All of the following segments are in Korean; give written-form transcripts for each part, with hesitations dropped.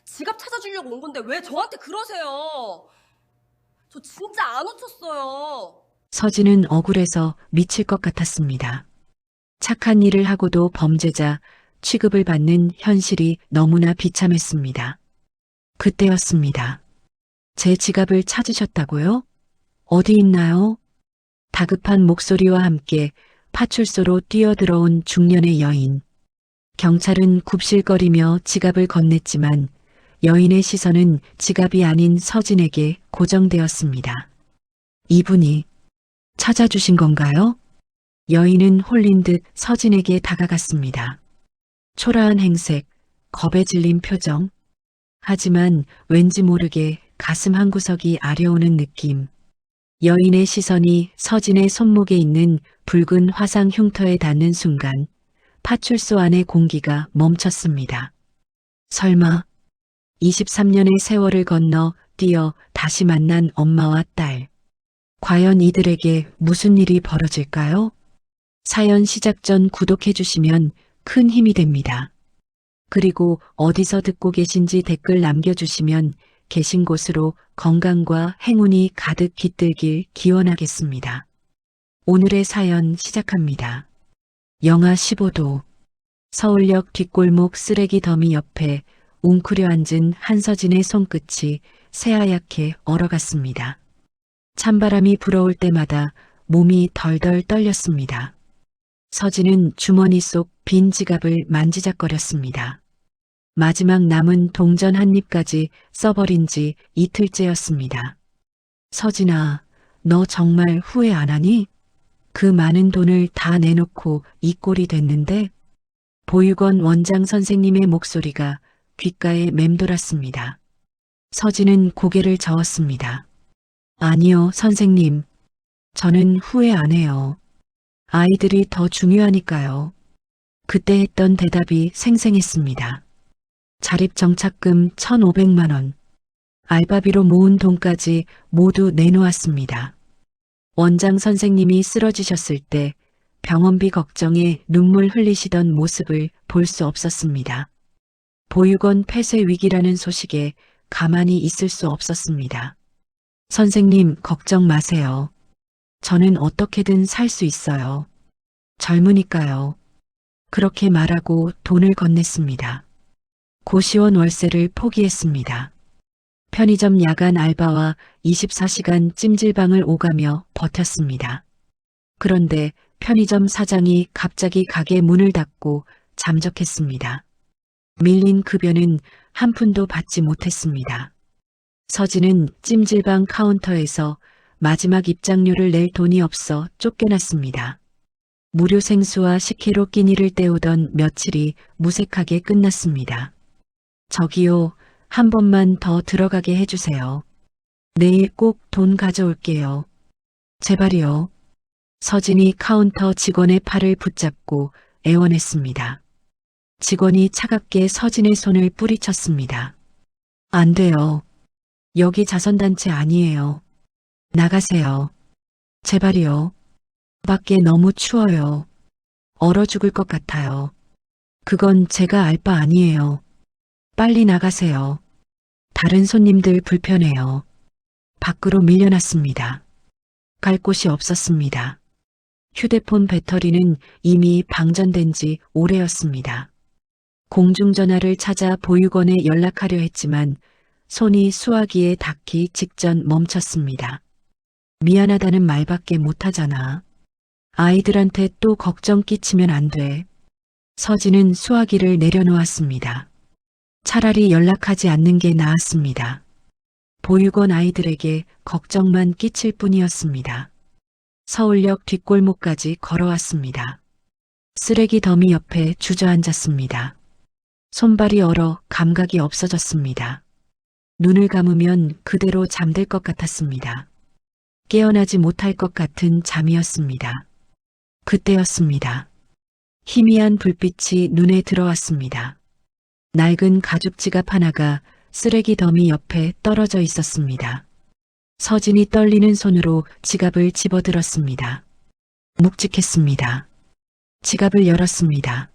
지갑 찾아주려고 온 건데 왜 저한테 그러세요? 저 진짜 안 훔쳤어요. 서진은 억울해서 미칠 것 같았습니다. 착한 일을 하고도 범죄자 취급을 받는 현실이 너무나 비참했습니다. 그때였습니다. 제 지갑을 찾으셨다고요? 어디 있나요? 다급한 목소리와 함께 파출소로 뛰어들어온 중년의 여인. 경찰은 굽실거리며 지갑을 건넸지만 여인의 시선은 지갑이 아닌 서진에게 고정되었습니다. 이분이 찾아주신 건가요? 여인은 홀린 듯 서진에게 다가갔습니다. 초라한 행색, 겁에 질린 표정. 하지만 왠지 모르게 가슴 한구석이 아려오는 느낌. 여인의 시선이 서진의 손목에 있는 붉은 화상 흉터에 닿는 순간 파출소 안의 공기가 멈췄습니다. 설마 23년의 세월을 건너 뛰어 다시 만난 엄마와 딸. 과연 이들에게 무슨 일이 벌어질까요? 사연 시작 전 구독해 주시면 큰 힘이 됩니다. 그리고 어디서 듣고 계신지 댓글 남겨주시면 계신 곳으로 건강과 행운이 가득 깃들길 기원하겠습니다. 오늘의 사연 시작합니다. 영하 15도. 서울역 뒷골목 쓰레기 더미 옆에 웅크려 앉은 한서진의 손끝이 새하얗게 얼어갔습니다. 찬바람이 불어올 때마다 몸이 덜덜 떨렸습니다. 서진은 주머니 속 빈 지갑을 만지작거렸습니다. 마지막 남은 동전 한 입까지 써버린 지 이틀째였습니다. 서진아, 너 정말 후회 안 하니? 그 많은 돈을 다 내놓고 이 꼴이 됐는데? 보육원 원장 선생님의 목소리가 귓가에 맴돌았습니다. 서진은 고개를 저었습니다. 아니요, 선생님. 저는 후회 안 해요. 아이들이 더 중요하니까요. 그때 했던 대답이 생생했습니다. 자립정착금 1,500만 원. 알바비로 모은 돈까지 모두 내놓았습니다. 원장 선생님이 쓰러지셨을 때 병원비 걱정에 눈물 흘리시던 모습을 볼 수 없었습니다. 보육원 폐쇄 위기라는 소식에 가만히 있을 수 없었습니다. 선생님, 걱정 마세요. 저는 어떻게든 살 수 있어요. 젊으니까요. 그렇게 말하고 돈을 건넸습니다. 고시원 월세를 포기했습니다. 편의점 야간 알바와 24시간 찜질방을 오가며 버텼습니다. 그런데 편의점 사장이 갑자기 가게 문을 닫고 잠적했습니다. 밀린 급여는 한 푼도 받지 못했습니다. 서진은 찜질방 카운터에서 마지막 입장료를 낼 돈이 없어 쫓겨났습니다. 무료 생수와 식혜로 끼니를 때우던 며칠이 무색하게 끝났습니다. 저기요, 한 번만 더 들어가게 해주세요. 내일 꼭 돈 가져올게요. 제발이요. 서진이 카운터 직원의 팔을 붙잡고 애원했습니다. 직원이 차갑게 서진의 손을 뿌리쳤습니다. 안 돼요. 여기 자선단체 아니에요. 나가세요. 제발이요. 밖에 너무 추워요. 얼어 죽을 것 같아요. 그건 제가 알 바 아니에요. 빨리 나가세요. 다른 손님들 불편해요. 밖으로 밀려났습니다. 갈 곳이 없었습니다. 휴대폰 배터리는 이미 방전된 지 오래였습니다. 공중전화를 찾아 보육원에 연락하려 했지만 손이 수화기에 닿기 직전 멈췄습니다. 미안하다는 말밖에 못하잖아. 아이들한테 또 걱정 끼치면 안 돼. 서진은 수화기를 내려놓았습니다. 차라리 연락하지 않는 게 나았습니다. 보육원 아이들에게 걱정만 끼칠 뿐이었습니다. 서울역 뒷골목까지 걸어왔습니다. 쓰레기 더미 옆에 주저앉았습니다. 손발이 얼어 감각이 없어졌습니다. 눈을 감으면 그대로 잠들 것 같았습니다. 깨어나지 못할 것 같은 잠이었습니다. 그때였습니다. 희미한 불빛이 눈에 들어왔습니다. 낡은 가죽 지갑 하나가 쓰레기 더미 옆에 떨어져 있었습니다. 서진이 떨리는 손으로 지갑을 집어들었습니다. 묵직했습니다. 지갑을 열었습니다.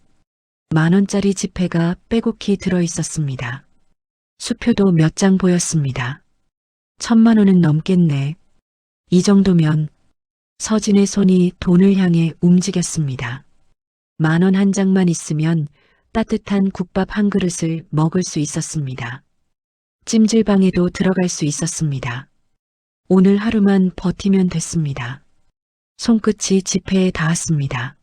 10,000원짜리 지폐가 빼곡히 들어 있었습니다. 수표도 몇 장 보였습니다. 1,000만 원은 넘겠네. 이 정도면 서진의 손이 돈을 향해 움직였습니다. 10,000원 한 장만 있으면 따뜻한 국밥 한 그릇을 먹을 수 있었습니다. 찜질방에도 들어갈 수 있었습니다. 오늘 하루만 버티면 됐습니다. 손끝이 지폐에 닿았습니다.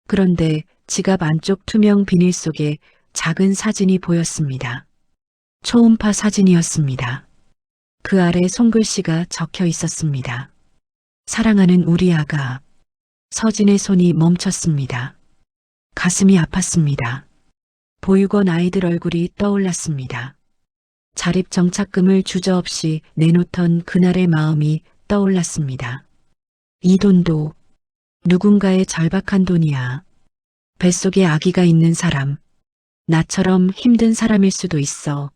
그런데 지갑 안쪽 투명 비닐 속에 작은 사진이 보였습니다. 초음파 사진이었습니다. 그 아래 손글씨가 적혀 있었습니다. 사랑하는 우리 아가. 서진의 손이 멈췄습니다. 가슴이 아팠습니다. 보육원 아이들 얼굴이 떠올랐습니다. 자립정착금을 주저없이 내놓던 그날의 마음이 떠올랐습니다. 이 돈도 누군가의 절박한 돈이야. 뱃속에 아기가 있는 사람, 나처럼 힘든 사람일 수도 있어.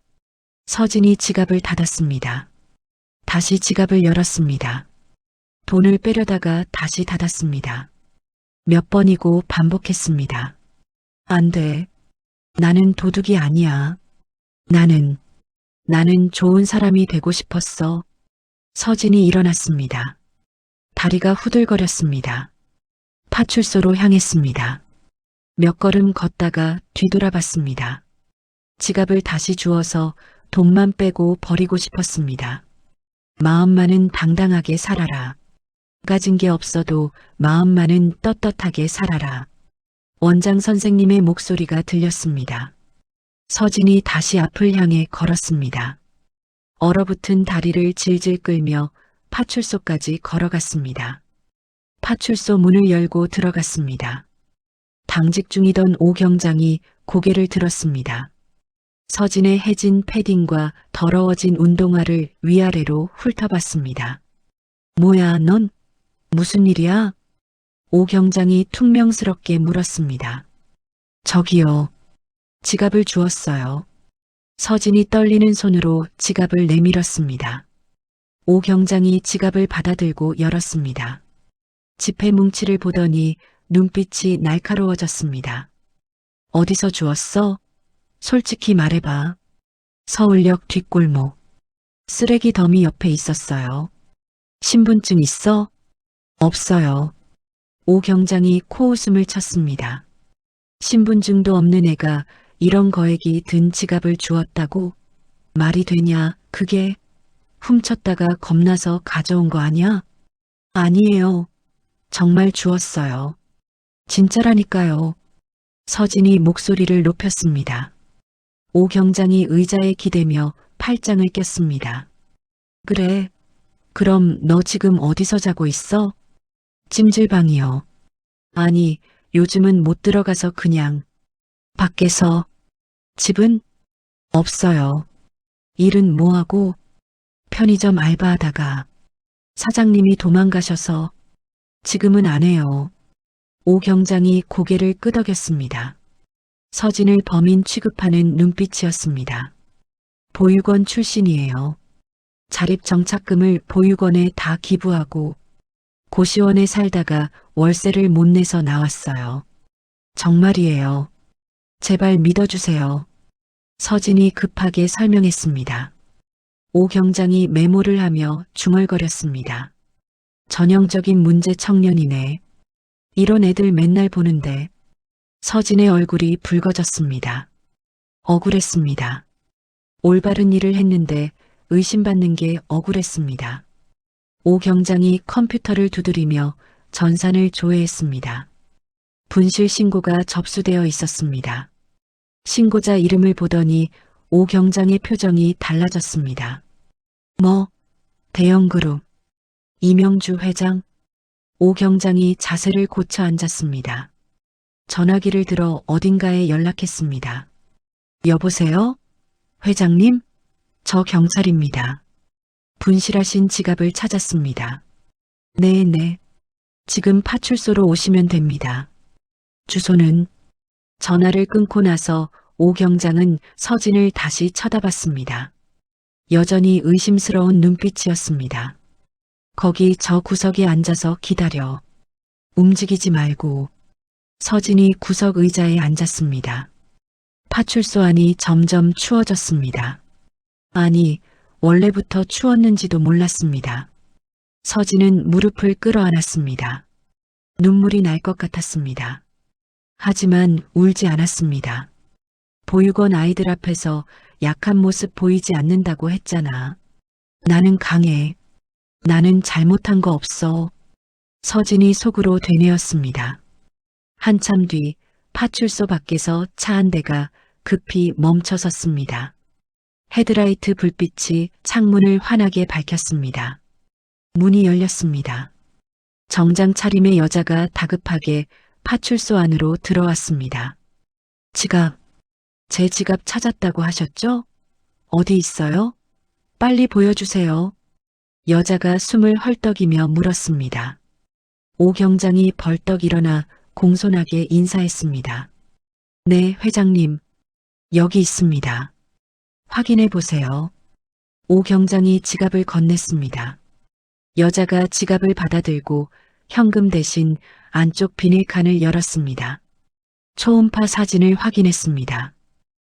서진이 지갑을 닫았습니다. 다시 지갑을 열었습니다. 돈을 빼려다가 다시 닫았습니다. 몇 번이고 반복했습니다. 안 돼. 나는 도둑이 아니야. 나는 좋은 사람이 되고 싶었어. 서진이 일어났습니다. 다리가 후들거렸습니다. 파출소로 향했습니다. 몇 걸음 걷다가 뒤돌아봤습니다. 지갑을 다시 주워서 돈만 빼고 버리고 싶었습니다. 마음만은 당당하게 살아라. 가진 게 없어도 마음만은 떳떳하게 살아라. 원장 선생님의 목소리가 들렸습니다. 서진이 다시 앞을 향해 걸었습니다. 얼어붙은 다리를 질질 끌며 파출소까지 걸어갔습니다. 파출소 문을 열고 들어갔습니다. 당직 중이던 오 경장이 고개를 들었습니다. 서진의 해진 패딩과 더러워진 운동화를 위아래로 훑어봤습니다. 뭐야, 넌? 무슨 일이야? 오 경장이 퉁명스럽게 물었습니다. 저기요. 지갑을 주었어요. 서진이 떨리는 손으로 지갑을 내밀었습니다. 오 경장이 지갑을 받아들고 열었습니다. 지폐 뭉치를 보더니 눈빛이 날카로워졌습니다. 어디서 주웠어? 솔직히 말해봐. 서울역 뒷골목. 쓰레기 더미 옆에 있었어요. 신분증 있어? 없어요. 오 경장이 코웃음을 쳤습니다. 신분증도 없는 애가 이런 거액이 든 지갑을 주었다고? 말이 되냐, 그게? 훔쳤다가 겁나서 가져온 거 아니야? 아니에요. 정말 주었어요. 진짜라니까요. 서진이 목소리를 높였습니다. 오 경장이 의자에 기대며 팔짱을 꼈습니다. 그래. 그럼 너 지금 어디서 자고 있어? 찜질방이요. 아니, 요즘은 못 들어가서 그냥. 밖에서. 집은? 없어요. 일은 뭐하고? 편의점 알바하다가. 사장님이 도망가셔서. 지금은 안 해요. 오 경장이 고개를 끄덕였습니다. 서진을 범인 취급하는 눈빛이었습니다. 보육원 출신이에요. 자립정착금을 보육원에 다 기부하고 고시원에 살다가 월세를 못 내서 나왔어요. 정말이에요. 제발 믿어주세요. 서진이 급하게 설명했습니다. 오 경장이 메모를 하며 중얼거렸습니다. 전형적인 문제 청년이네. 이런 애들 맨날 보는데. 서진의 얼굴이 붉어졌습니다. 억울했습니다. 올바른 일을 했는데 의심받는 게 억울했습니다. 오 경장이 컴퓨터를 두드리며 전산을 조회했습니다. 분실 신고가 접수되어 있었습니다. 신고자 이름을 보더니 오 경장의 표정이 달라졌습니다. 뭐? 대형그룹. 이명주 회장? 오 경장이 자세를 고쳐 앉았습니다. 전화기를 들어 어딘가에 연락했습니다. 여보세요? 회장님? 저 경찰입니다. 분실하신 지갑을 찾았습니다. 네네. 지금 파출소로 오시면 됩니다. 주소는? 전화를 끊고 나서 오 경장은 서진을 다시 쳐다봤습니다. 여전히 의심스러운 눈빛이었습니다. 거기 저 구석에 앉아서 기다려. 움직이지 말고. 서진이 구석 의자에 앉았습니다. 파출소 안이 점점 추워졌습니다. 아니, 원래부터 추웠는지도 몰랐습니다. 서진은 무릎을 끌어안았습니다. 눈물이 날 것 같았습니다. 하지만 울지 않았습니다. 보육원 아이들 앞에서 약한 모습 보이지 않는다고 했잖아. 나는 강해. 나는 잘못한 거 없어. 서진이 속으로 되뇌었습니다. 한참 뒤 파출소 밖에서 차 한 대가 급히 멈춰섰습니다. 헤드라이트 불빛이 창문을 환하게 밝혔습니다. 문이 열렸습니다. 정장 차림의 여자가 다급하게 파출소 안으로 들어왔습니다. 지갑, 제 지갑 찾았다고 하셨죠? 어디 있어요? 빨리 보여주세요. 여자가 숨을 헐떡이며 물었습니다. 오 경장이 벌떡 일어나 공손하게 인사했습니다. 네, 회장님. 여기 있습니다. 확인해 보세요. 오 경장이 지갑을 건넸습니다. 여자가 지갑을 받아들고 현금 대신 안쪽 비닐칸을 열었습니다. 초음파 사진을 확인했습니다.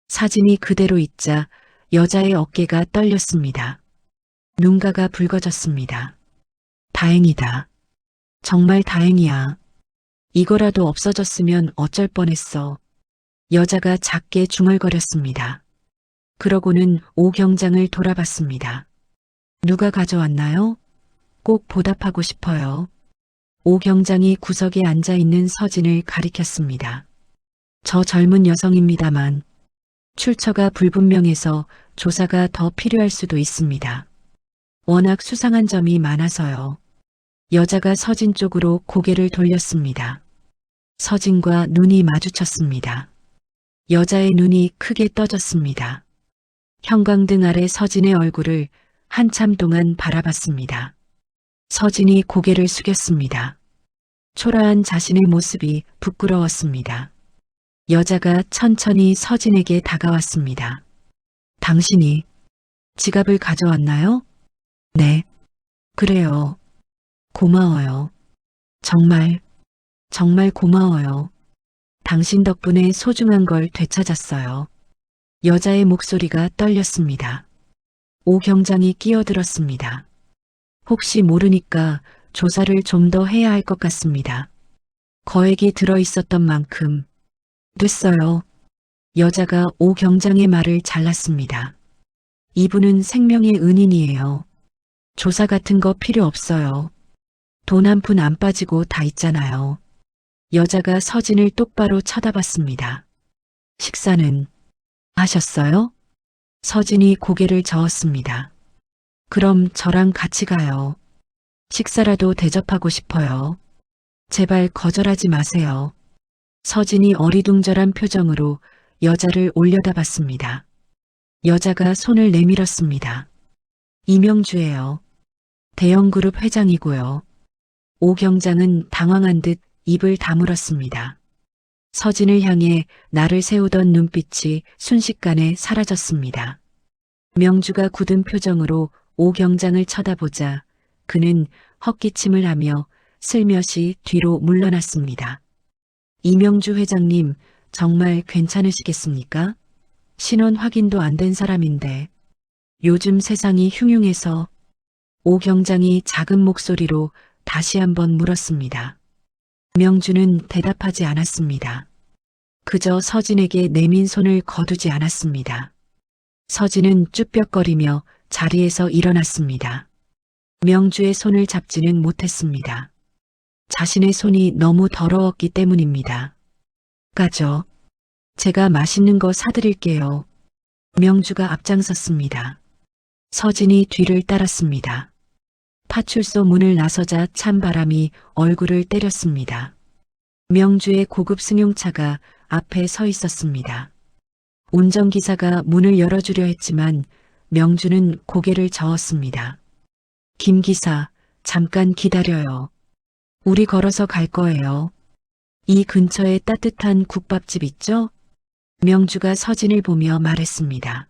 사진이 그대로 있자 여자의 어깨가 떨렸습니다. 눈가가 붉어졌습니다. 다행이다. 정말 다행이야. 이거라도 없어졌으면 어쩔 뻔했어. 여자가 작게 중얼거렸습니다. 그러고는 오 경장을 돌아봤습니다. 누가 가져왔나요? 꼭 보답하고 싶어요. 오 경장이 구석에 앉아 있는 서진을 가리켰습니다. 저 젊은 여성입니다만 출처가 불분명해서 조사가 더 필요할 수도 있습니다. 워낙 수상한 점이 많아서요. 여자가 서진 쪽으로 고개를 돌렸습니다. 서진과 눈이 마주쳤습니다. 여자의 눈이 크게 떠졌습니다. 형광등 아래 서진의 얼굴을 한참 동안 바라봤습니다. 서진이 고개를 숙였습니다. 초라한 자신의 모습이 부끄러웠습니다. 여자가 천천히 서진에게 다가왔습니다. 당신이 지갑을 가져왔나요? 네. 그래요. 고마워요. 정말 고마워요. 당신 덕분에 소중한 걸 되찾았어요. 여자의 목소리가 떨렸습니다. 오 경장이 끼어들었습니다. 혹시 모르니까 조사를 좀 더 해야 할 것 같습니다. 거액이 들어있었던 만큼. 됐어요. 여자가 오 경장의 말을 잘랐습니다. 이분은 생명의 은인이에요. 조사 같은 거 필요 없어요. 돈 한 푼 안 빠지고 다 있잖아요. 여자가 서진을 똑바로 쳐다봤습니다. 식사는 하셨어요? 서진이 고개를 저었습니다. 그럼 저랑 같이 가요. 식사라도 대접하고 싶어요. 제발 거절하지 마세요. 서진이 어리둥절한 표정으로 여자를 올려다봤습니다. 여자가 손을 내밀었습니다. 이명주예요. 대형그룹 회장이고요. 오 경장은 당황한 듯 입을 다물었습니다. 서진을 향해 나를 세우던 눈빛이 순식간에 사라졌습니다. 명주가 굳은 표정으로 오 경장을 쳐다보자 그는 헛기침을 하며 슬며시 뒤로 물러났습니다. 이명주 회장님, 정말 괜찮으시겠습니까? 신원 확인도 안 된 사람인데 요즘 세상이 흉흉해서. 오 경장이 작은 목소리로 다시 한번 물었습니다. 명주는 대답하지 않았습니다. 그저 서진에게 내민 손을 거두지 않았습니다. 서진은 쭈뼛거리며 자리에서 일어났습니다. 명주의 손을 잡지는 못했습니다. 자신의 손이 너무 더러웠기 때문입니다. 가죠. 제가 맛있는 거 사드릴게요. 명주가 앞장섰습니다. 서진이 뒤를 따랐습니다. 파출소 문을 나서자 찬 바람이 얼굴을 때렸습니다. 명주의 고급 승용차가 앞에 서 있었습니다. 운전기사가 문을 열어주려 했지만 명주는 고개를 저었습니다. 김 기사, 잠깐 기다려요. 우리 걸어서 갈 거예요. 이 근처에 따뜻한 국밥집 있죠? 명주가 서진을 보며 말했습니다.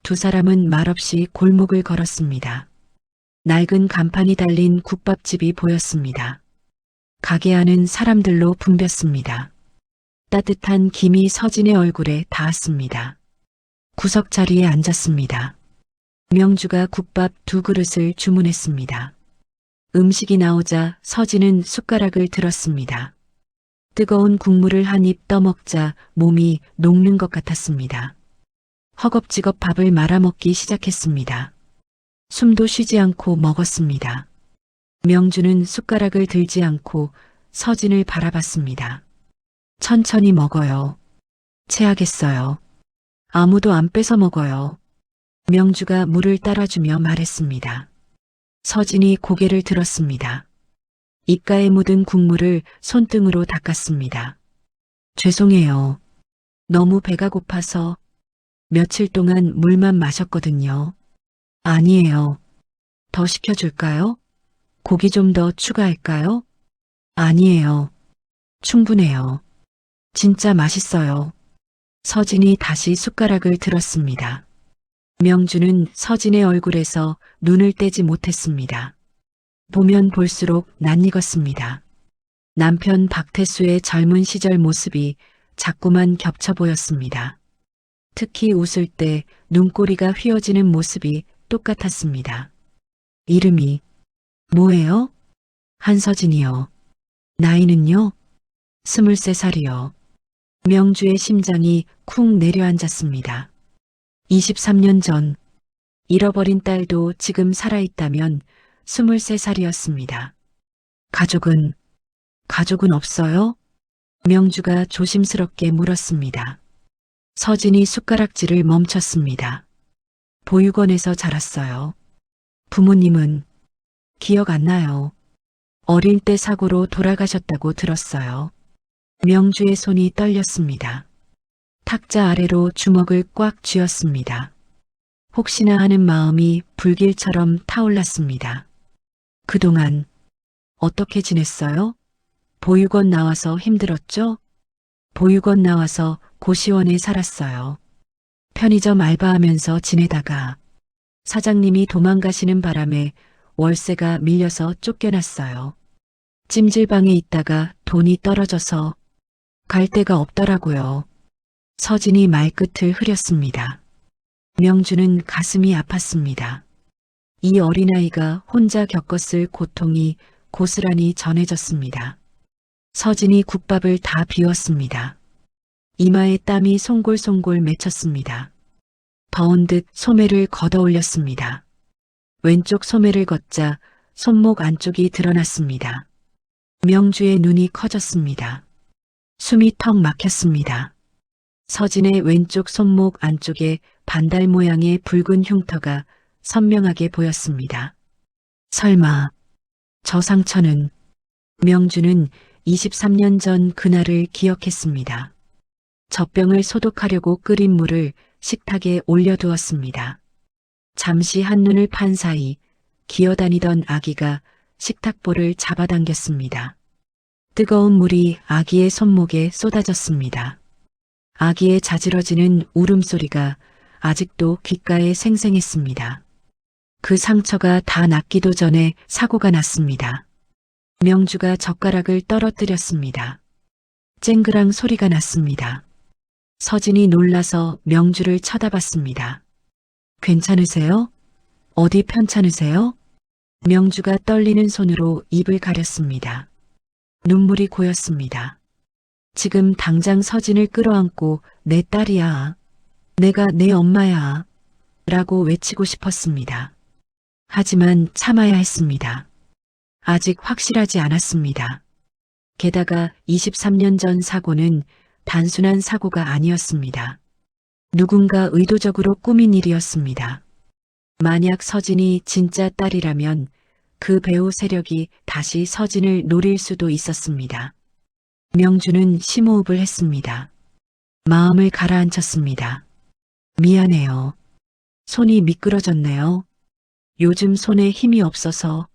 두 사람은 말없이 골목을 걸었습니다. 낡은 간판이 달린 국밥집이 보였습니다. 가게 안은 사람들로 붐볐습니다. 따뜻한 김이 서진의 얼굴에 닿았습니다. 구석 자리에 앉았습니다. 명주가 국밥 2그릇을 주문했습니다. 음식이 나오자 서진은 숟가락을 들었습니다. 뜨거운 국물을 한 입 떠먹자 몸이 녹는 것 같았습니다. 허겁지겁 밥을 말아먹기 시작했습니다. 숨도 쉬지 않고 먹었습니다. 명주는 숟가락을 들지 않고 서진을 바라봤습니다. 천천히 먹어요. 체하겠어요. 아무도 안 뺏어 먹어요. 명주가 물을 따라주며 말했습니다. 서진이 고개를 들었습니다. 입가에 묻은 국물을 손등으로 닦았습니다. 죄송해요. 너무 배가 고파서 며칠 동안 물만 마셨거든요. 아니에요. 더 시켜줄까요? 고기 좀 더 추가할까요? 아니에요. 충분해요. 진짜 맛있어요. 서진이 다시 숟가락을 들었습니다. 명주는 서진의 얼굴에서 눈을 떼지 못했습니다. 보면 볼수록 낯익었습니다. 남편 박태수의 젊은 시절 모습이 자꾸만 겹쳐 보였습니다. 특히 웃을 때 눈꼬리가 휘어지는 모습이 똑같았습니다. 이름이 뭐예요? 한서진이요. 나이는요? 23살이요. 명주의 심장이 쿵 내려앉았습니다. 23년 전 잃어버린 딸도 지금 살아있다면 23살이었습니다. 가족은 없어요? 명주가 조심스럽게 물었습니다. 서진이 숟가락질을 멈췄습니다. 보육원에서 자랐어요. 부모님은 기억 안 나요. 어릴 때 사고로 돌아가셨다고 들었어요. 명주의 손이 떨렸습니다. 탁자 아래로 주먹을 꽉 쥐었습니다. 혹시나 하는 마음이 불길처럼 타올랐습니다. 그동안 어떻게 지냈어요? 보육원 나와서 힘들었죠? 보육원 나와서 고시원에 살았어요. 편의점 알바하면서 지내다가 사장님이 도망가시는 바람에 월세가 밀려서 쫓겨났어요. 찜질방에 있다가 돈이 떨어져서 갈 데가 없더라고요. 서진이 말끝을 흐렸습니다. 명주는 가슴이 아팠습니다. 이 어린아이가 혼자 겪었을 고통이 고스란히 전해졌습니다. 서진이 국밥을 다 비웠습니다. 이마에 땀이 송골송골 맺혔습니다. 더운 듯 소매를 걷어 올렸습니다. 왼쪽 소매를 걷자 손목 안쪽이 드러났습니다. 명주의 눈이 커졌습니다. 숨이 턱 막혔습니다. 서진의 왼쪽 손목 안쪽에 반달 모양의 붉은 흉터가 선명하게 보였습니다. 설마 저 상처는? 명주는 23년 전 그날을 기억했습니다. 젖병을 소독하려고 끓인 물을 식탁에 올려두었습니다. 잠시 한눈을 판 사이 기어다니던 아기가 식탁볼을 잡아당겼습니다. 뜨거운 물이 아기의 손목에 쏟아졌습니다. 아기의 자지러지는 울음소리가 아직도 귓가에 생생했습니다. 그 상처가 다 낫기도 전에 사고가 났습니다. 명주가 젓가락을 떨어뜨렸습니다. 쨍그랑 소리가 났습니다. 서진이 놀라서 명주를 쳐다봤습니다. 괜찮으세요? 어디 편찮으세요? 명주가 떨리는 손으로 입을 가렸습니다. 눈물이 고였습니다. 지금 당장 서진을 끌어안고 내 딸이야. 내가 내 엄마야. 라고 외치고 싶었습니다. 하지만 참아야 했습니다. 아직 확실하지 않았습니다. 게다가 23년 전 사고는 단순한 사고가 아니었습니다. 누군가 의도적으로 꾸민 일이었습니다. 만약 서진이 진짜 딸이라면 그 배우 세력이 다시 서진을 노릴 수도 있었습니다. 명주는 심호흡을 했습니다. 마음을 가라앉혔습니다. 미안해요. 손이 미끄러졌네요. 요즘 손에 힘이 없어서.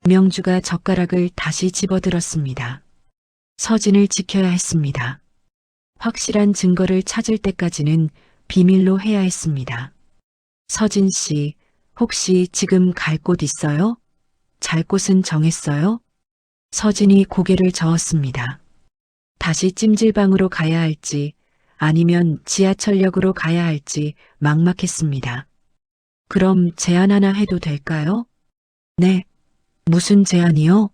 명주가 젓가락을 다시 집어들었습니다. 서진을 지켜야 했습니다. 확실한 증거를 찾을 때까지는 비밀로 해야 했습니다. 서진 씨, 혹시 지금 갈 곳 있어요? 잘 곳은 정했어요? 서진이 고개를 저었습니다. 다시 찜질방으로 가야 할지 아니면 지하철역으로 가야 할지 막막했습니다. 그럼 제안 하나 해도 될까요? 네. 무슨 제안이요?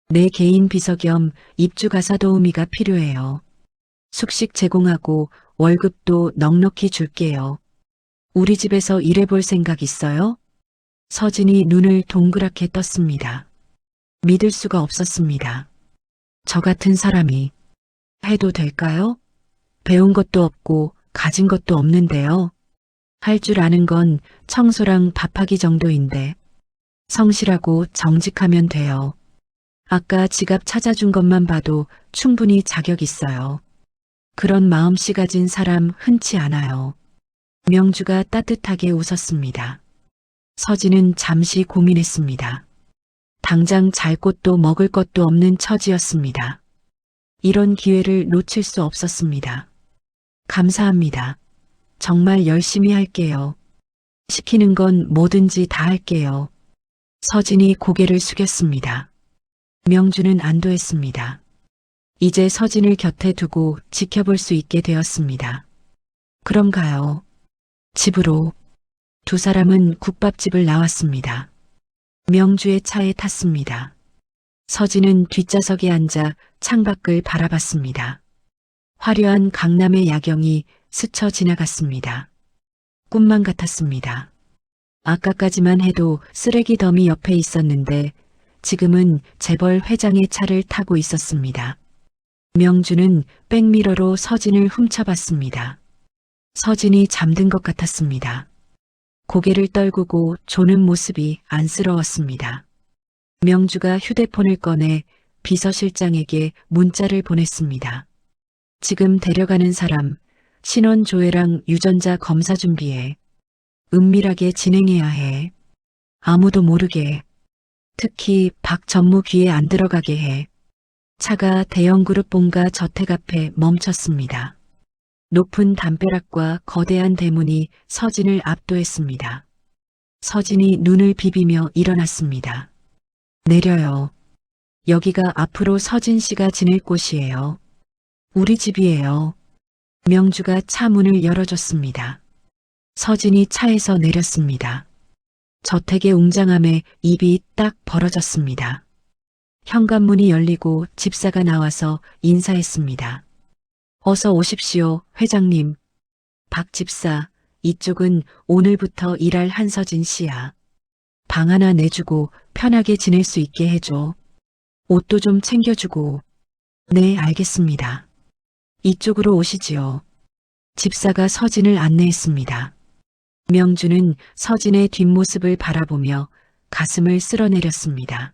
내 개인 비서 겸 입주 가사 도우미가 필요해요. 숙식 제공하고 월급도 넉넉히 줄게요. 우리 집에서 일해볼 생각 있어요? 서진이 눈을 동그랗게 떴습니다. 믿을 수가 없었습니다. 저 같은 사람이 해도 될까요? 배운 것도 없고 가진 것도 없는데요. 할 줄 아는 건 청소랑 밥하기 정도인데 성실하고 정직하면 돼요. 아까 지갑 찾아준 것만 봐도 충분히 자격 있어요. 그런 마음씨 가진 사람 흔치 않아요. 명주가 따뜻하게 웃었습니다. 서진은 잠시 고민했습니다. 당장 잘 곳도 먹을 것도 없는 처지였습니다. 이런 기회를 놓칠 수 없었습니다. 감사합니다. 정말 열심히 할게요. 시키는 건 뭐든지 다 할게요. 서진이 고개를 숙였습니다. 명주는 안도했습니다. 이제 서진을 곁에 두고 지켜볼 수 있게 되었습니다. 그럼 가요. 집으로. 두 사람은 국밥집을 나왔습니다. 명주의 차에 탔습니다. 서진은 뒷좌석에 앉아 창밖을 바라봤습니다. 화려한 강남의 야경이 스쳐 지나갔습니다. 꿈만 같았습니다. 아까까지만 해도 쓰레기 더미 옆에 있었는데 지금은 재벌 회장의 차를 타고 있었습니다. 명주는 백미러로 서진을 훔쳐봤습니다. 서진이 잠든 것 같았습니다. 고개를 떨구고 조는 모습이 안쓰러웠습니다. 명주가 휴대폰을 꺼내 비서실장에게 문자를 보냈습니다. 지금 데려가는 사람, 신원 조회랑 유전자 검사 준비해. 은밀하게 진행해야 해. 아무도 모르게. 특히 박 전무 귀에 안 들어가게 해. 차가 대형그룹 본가 저택 앞에 멈췄습니다. 높은 담벼락과 거대한 대문이 서진을 압도했습니다. 서진이 눈을 비비며 일어났습니다. 내려요. 여기가 앞으로 서진 씨가 지낼 곳이에요. 우리 집이에요. 명주가 차 문을 열어줬습니다. 서진이 차에서 내렸습니다. 저택의 웅장함에 입이 딱 벌어졌습니다. 현관문이 열리고 집사가 나와서 인사했습니다. 어서 오십시오, 회장님. 박 집사, 이쪽은 오늘부터 일할 한서진 씨야. 방 하나 내주고 편하게 지낼 수 있게 해줘. 옷도 좀 챙겨주고. 네, 알겠습니다. 이쪽으로 오시지요. 집사가 서진을 안내했습니다. 명주는 서진의 뒷모습을 바라보며 가슴을 쓸어내렸습니다.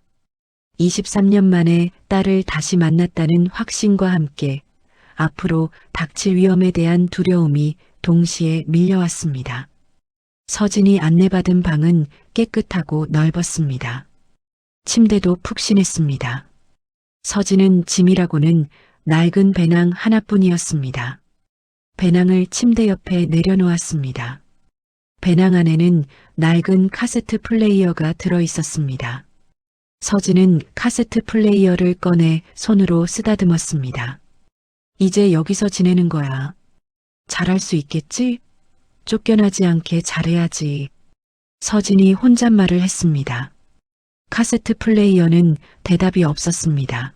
23년 만에 딸을 다시 만났다는 확신과 함께 앞으로 닥칠 위험에 대한 두려움이 동시에 밀려왔습니다. 서진이 안내받은 방은 깨끗하고 넓었습니다. 침대도 푹신했습니다. 서진은 짐이라고는 낡은 배낭 하나뿐이었습니다. 배낭을 침대 옆에 내려놓았습니다. 배낭 안에는 낡은 카세트 플레이어가 들어 있었습니다. 서진은 카세트 플레이어를 꺼내 손으로 쓰다듬었습니다. 이제 여기서 지내는 거야. 잘할 수 있겠지? 쫓겨나지 않게 잘해야지. 서진이 혼잣말을 했습니다. 카세트 플레이어는 대답이 없었습니다.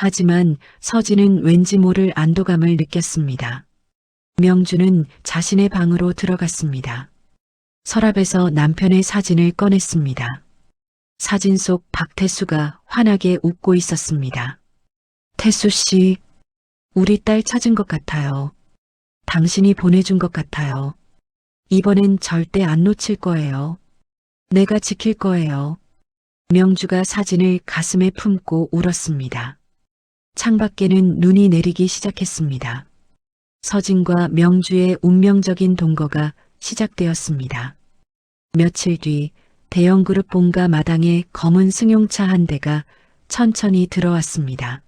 하지만 서진은 왠지 모를 안도감을 느꼈습니다. 명주는 자신의 방으로 들어갔습니다. 서랍에서 남편의 사진을 꺼냈습니다. 사진 속 박태수가 환하게 웃고 있었습니다. 태수 씨, 우리 딸 찾은 것 같아요. 당신이 보내준 것 같아요. 이번엔 절대 안 놓칠 거예요. 내가 지킬 거예요. 명주가 사진을 가슴에 품고 울었습니다. 창밖에는 눈이 내리기 시작했습니다. 서진과 명주의 운명적인 동거가 시작되었습니다. 며칠 뒤 대형그룹 본가 마당에 검은 승용차 한 대가 천천히 들어왔습니다.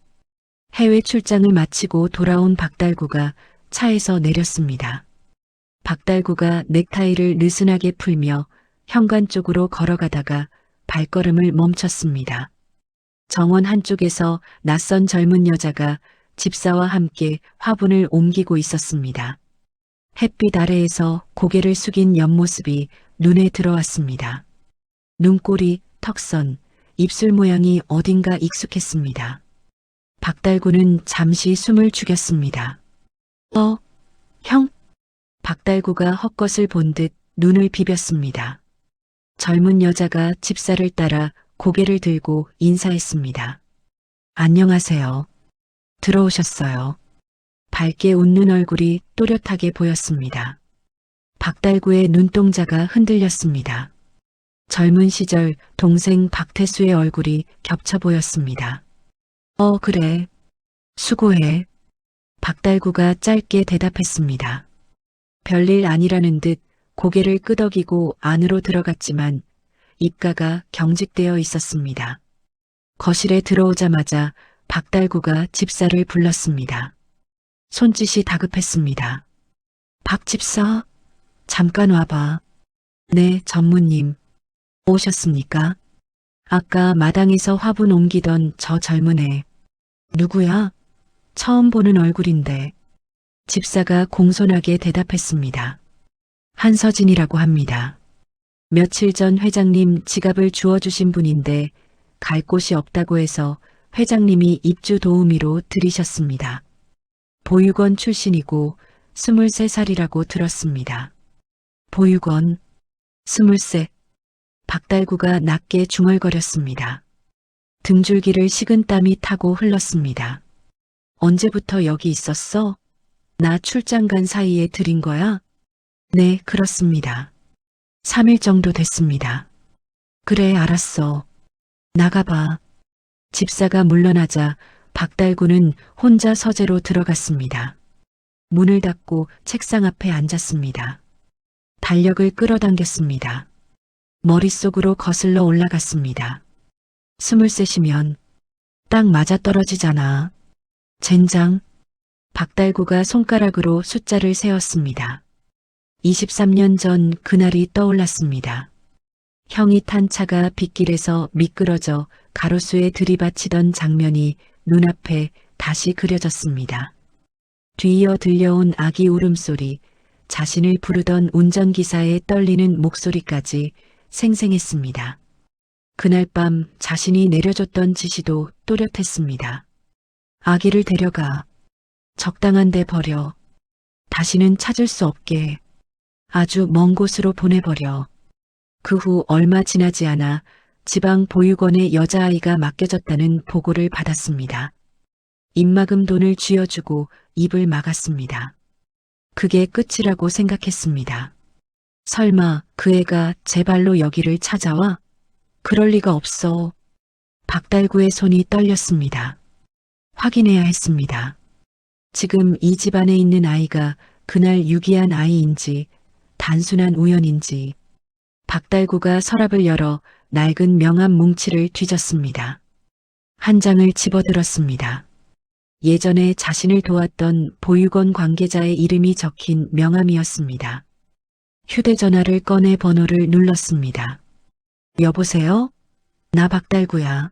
해외 출장을 마치고 돌아온 박달구가 차에서 내렸습니다. 박달구가 넥타이를 느슨하게 풀며 현관 쪽으로 걸어가다가 발걸음을 멈췄습니다. 정원 한쪽에서 낯선 젊은 여자가 집사와 함께 화분을 옮기고 있었습니다. 햇빛 아래에서 고개를 숙인 옆모습이 눈에 들어왔습니다. 눈꼬리, 턱선, 입술 모양이 어딘가 익숙했습니다. 박달구는 잠시 숨을 죽였습니다. 형? 박달구가 헛것을 본 듯 눈을 비볐습니다. 젊은 여자가 집사를 따라 고개를 들고 인사했습니다. 안녕하세요. 들어오셨어요. 밝게 웃는 얼굴이 또렷하게 보였습니다. 박달구의 눈동자가 흔들렸습니다. 젊은 시절 동생 박태수의 얼굴이 겹쳐 보였습니다. 그래. 수고해. 박달구가 짧게 대답했습니다. 별일 아니라는 듯 고개를 끄덕이고 안으로 들어갔지만 입가가 경직되어 있었습니다. 거실에 들어오자마자 박달구가 집사를 불렀습니다. 손짓이 다급했습니다. 박 집사, 잠깐 와봐. 네, 전무님. 오셨습니까? 아까 마당에서 화분 옮기던 저 젊은 애. 누구야? 처음 보는 얼굴인데. 집사가 공손하게 대답했습니다. 한서진이라고 합니다. 며칠 전 회장님 지갑을 주워주신 분인데 갈 곳이 없다고 해서 회장님이 입주 도우미로 들이셨습니다. 보육원 출신이고 23살이라고 들었습니다. 보육원, 23. 박달구가 낮게 중얼거렸습니다. 등줄기를 식은땀이 타고 흘렀습니다. 언제부터 여기 있었어? 나 출장 간 사이에 들인 거야? 네, 그렇습니다. 3일 정도 됐습니다. 그래, 알았어. 나가봐. 집사가 물러나자 박달구는 혼자 서재로 들어갔습니다. 문을 닫고 책상 앞에 앉았습니다. 달력을 끌어당겼습니다. 머릿속으로 거슬러 올라갔습니다. 23이면 딱 맞아떨어지잖아. 젠장. 박달구가 손가락으로 숫자를 세었습니다. 23년 전 그날이 떠올랐습니다. 형이 탄 차가 빗길에서 미끄러져 가로수에 들이받치던 장면이 눈앞에 다시 그려졌습니다. 뒤이어 들려온 아기 울음소리, 자신을 부르던 운전기사의 떨리는 목소리까지 생생했습니다. 그날 밤 자신이 내려줬던 지시도 또렷했습니다. 아기를 데려가. 적당한 데 버려. 다시는 찾을 수 없게. 아주 먼 곳으로 보내버려. 그 후 얼마 지나지 않아 지방 보육원에 여자아이가 맡겨졌다는 보고를 받았습니다. 입막음 돈을 쥐어주고 입을 막았습니다. 그게 끝이라고 생각했습니다. 설마 그 애가 제 발로 여기를 찾아와? 그럴 리가 없어. 박달구의 손이 떨렸습니다. 확인해야 했습니다. 지금 이 집안에 있는 아이가 그날 유기한 아이인지 단순한 우연인지. 박달구가 서랍을 열어 낡은 명함 뭉치를 뒤졌습니다. 한 장을 집어들었습니다. 예전에 자신을 도왔던 보육원 관계자의 이름이 적힌 명함이었습니다. 휴대전화를 꺼내 번호를 눌렀습니다. 여보세요? 나 박달구야.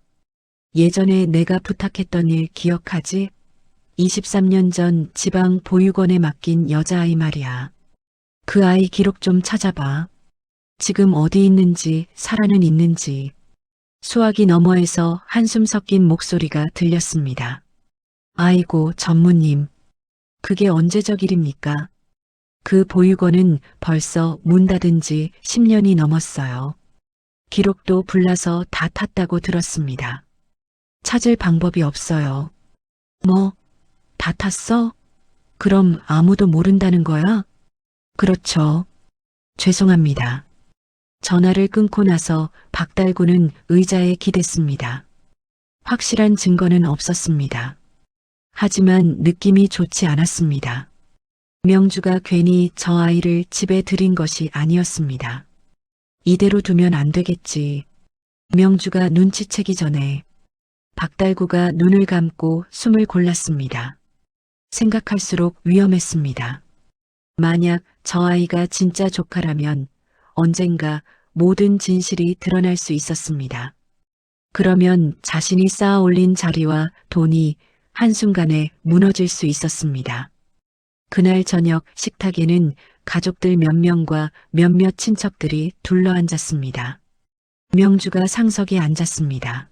예전에 내가 부탁했던 일 기억하지? 23년 전 지방 보육원에 맡긴 여자아이 말이야. 그 아이 기록 좀 찾아봐. 지금 어디 있는지 살아는 있는지. 수화기 너머에서 한숨 섞인 목소리가 들렸습니다. 아이고 전무님. 그게 언제적 일입니까? 그 보육원은 벌써 문 닫은 지 10년이 넘었어요. 기록도 불나서 다 탔다고 들었습니다. 찾을 방법이 없어요. 뭐? 다 탔어? 그럼 아무도 모른다는 거야? 그렇죠. 죄송합니다. 전화를 끊고 나서 박달구는 의자에 기댔습니다. 확실한 증거는 없었습니다. 하지만 느낌이 좋지 않았습니다. 명주가 괜히 저 아이를 집에 들인 것이 아니었습니다. 이대로 두면 안 되겠지. 명주가 눈치채기 전에. 박달구가 눈을 감고 숨을 골랐습니다. 생각할수록 위험했습니다. 만약 저 아이가 진짜 조카라면 언젠가 모든 진실이 드러날 수 있었습니다. 그러면 자신이 쌓아 올린 자리와 돈이 한순간에 무너질 수 있었습니다. 그날 저녁 식탁에는 가족들 몇 명과 몇몇 친척들이 둘러앉았습니다. 명주가 상석에 앉았습니다.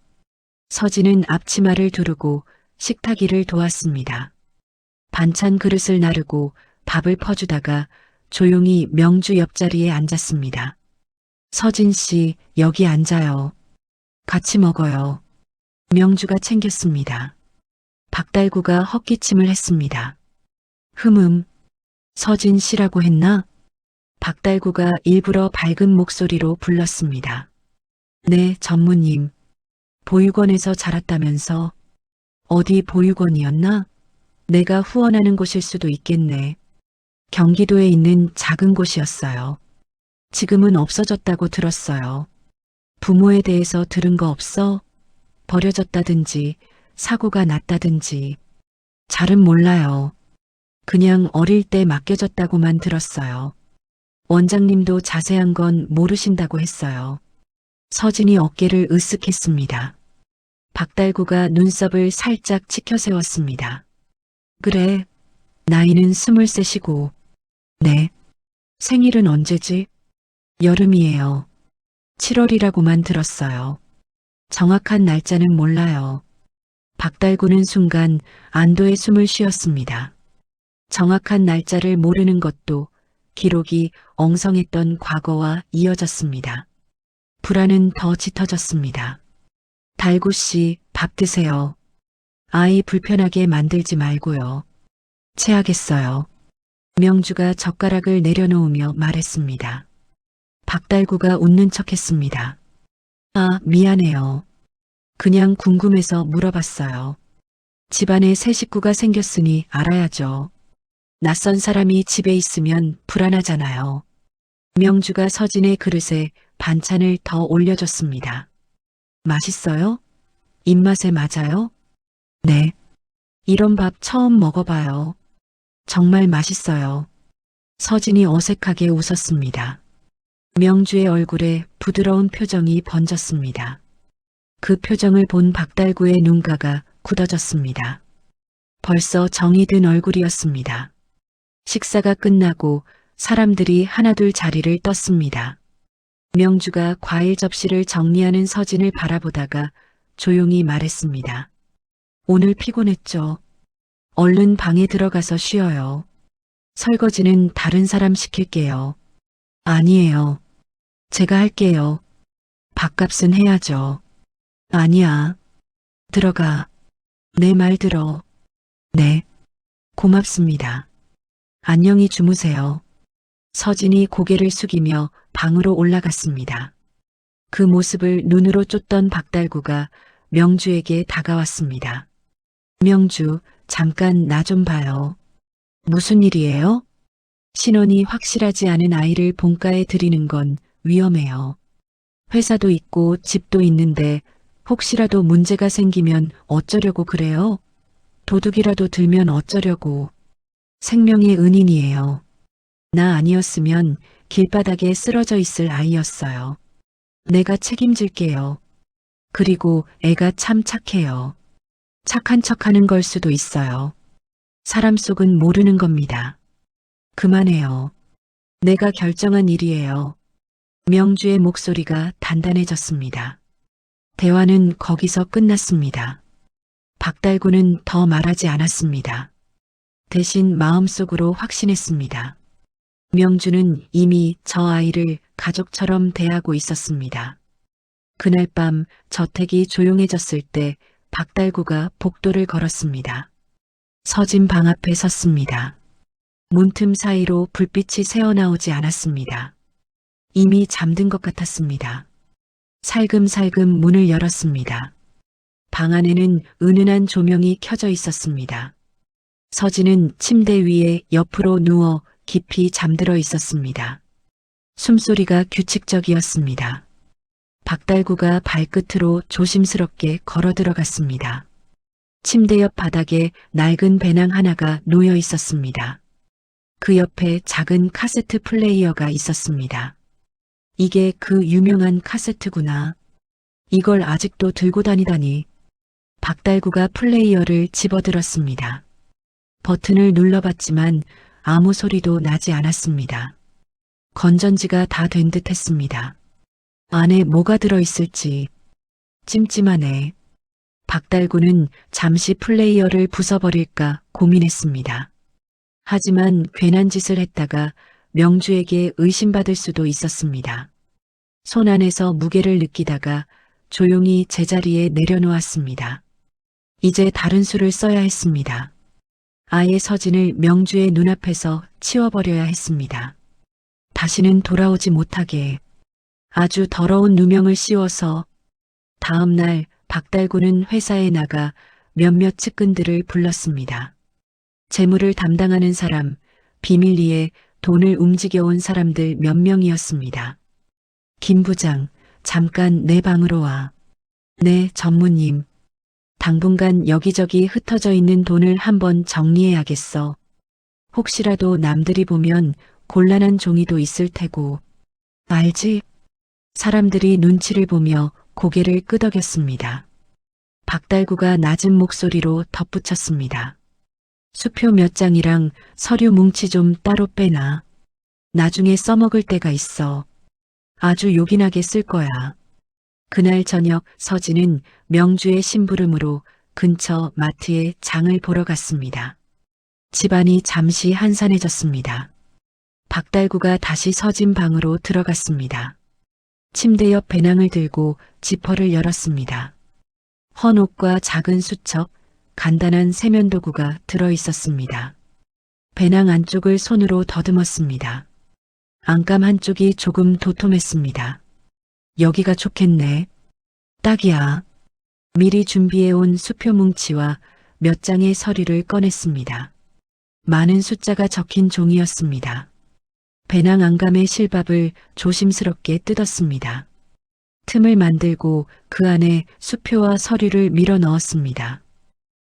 서진은 앞치마를 두르고 식탁 일을 도왔습니다. 반찬 그릇을 나르고 밥을 퍼주다가 조용히 명주 옆자리에 앉았습니다. 서진 씨, 여기 앉아요. 같이 먹어요. 명주가 챙겼습니다. 박달구가 헛기침을 했습니다. 서진 씨라고 했나? 박달구가 일부러 밝은 목소리로 불렀습니다. 네, 전무님. 보육원에서 자랐다면서. 어디 보육원이었나? 내가 후원하는 곳일 수도 있겠네. 경기도에 있는 작은 곳이었어요. 지금은 없어졌다고 들었어요. 부모에 대해서 들은 거 없어? 버려졌다든지 사고가 났다든지. 잘은 몰라요. 그냥 어릴 때 맡겨졌다고만 들었어요. 원장님도 자세한 건 모르신다고 했어요. 서진이 어깨를 으쓱했습니다. 박달구가 눈썹을 살짝 치켜 세웠습니다. 그래, 나이는 23이고. 네. 생일은 언제지? 여름이에요. 7월이라고만 들었어요. 정확한 날짜는 몰라요. 박달구는 순간 안도의 숨을 쉬었습니다. 정확한 날짜를 모르는 것도 기록이 엉성했던 과거와 이어졌습니다. 불안은 더 짙어졌습니다. 달구 씨, 밥 드세요. 아이 불편하게 만들지 말고요. 체하겠어요. 명주가 젓가락을 내려놓으며 말했습니다. 박달구가 웃는 척했습니다. 아, 미안해요. 그냥 궁금해서 물어봤어요. 집안에 새 식구가 생겼으니 알아야죠. 낯선 사람이 집에 있으면 불안하잖아요. 명주가 서진의 그릇에 반찬을 더 올려줬습니다. 맛있어요? 입맛에 맞아요? 네. 이런 밥 처음 먹어봐요. 정말 맛있어요. 서진이 어색하게 웃었습니다. 명주의 얼굴에 부드러운 표정이 번졌습니다. 그 표정을 본 박달구의 눈가가 굳어졌습니다. 벌써 정이 든 얼굴이었습니다. 식사가 끝나고 사람들이 하나둘 자리를 떴습니다. 명주가 과일 접시를 정리하는 서진을 바라보다가 조용히 말했습니다. 오늘 피곤했죠? 얼른 방에 들어가서 쉬어요. 설거지는 다른 사람 시킬게요. 아니에요. 제가 할게요. 밥값은 해야죠. 아니야. 들어가. 내 말 들어. 네. 고맙습니다. 안녕히 주무세요. 서진이 고개를 숙이며 방으로 올라갔습니다. 그 모습을 눈으로 쫓던 박달구가 명주에게 다가왔습니다. 명주, 잠깐 나 좀 봐요. 무슨 일이에요? 신원이 확실하지 않은 아이를 본가에 들이는 건 위험해요. 회사도 있고 집도 있는데 혹시라도 문제가 생기면 어쩌려고 그래요? 도둑이라도 들면 어쩌려고. 생명의 은인이에요. 나 아니었으면 길바닥에 쓰러져 있을 아이였어요. 내가 책임질게요. 그리고 애가 참 착해요. 착한 척하는 걸 수도 있어요. 사람 속은 모르는 겁니다. 그만해요. 내가 결정한 일이에요. 명주의 목소리가 단단해졌습니다. 대화는 거기서 끝났습니다. 박달구는 더 말하지 않았습니다. 대신 마음속으로 확신했습니다. 명주는 이미 저 아이를 가족처럼 대하고 있었습니다. 그날 밤 저택이 조용해졌을 때 박달구가 복도를 걸었습니다. 서진 방 앞에 섰습니다. 문틈 사이로 불빛이 새어나오지 않았습니다. 이미 잠든 것 같았습니다. 살금살금 문을 열었습니다. 방 안에는 은은한 조명이 켜져 있었습니다. 서진은 침대 위에 옆으로 누워 깊이 잠들어 있었습니다. 숨소리가 규칙적이었습니다. 박달구가 발끝으로 조심스럽게 걸어 들어갔습니다. 침대 옆 바닥에 낡은 배낭 하나가 놓여 있었습니다. 그 옆에 작은 카세트 플레이어가 있었습니다. 이게 그 유명한 카세트구나. 이걸 아직도 들고 다니다니. 박달구가 플레이어를 집어들었습니다. 버튼을 눌러봤지만 아무 소리도 나지 않았습니다. 건전지가 다 된 듯 했습니다. 안에 뭐가 들어있을지 찜찜하네. 박달구는 잠시 플레이어를 부숴버릴까 고민했습니다. 하지만 괜한 짓을 했다가 명주에게 의심받을 수도 있었습니다. 손 안에서 무게를 느끼다가 조용히 제자리에 내려놓았습니다. 이제 다른 수를 써야 했습니다. 아예 서진을 명주의 눈앞에서 치워버려야 했습니다. 다시는 돌아오지 못하게 아주 더러운 누명을 씌워서 다음 날 박달구는 회사에 나가 몇몇 측근들을 불렀습니다. 재물을 담당하는 사람, 비밀리에 돈을 움직여온 사람들 몇 명이었습니다. 김 부장, 잠깐 내 방으로 와. 네, 전무님. 당분간 여기저기 흩어져 있는 돈을 한번 정리해야겠어. 혹시라도 남들이 보면 곤란한 종이도 있을 테고. 알지? 사람들이 눈치를 보며 고개를 끄덕였습니다. 박달구가 낮은 목소리로 덧붙였습니다. 수표 몇 장이랑 서류 뭉치 좀 따로 빼놔. 나중에 써먹을 때가 있어. 아주 요긴하게 쓸 거야. 그날 저녁 서진은 명주의 심부름으로 근처 마트에 장을 보러 갔습니다. 집안이 잠시 한산해졌습니다. 박달구가 다시 서진 방으로 들어갔습니다. 침대 옆 배낭을 들고 지퍼를 열었습니다. 헌옷과 작은 수첩, 간단한 세면도구가 들어있었습니다. 배낭 안쪽을 손으로 더듬었습니다. 안감 한쪽이 조금 도톰했습니다. 여기가 좋겠네. 딱이야. 미리 준비해온 수표 뭉치와 몇 장의 서류를 꺼냈습니다. 많은 숫자가 적힌 종이였습니다. 배낭 안감의 실밥을 조심스럽게 뜯었습니다. 틈을 만들고 그 안에 수표와 서류를 밀어 넣었습니다.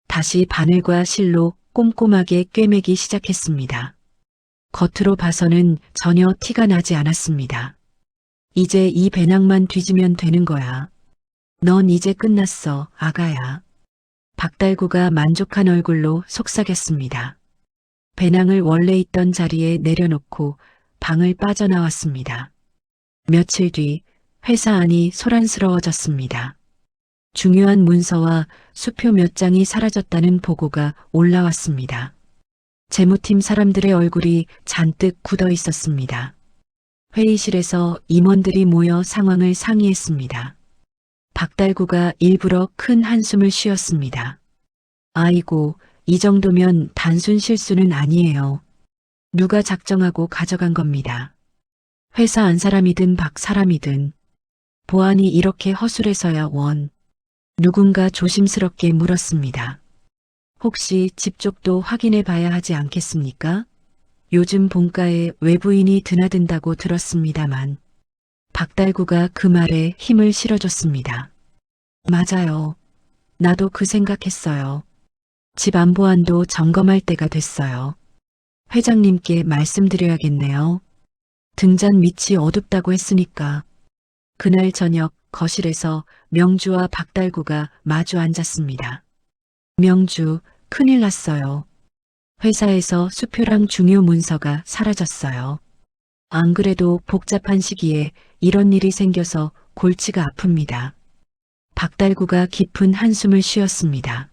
다시 바늘과 실로 꼼꼼하게 꿰매기 시작했습니다. 겉으로 봐서는 전혀 티가 나지 않았습니다. 이제 이 배낭만 뒤지면 되는 거야. 넌 이제 끝났어, 아가야. 박달구가 만족한 얼굴로 속삭였습니다. 배낭을 원래 있던 자리에 내려놓고 방을 빠져나왔습니다. 며칠 뒤 회사 안이 소란스러워졌습니다. 중요한 문서와 수표 몇 장이 사라졌다는 보고가 올라왔습니다. 재무팀 사람들의 얼굴이 잔뜩 굳어 있었습니다. 회의실에서 임원들이 모여 상황을 상의했습니다. 박달구가 일부러 큰 한숨을 쉬었습니다. 아이고, 이 정도면 단순 실수는 아니에요. 누가 작정하고 가져간 겁니다. 회사 안 사람이든 박 사람이든 보안이 이렇게 허술해서야 원. 누군가 조심스럽게 물었습니다. 혹시 집 쪽도 확인해 봐야 하지 않겠습니까? 요즘 본가에 외부인이 드나든다고 들었습니다만. 박달구가 그 말에 힘을 실어줬습니다. 맞아요. 나도 그 생각했어요. 집 안보안도 점검할 때가 됐어요. 회장님께 말씀드려야겠네요. 등잔 밑이 어둡다고 했으니까. 그날 저녁 거실에서 명주와 박달구가 마주 앉았습니다. 명주, 큰일 났어요. 회사에서 수표랑 중요 문서가 사라졌어요. 안 그래도 복잡한 시기에 이런 일이 생겨서 골치가 아픕니다. 박달구가 깊은 한숨을 쉬었습니다.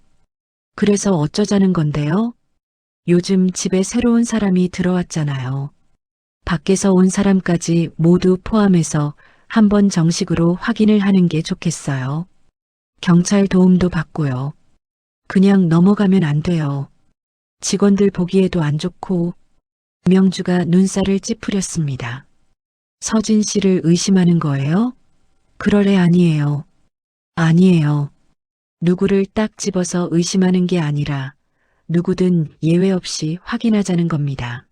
그래서 어쩌자는 건데요? 요즘 집에 새로운 사람이 들어왔잖아요. 밖에서 온 사람까지 모두 포함해서 한번 정식으로 확인을 하는 게 좋겠어요. 경찰 도움도 받고요. 그냥 넘어가면 안 돼요. 직원들 보기에도 안 좋고. 명주가 눈살을 찌푸렸습니다. 서진 씨를 의심하는 거예요? 그럴 애 아니에요. 아니에요. 누구를 딱 집어서 의심하는 게 아니라 누구든 예외 없이 확인하자는 겁니다.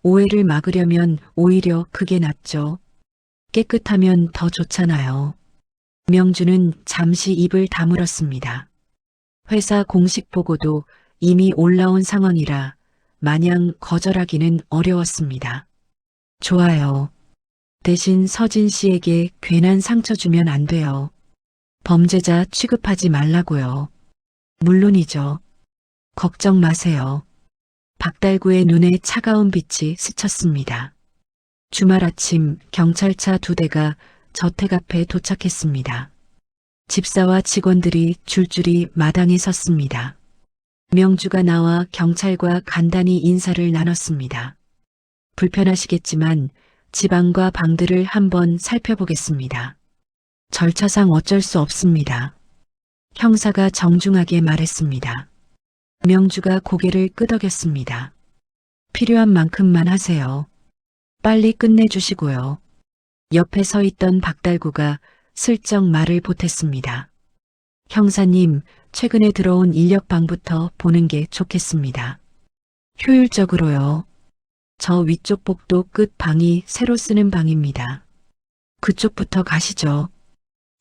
오해를 막으려면 오히려 그게 낫죠. 깨끗하면 더 좋잖아요. 명주는 잠시 입을 다물었습니다. 회사 공식 보고도 이미 올라온 상황이라 마냥 거절하기는 어려웠습니다. 좋아요. 대신 서진 씨에게 괜한 상처 주면 안 돼요. 범죄자 취급하지 말라고요. 물론이죠. 걱정 마세요. 박달구의 눈에 차가운 빛이 스쳤습니다. 주말 아침 경찰차 2대가 저택 앞에 도착했습니다. 집사와 직원들이 줄줄이 마당에 섰습니다. 명주가 나와 경찰과 간단히 인사를 나눴습니다. 불편하시겠지만 집 안과 방들을 한번 살펴보겠습니다. 절차상 어쩔 수 없습니다. 형사가 정중하게 말했습니다. 명주가 고개를 끄덕였습니다. 필요한 만큼만 하세요. 빨리 끝내주시고요. 옆에 서 있던 박달구가 슬쩍 말을 보탰습니다. 형사님, 최근에 들어온 인력방부터 보는 게 좋겠습니다. 효율적으로요. 저 위쪽 복도 끝 방이 새로 쓰는 방입니다. 그쪽부터 가시죠.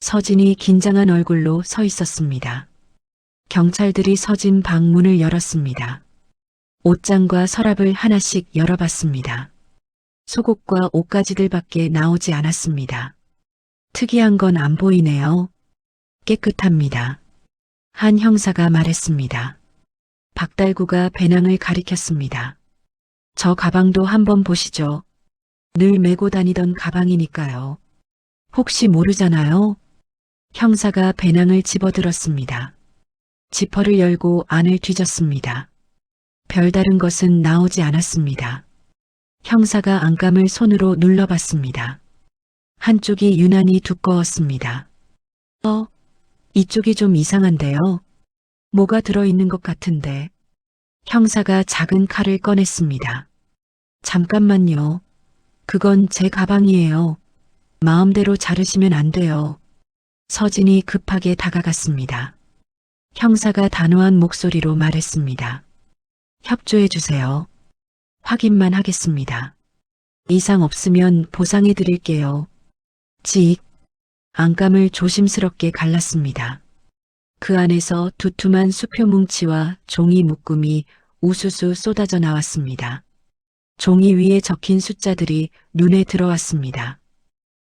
서진이 긴장한 얼굴로 서 있었습니다. 경찰들이 서진 방 문을 열었습니다. 옷장과 서랍을 하나씩 열어봤습니다. 속옷과 옷가지들밖에 나오지 않았습니다. 특이한 건 안 보이네요. 깨끗합니다. 한 형사가 말했습니다. 박달구가 배낭을 가리켰습니다. 저 가방도 한번 보시죠. 늘 메고 다니던 가방이니까요. 혹시 모르잖아요. 형사가 배낭을 집어들었습니다. 지퍼를 열고 안을 뒤졌습니다. 별다른 것은 나오지 않았습니다. 형사가 안감을 손으로 눌러봤습니다. 한쪽이 유난히 두꺼웠습니다. 이쪽이 좀 이상한데요. 뭐가 들어있는 것 같은데. 형사가 작은 칼을 꺼냈습니다. 잠깐만요. 그건 제 가방이에요. 마음대로 자르시면 안 돼요. 서진이 급하게 다가갔습니다. 형사가 단호한 목소리로 말했습니다. 협조해 주세요. 확인만 하겠습니다. 이상 없으면 보상해 드릴게요. 직. 안감을 조심스럽게 갈랐습니다. 그 안에서 두툼한 수표 뭉치와 종이 묶음이 우수수 쏟아져 나왔습니다. 종이 위에 적힌 숫자들이 눈에 들어왔습니다.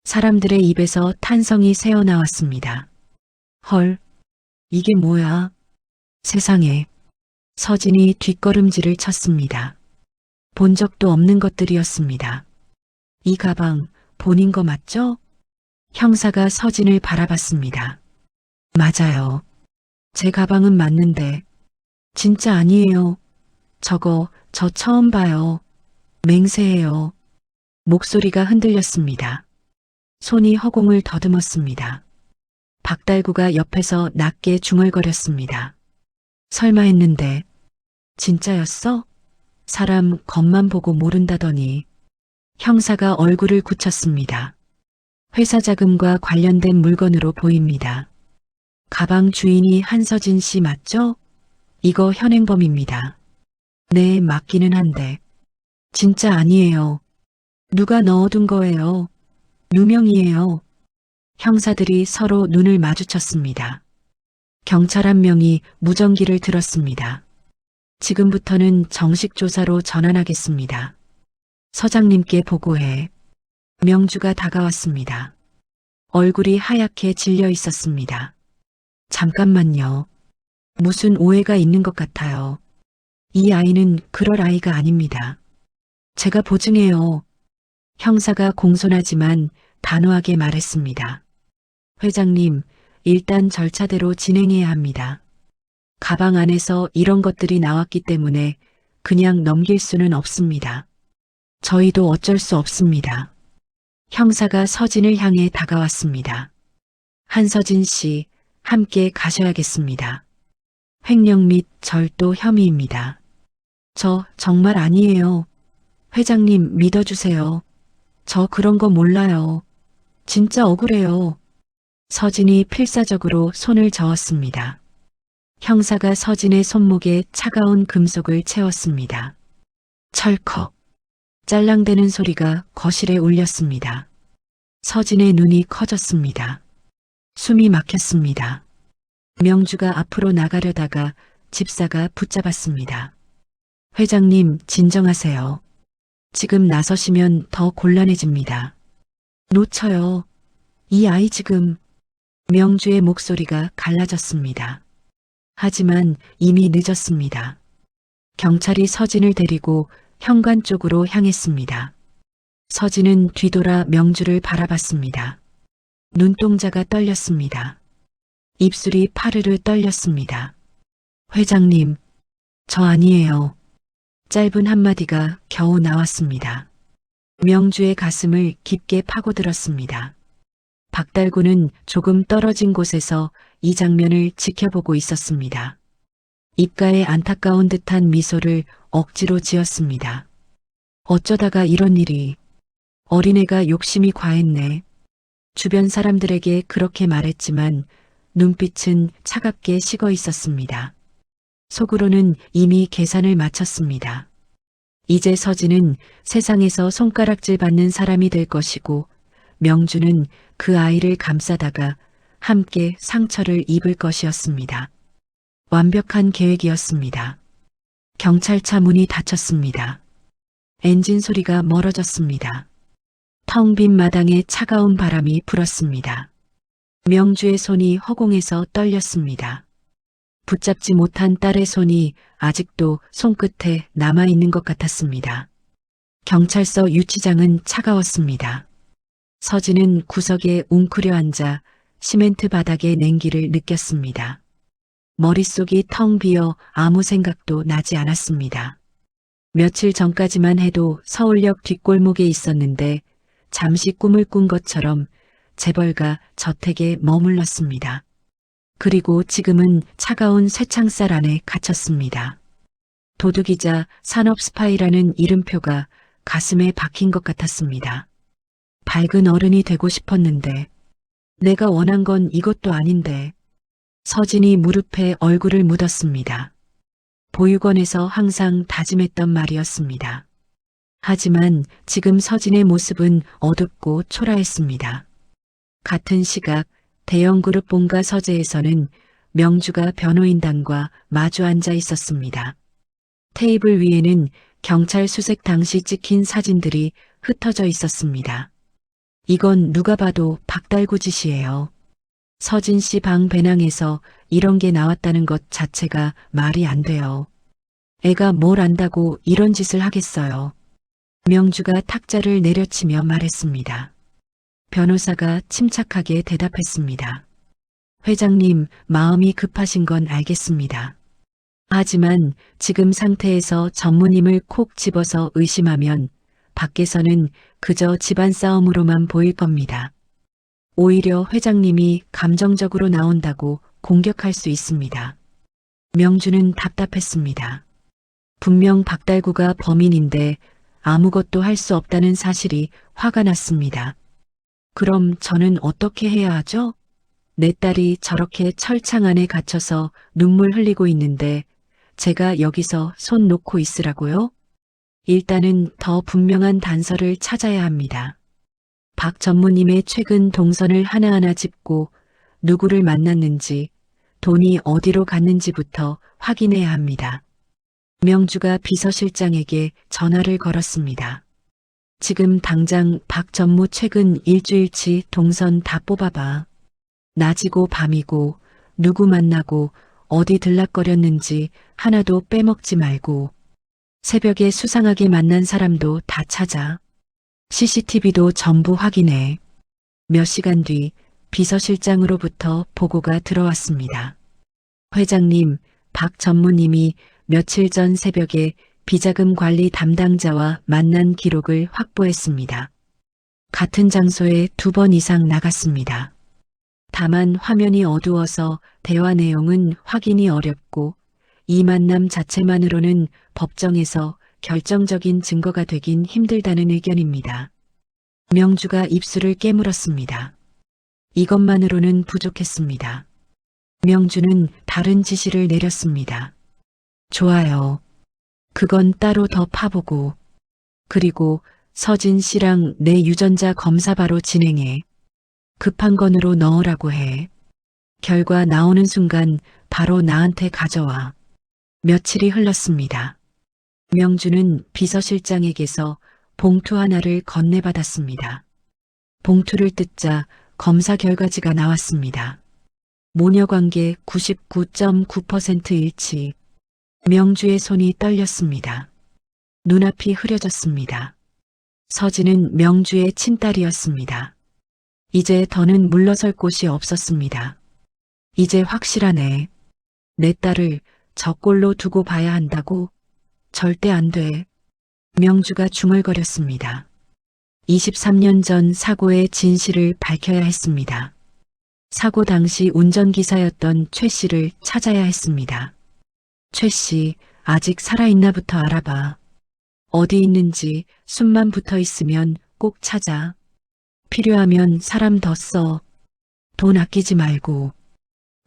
사람들의 입에서 탄성이 새어나왔습니다. 헐, 이게 뭐야? 세상에. 서진이 뒷걸음질을 쳤습니다. 본 적도 없는 것들이었습니다. 이 가방 본인 거 맞죠? 형사가 서진을 바라봤습니다. 맞아요. 제 가방은 맞는데. 진짜 아니에요. 저 처음 봐요. 맹세해요. 목소리가 흔들렸습니다. 손이 허공을 더듬었습니다. 박달구가 옆에서 낮게 중얼거렸습니다. 설마 했는데. 진짜였어? 사람 겉만 보고 모른다더니. 형사가 얼굴을 굳혔습니다. 회사 자금과 관련된 물건으로 보입니다. 가방 주인이 한서진 씨 맞죠? 이거 현행범입니다. 네, 맞기는 한데. 진짜 아니에요. 누가 넣어둔 거예요. 누명이에요. 형사들이 서로 눈을 마주쳤습니다. 경찰 한 명이 무전기를 들었습니다. 지금부터는 정식 조사로 전환하겠습니다. 서장님께 보고해. 명주가 다가왔습니다. 얼굴이 하얗게 질려 있었습니다. 잠깐만요. 무슨 오해가 있는 것 같아요. 이 아이는 그럴 아이가 아닙니다. 제가 보증해요. 형사가 공손하지만 단호하게 말했습니다. 회장님, 일단 절차대로 진행해야 합니다. 가방 안에서 이런 것들이 나왔기 때문에 그냥 넘길 수는 없습니다. 저희도 어쩔 수 없습니다. 형사가 서진을 향해 다가왔습니다. 한서진 씨, 함께 가셔야겠습니다. 횡령 및 절도 혐의입니다. 저 정말 아니에요. 회장님 믿어주세요. 저 그런 거 몰라요. 진짜 억울해요. 서진이 필사적으로 손을 저었습니다. 형사가 서진의 손목에 차가운 금속을 채웠습니다. 철컥. 짤랑대는 소리가 거실에 울렸습니다. 서진의 눈이 커졌습니다. 숨이 막혔습니다. 명주가 앞으로 나가려다가 집사가 붙잡았습니다. 회장님, 진정하세요. 지금 나서시면 더 곤란해집니다. 놓쳐요. 이 아이 지금. 명주의 목소리가 갈라졌습니다. 하지만 이미 늦었습니다. 경찰이 서진을 데리고 현관 쪽으로 향했습니다. 서진은 뒤돌아 명주를 바라봤습니다. 눈동자가 떨렸습니다. 입술이 파르르 떨렸습니다. 회장님, 저 아니에요. 짧은 한마디가 겨우 나왔습니다. 명주의 가슴을 깊게 파고들었습니다. 박달구는 조금 떨어진 곳에서 이 장면을 지켜보고 있었습니다. 입가에 안타까운 듯한 미소를 억지로 지었습니다. 어쩌다가 이런 일이. 어린애가 욕심이 과했네. 주변 사람들에게 그렇게 말했지만 눈빛은 차갑게 식어 있었습니다. 속으로는 이미 계산을 마쳤습니다. 이제 서진은 세상에서 손가락질 받는 사람이 될 것이고 명주는 그 아이를 감싸다가 함께 상처를 입을 것이었습니다. 완벽한 계획이었습니다. 경찰차 문이 닫혔습니다. 엔진 소리가 멀어졌습니다. 텅 빈 마당에 차가운 바람이 불었습니다. 명주의 손이 허공에서 떨렸습니다. 붙잡지 못한 딸의 손이 아직도 손끝에 남아있는 것 같았습니다. 경찰서 유치장은 차가웠습니다. 서진은 구석에 웅크려 앉아 시멘트 바닥의 냉기를 느꼈습니다. 머릿속이 텅 비어 아무 생각도 나지 않았습니다. 며칠 전까지만 해도 서울역 뒷골목에 있었는데 잠시 꿈을 꾼 것처럼 재벌가 저택에 머물렀습니다. 그리고 지금은 차가운 쇠창살 안에 갇혔습니다. 도둑이자 산업 스파이라는 이름표가 가슴에 박힌 것 같았습니다. 밝은 어른이 되고 싶었는데 내가 원한 건 이것도 아닌데. 서진이 무릎에 얼굴을 묻었습니다. 보육원에서 항상 다짐했던 말이었습니다. 하지만 지금 서진의 모습은 어둡고 초라했습니다. 같은 시각 대형그룹 본가 서재에서는 명주가 변호인단과 마주 앉아 있었습니다. 테이블 위에는 경찰 수색 당시 찍힌 사진들이 흩어져 있었습니다. 이건 누가 봐도 박달구 짓이에요. 서진 씨 방 배낭에서 이런 게 나왔다는 것 자체가 말이 안 돼요. 애가 뭘 안다고 이런 짓을 하겠어요. 명주가 탁자를 내려치며 말했습니다. 변호사가 침착하게 대답했습니다. 회장님, 마음이 급하신 건 알겠습니다. 하지만 지금 상태에서 전무님을 콕 집어서 의심하면 밖에서는 그저 집안 싸움으로만 보일 겁니다. 오히려 회장님이 감정적으로 나온다고 공격할 수 있습니다. 명주는 답답했습니다. 분명 박달구가 범인인데 아무것도 할 수 없다는 사실이 화가 났습니다. 그럼 저는 어떻게 해야 하죠? 내 딸이 저렇게 철창 안에 갇혀서 눈물 흘리고 있는데 제가 여기서 손 놓고 있으라고요? 일단은 더 분명한 단서를 찾아야 합니다. 박 전무님의 최근 동선을 하나하나 짚고 누구를 만났는지, 돈이 어디로 갔는지부터 확인해야 합니다. 명주가 비서실장에게 전화를 걸었습니다. 지금 당장 박 전무 최근 일주일치 동선 다 뽑아봐. 낮이고 밤이고 누구 만나고 어디 들락거렸는지 하나도 빼먹지 말고 새벽에 수상하게 만난 사람도 다 찾아. CCTV도 전부 확인해. 몇 시간 뒤 비서실장으로부터 보고가 들어왔습니다. 회장님, 박 전무님이 며칠 전 새벽에 비자금 관리 담당자와 만난 기록을 확보했습니다. 같은 장소에 2번 이상 나갔습니다. 다만 화면이 어두워서 대화 내용은 확인이 어렵고 이 만남 자체만으로는 법정에서 결정적인 증거가 되긴 힘들다는 의견입니다. 명주가 입술을 깨물었습니다. 이것만으로는 부족했습니다. 명주는 다른 지시를 내렸습니다. 좋아요. 그건 따로 더 파보고, 그리고 서진 씨랑 내 유전자 검사 바로 진행해. 급한 건으로 넣으라고 해. 결과 나오는 순간 바로 나한테 가져와. 며칠이 흘렀습니다. 명주는 비서실장에게서 봉투 하나를 건네받았습니다. 봉투를 뜯자 검사 결과지가 나왔습니다. 모녀관계 99.9% 일치. 명주의 손이 떨렸습니다. 눈앞이 흐려졌습니다. 서진은 명주의 친딸이었습니다. 이제 더는 물러설 곳이 없었습니다. 이제 확실하네. 내 딸을 저 꼴로 두고 봐야 한다고? 절대 안 돼. 명주가 중얼거렸습니다. 23년 전 사고의 진실을 밝혀야 했습니다. 사고 당시 운전기사였던 최 씨를 찾아야 했습니다. 최 씨, 아직 살아있나부터 알아봐. 어디 있는지 숨만 붙어 있으면 꼭 찾아. 필요하면 사람 더 써. 돈 아끼지 말고.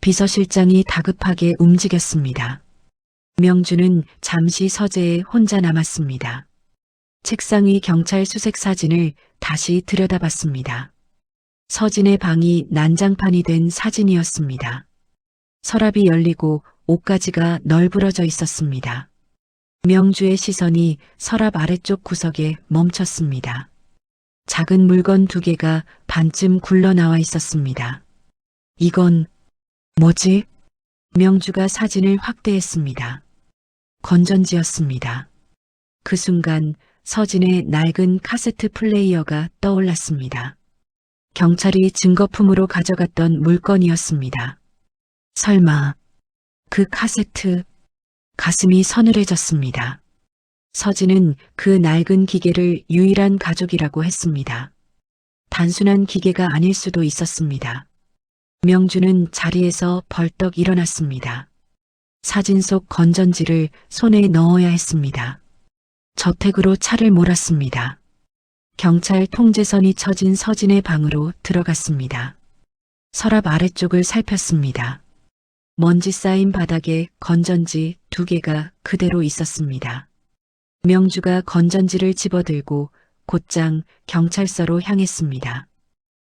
비서실장이 다급하게 움직였습니다. 명주는 잠시 서재에 혼자 남았습니다. 책상 위 경찰 수색 사진을 다시 들여다봤습니다. 서진의 방이 난장판이 된 사진이었습니다. 서랍이 열리고 옷가지가 널브러져 있었습니다. 명주의 시선이 서랍 아래쪽 구석에 멈췄습니다. 작은 물건 2개가 반쯤 굴러나와 있었습니다. 이건 뭐지? 명주가 사진을 확대했습니다. 건전지였습니다. 그 순간 서진의 낡은 카세트 플레이어가 떠올랐습니다. 경찰이 증거품으로 가져갔던 물건이었습니다. 설마 그 카세트... 가슴이 서늘해졌습니다. 서진은 그 낡은 기계를 유일한 가족이라고 했습니다. 단순한 기계가 아닐 수도 있었습니다. 명주는 자리에서 벌떡 일어났습니다. 사진 속 건전지를 손에 넣어야 했습니다. 저택으로 차를 몰았습니다. 경찰 통제선이 쳐진 서진의 방으로 들어갔습니다. 서랍 아래쪽을 살폈습니다. 먼지 쌓인 바닥에 건전지 2개가 그대로 있었습니다. 명주가 건전지를 집어들고 곧장 경찰서로 향했습니다.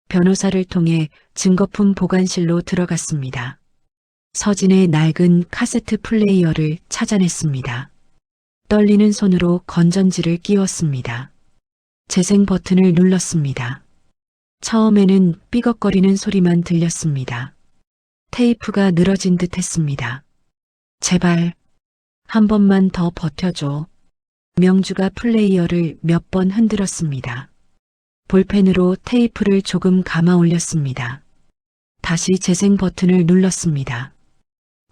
변호사를 통해 증거품 보관실로 들어갔습니다. 서진의 낡은 카세트 플레이어를 찾아냈습니다. 떨리는 손으로 건전지를 끼웠습니다. 재생 버튼을 눌렀습니다. 처음에는 삐걱거리는 소리만 들렸습니다. 테이프가 늘어진 듯 했습니다. 제발 한 번만 더 버텨줘. 명주가 플레이어를 몇 번 흔들었습니다. 볼펜으로 테이프를 조금 감아 올렸습니다. 다시 재생 버튼을 눌렀습니다.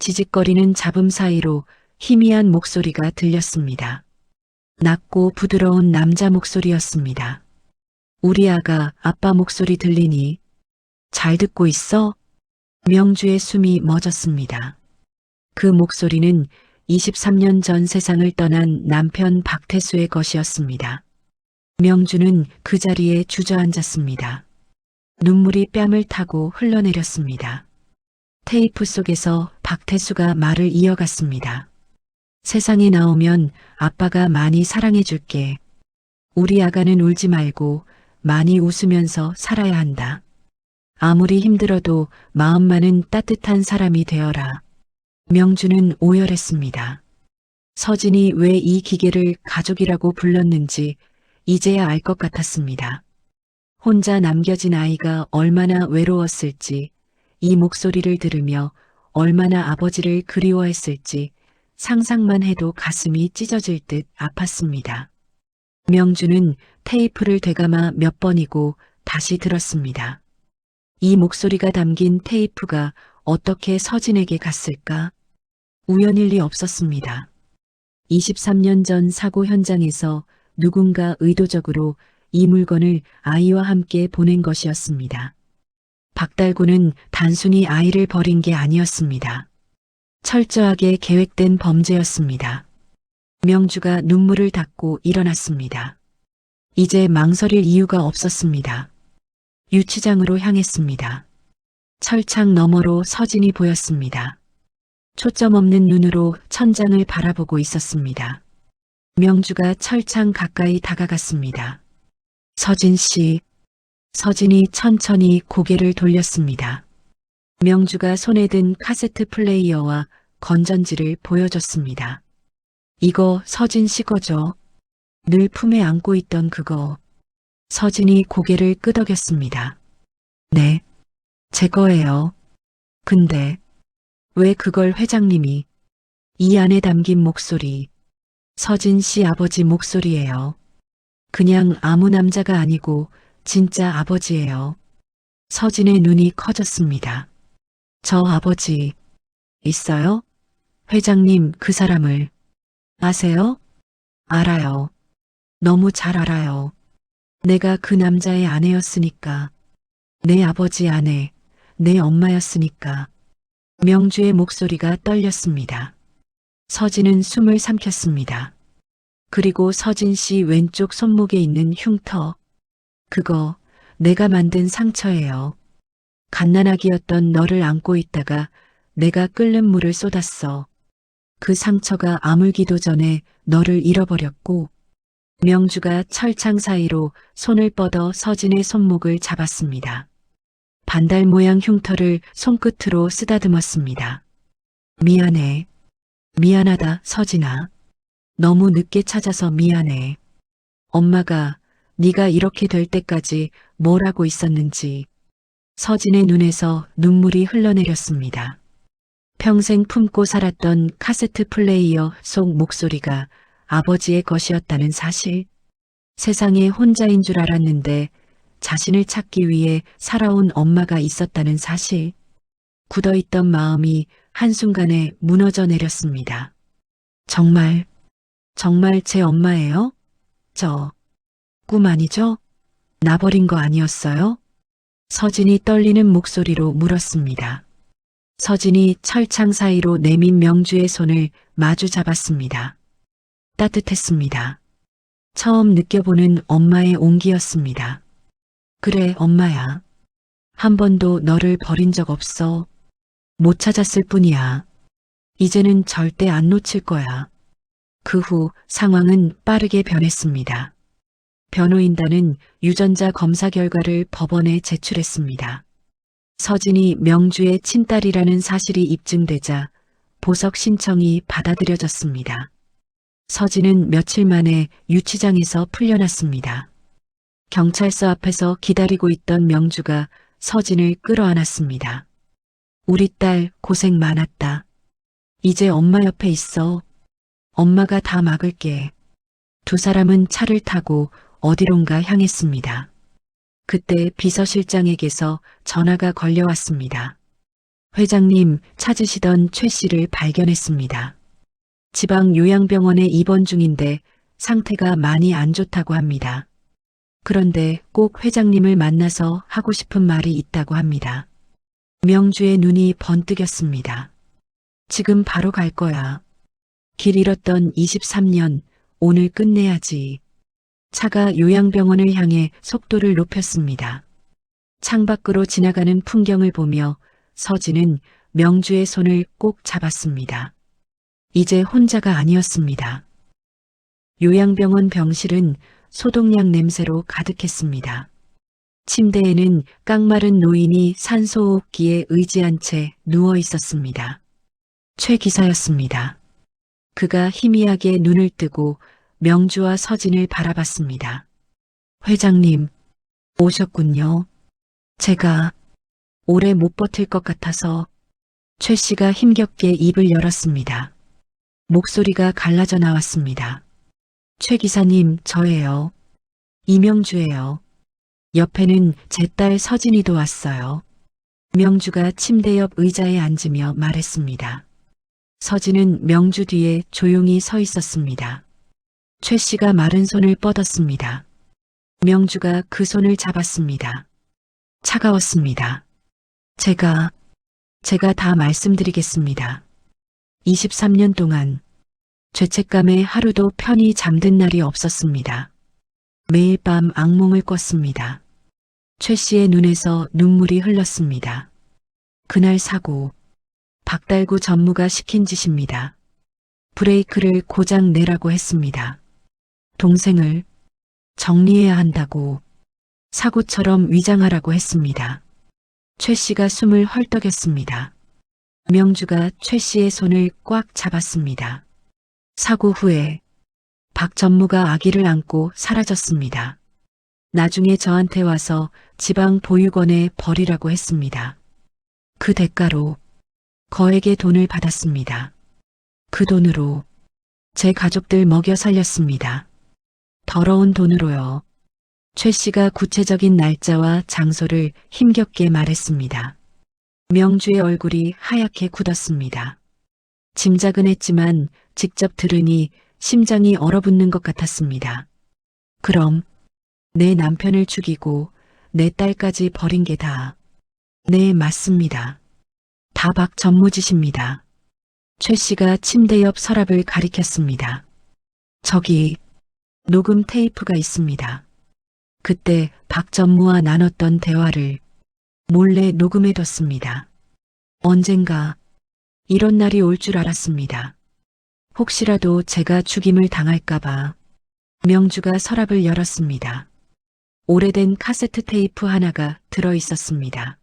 지직거리는 잡음 사이로 희미한 목소리가 들렸습니다. 낮고 부드러운 남자 목소리였습니다. 우리 아빠 목소리 들리니? 잘 듣고 있어? 명주의 숨이 멎었습니다. 그 목소리는 23년 전 세상을 떠난 남편 박태수의 것이었습니다. 명주는 그 자리에 주저앉았습니다. 눈물이 뺨을 타고 흘러내렸습니다. 테이프 속에서 박태수가 말을 이어갔습니다. 세상에 나오면 아빠가 많이 사랑해줄게. 우리 아가는 울지 말고 많이 웃으면서 살아야 한다. 아무리 힘들어도 마음만은 따뜻한 사람이 되어라. 명주는 오열했습니다. 서진이 왜 이 기계를 가족이라고 불렀는지 이제야 알 것 같았습니다. 혼자 남겨진 아이가 얼마나 외로웠을지, 이 목소리를 들으며 얼마나 아버지를 그리워했을지 상상만 해도 가슴이 찢어질 듯 아팠습니다. 명주는 테이프를 되감아 몇 번이고 다시 들었습니다. 이 목소리가 담긴 테이프가 어떻게 서진에게 갔을까? 우연일 리 없었습니다. 23년 전 사고 현장에서 누군가 의도적으로 이 물건을 아이와 함께 보낸 것이었습니다. 박달구는 단순히 아이를 버린 게 아니었습니다. 철저하게 계획된 범죄였습니다. 명주가 눈물을 닦고 일어났습니다. 이제 망설일 이유가 없었습니다. 유치장으로 향했습니다. 철창 너머로 서진이 보였습니다. 초점 없는 눈으로 천장을 바라보고 있었습니다. 명주가 철창 가까이 다가갔습니다. 서진 씨. 서진이 천천히 고개를 돌렸습니다. 명주가 손에 든 카세트 플레이어와 건전지를 보여줬습니다. 이거 서진 씨 거죠? 늘 품에 안고 있던 그거. 서진이 고개를 끄덕였습니다. 네, 제 거예요. 근데 왜 그걸 회장님이? 이 안에 담긴 목소리, 서진 씨 아버지 목소리예요. 그냥 아무 남자가 아니고 진짜 아버지예요. 서진의 눈이 커졌습니다. 저 아버지 있어요? 회장님 그 사람을 아세요? 알아요. 너무 잘 알아요. 내가 그 남자의 아내였으니까. 내 아버지 아내, 내 엄마였으니까. 명주의 목소리가 떨렸습니다. 서진은 숨을 삼켰습니다. 그리고 서진 씨 왼쪽 손목에 있는 흉터. 그거 내가 만든 상처예요. 갓난아기였던 너를 안고 있다가 내가 끓는 물을 쏟았어. 그 상처가 아물기도 전에 너를 잃어버렸고 명주가 철창 사이로 손을 뻗어 서진의 손목을 잡았습니다. 반달 모양 흉터를 손끝으로 쓰다듬었습니다. 미안해. 미안하다, 서진아. 너무 늦게 찾아서 미안해. 엄마가 네가 이렇게 될 때까지 뭘 하고 있었는지. 서진의 눈에서 눈물이 흘러내렸습니다. 평생 품고 살았던 카세트 플레이어 속 목소리가 아버지의 것이었다는 사실. 세상에 혼자인 줄 알았는데 자신을 찾기 위해 살아온 엄마가 있었다는 사실. 굳어있던 마음이 한순간에 무너져 내렸습니다. 정말 제 엄마예요? 저 꿈 아니죠? 나 버린 거 아니었어요? 서진이 떨리는 목소리로 물었습니다. 서진이 철창 사이로 내민 명주의 손을 마주 잡았습니다. 따뜻했습니다. 처음 느껴보는 엄마의 온기였습니다. 그래, 엄마야. 한 번도 너를 버린 적 없어. 못 찾았을 뿐이야. 이제는 절대 안 놓칠 거야. 그 후 상황은 빠르게 변했습니다. 변호인단은 유전자 검사 결과를 법원에 제출했습니다. 서진이 명주의 친딸이라는 사실이 입증되자 보석 신청이 받아들여졌습니다. 서진은 며칠 만에 유치장에서 풀려났습니다. 경찰서 앞에서 기다리고 있던 명주가 서진을 끌어안았습니다. 우리 딸 고생 많았다. 이제 엄마 옆에 있어. 엄마가 다 막을게. 두 사람은 차를 타고 어디론가 향했습니다. 그때 비서실장에게서 전화가 걸려왔습니다. 회장님 찾으시던 최 씨를 발견했습니다. 지방 요양병원에 입원 중인데 상태가 많이 안 좋다고 합니다. 그런데 꼭 회장님을 만나서 하고 싶은 말이 있다고 합니다. 명주의 눈이 번뜩였습니다. 지금 바로 갈 거야. 길 잃었던 23년, 오늘 끝내야지. 차가 요양병원을 향해 속도를 높였습니다. 창밖으로 지나가는 풍경을 보며 서진은 명주의 손을 꼭 잡았습니다. 이제 혼자가 아니었습니다. 요양병원 병실은 소독약 냄새로 가득했습니다. 침대에는 깡마른 노인이 산소호흡기에 의지한 채 누워 있었습니다. 최 기사였습니다. 그가 희미하게 눈을 뜨고 명주와 서진을 바라봤습니다. 회장님, 오셨군요. 제가 오래 못 버틸 것 같아서. 최 씨가 힘겹게 입을 열었습니다. 목소리가 갈라져 나왔습니다. 최 기사님, 저예요. 이명주예요. 옆에는 제 딸 서진이도 왔어요. 명주가 침대 옆 의자에 앉으며 말했습니다. 서진은 명주 뒤에 조용히 서 있었습니다. 최 씨가 마른 손을 뻗었습니다. 명주가 그 손을 잡았습니다. 차가웠습니다. 제가 다 말씀드리겠습니다. 23년 동안 죄책감에 하루도 편히 잠든 날이 없었습니다. 매일 밤 악몽을 꿨습니다. 최 씨의 눈에서 눈물이 흘렀습니다. 그날 사고, 박달구 전무가 시킨 짓입니다. 브레이크를 고장 내라고 했습니다. 동생을 정리해야 한다고 사고처럼 위장하라고 했습니다. 최 씨가 숨을 헐떡였습니다. 명주가 최 씨의 손을 꽉 잡았습니다. 사고 후에 박 전무가 아기를 안고 사라졌습니다. 나중에 저한테 와서 지방 보육원에 버리라고 했습니다. 그 대가로 거액의 돈을 받았습니다. 그 돈으로 제 가족들 먹여 살렸습니다. 더러운 돈으로요. 최 씨가 구체적인 날짜와 장소를 힘겹게 말했습니다. 명주의 얼굴이 하얗게 굳었습니다. 짐작은 했지만 직접 들으니 심장이 얼어붙는 것 같았습니다. 그럼 내 남편을 죽이고 내 딸까지 버린 게 다. 네, 맞습니다. 다 박전무 짓입니다. 최 씨가 침대 옆 서랍을 가리켰습니다. 저기 녹음 테이프가 있습니다. 그때 박전무와 나눴던 대화를 몰래 녹음해뒀습니다. 언젠가 이런 날이 올 줄 알았습니다. 혹시라도 제가 죽임을 당할까봐. 명주가 서랍을 열었습니다. 오래된 카세트 테이프 하나가 들어 있었습니다.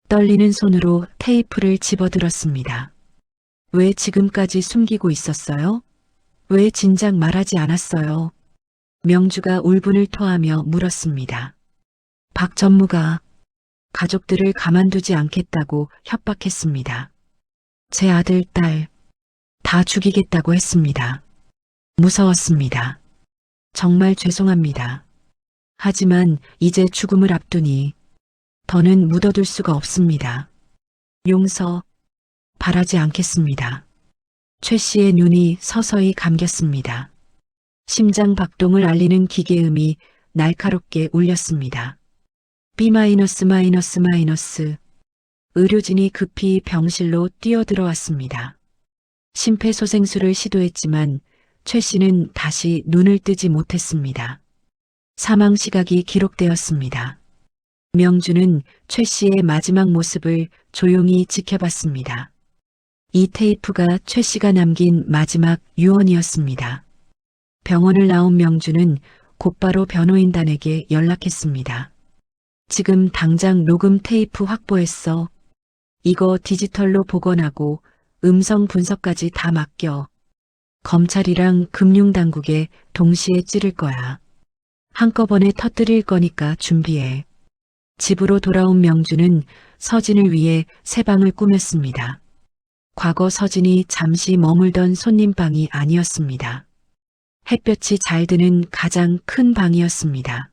떨리는 손으로 테이프를 집어들었습니다. 왜 지금까지 숨기고 있었어요? 왜 진작 말하지 않았어요? 명주가 울분을 토하며 물었습니다. 박 전무가 가족들을 가만두지 않겠다고 협박했습니다. 제 아들, 딸 다 죽이겠다고 했습니다. 무서웠습니다. 정말 죄송합니다. 하지만 이제 죽음을 앞두니 더는 묻어둘 수가 없습니다. 용서 바라지 않겠습니다. 최 씨의 눈이 서서히 감겼습니다. 심장 박동을 알리는 기계음이 날카롭게 울렸습니다. B-, 의료진이 급히 병실로 뛰어들어왔습니다. 심폐소생술을 시도했지만 최 씨는 다시 눈을 뜨지 못했습니다. 사망 시각이 기록되었습니다. 명주는 최 씨의 마지막 모습을 조용히 지켜봤습니다. 이 테이프가 최 씨가 남긴 마지막 유언이었습니다. 병원을 나온 명주는 곧바로 변호인단에게 연락했습니다. 지금 당장 녹음 테이프 확보했어. 이거 디지털로 복원하고 음성 분석까지 다 맡겨. 검찰이랑 금융당국에 동시에 찌를 거야. 한꺼번에 터뜨릴 거니까 준비해. 집으로 돌아온 명주는 서진을 위해 새 방을 꾸몄습니다. 과거 서진이 잠시 머물던 손님방이 아니었습니다. 햇볕이 잘 드는 가장 큰 방이었습니다.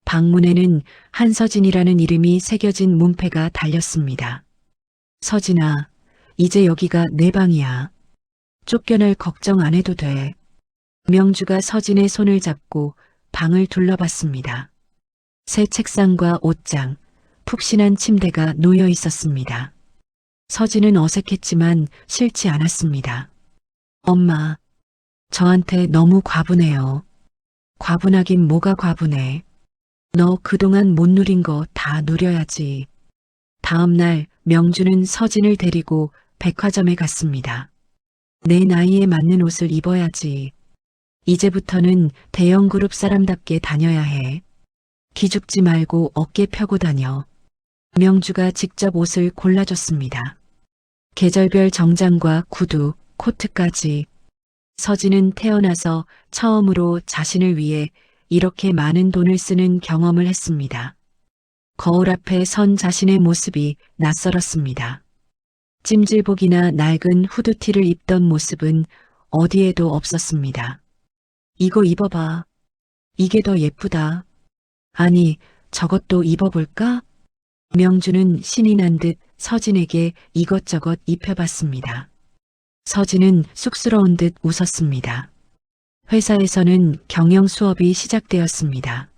방문에는 한서진이라는 이름이 새겨진 문패가 달렸습니다. 서진아, 이제 여기가 내 방이야. 쫓겨날 걱정 안 해도 돼. 명주가 서진의 손을 잡고 방을 둘러봤습니다. 새 책상과 옷장, 푹신한 침대가 놓여 있었습니다. 서진은 어색했지만 싫지 않았습니다. 엄마, 저한테 너무 과분해요. 과분하긴 뭐가 과분해. 너 그동안 못 누린 거 다 누려야지. 다음 날 명주는 서진을 데리고 백화점에 갔습니다. 내 나이에 맞는 옷을 입어야지. 이제부터는 대형 그룹 사람답게 다녀야 해. 기죽지 말고 어깨 펴고 다녀. 명주가 직접 옷을 골라줬습니다. 계절별 정장과 구두, 코트까지. 서진은 태어나서 처음으로 자신을 위해 이렇게 많은 돈을 쓰는 경험을 했습니다. 거울 앞에 선 자신의 모습이 낯설었습니다. 찜질복이나 낡은 후드티를 입던 모습은 어디에도 없었습니다. 이거 입어봐. 이게 더 예쁘다. 아니, 저것도 입어볼까? 명주는 신이 난 듯 서진에게 이것저것 입혀봤습니다. 서진은 쑥스러운 듯 웃었습니다. 회사에서는 경영 수업이 시작되었습니다.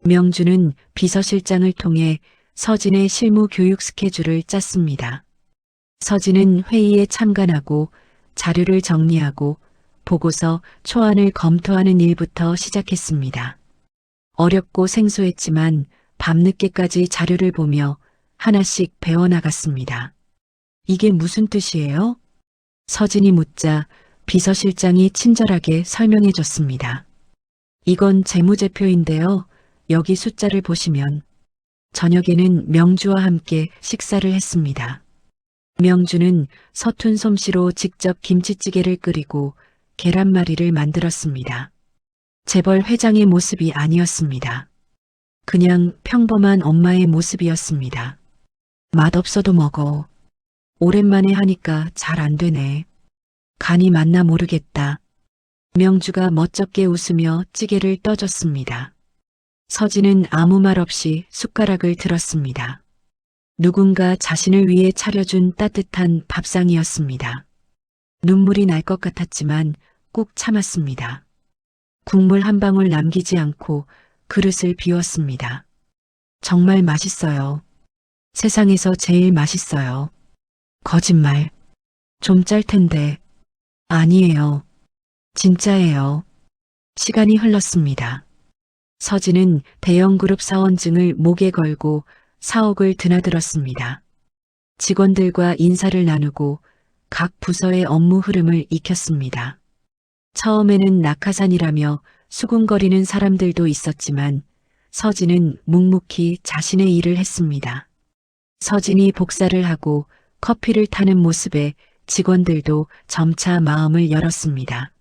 명주는 비서실장을 통해 서진의 실무 교육 스케줄을 짰습니다. 서진은 회의에 참관하고 자료를 정리하고 보고서 초안을 검토하는 일부터 시작했습니다. 어렵고 생소했지만 밤늦게까지 자료를 보며 하나씩 배워나갔습니다. 이게 무슨 뜻이에요? 서진이 묻자 비서실장이 친절하게 설명해 줬습니다. 이건 재무제표인데요. 여기 숫자를 보시면. 저녁에는 명주와 함께 식사를 했습니다. 명주는 서툰 솜씨로 직접 김치찌개를 끓이고 계란말이를 만들었습니다. 재벌 회장의 모습이 아니었습니다. 그냥 평범한 엄마의 모습이었습니다. 맛없어도 먹어. 오랜만에 하니까 잘 안 되네. 간이 맞나 모르겠다. 명주가 멋쩍게 웃으며 찌개를 떠줬습니다. 서진은 아무 말 없이 숟가락을 들었습니다. 누군가 자신을 위해 차려준 따뜻한 밥상이었습니다. 눈물이 날 것 같았지만 꾹 참았습니다. 국물 한 방울 남기지 않고 그릇을 비웠습니다. 정말 맛있어요. 세상에서 제일 맛있어요. 거짓말. 좀 짤 텐데. 아니에요. 진짜예요. 시간이 흘렀습니다. 서진은 대형그룹 사원증을 목에 걸고 사옥을 드나들었습니다. 직원들과 인사를 나누고 각 부서의 업무 흐름을 익혔습니다. 처음에는 낙하산이라며 수군거리는 사람들도 있었지만 서진은 묵묵히 자신의 일을 했습니다. 서진이 복사를 하고 커피를 타는 모습에 직원들도 점차 마음을 열었습니다.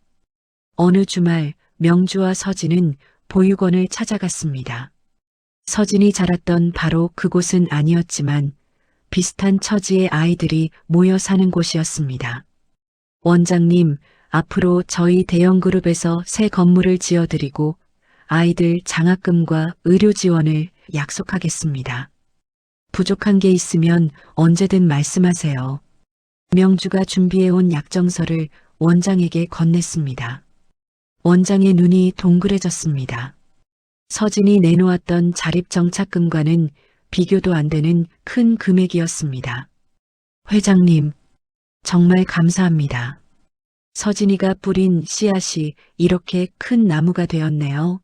어느 주말 명주와 서진은 보육원을 찾아갔습니다. 서진이 자랐던 바로 그곳은 아니었지만 비슷한 처지의 아이들이 모여 사는 곳이었습니다. 원장님, 앞으로 저희 대형그룹에서 새 건물을 지어드리고 아이들 장학금과 의료 지원을 약속하겠습니다. 부족한 게 있으면 언제든 말씀하세요. 명주가 준비해온 약정서를 원장에게 건넸습니다. 원장의 눈이 동그래졌습니다. 서진이 내놓았던 자립정착금과는 비교도 안 되는 큰 금액이었습니다. 회장님, 정말 감사합니다. 서진이가 뿌린 씨앗이 이렇게 큰 나무가 되었네요.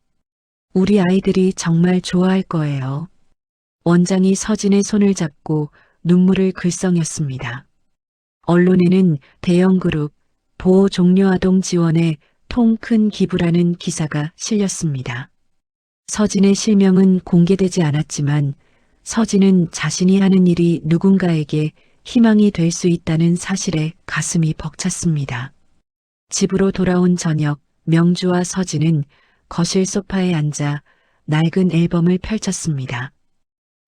우리 아이들이 정말 좋아할 거예요. 원장이 서진의 손을 잡고 눈물을 글썽였습니다. 언론에는 대형그룹 보호 종료 아동 지원에 통 큰 기부라는 기사가 실렸습니다. 서진의 실명은 공개되지 않았지만 서진은 자신이 하는 일이 누군가에게 희망이 될 수 있다는 사실에 가슴이 벅찼습니다. 집으로 돌아온 저녁, 명주와 서진은 거실 소파에 앉아 낡은 앨범을 펼쳤습니다.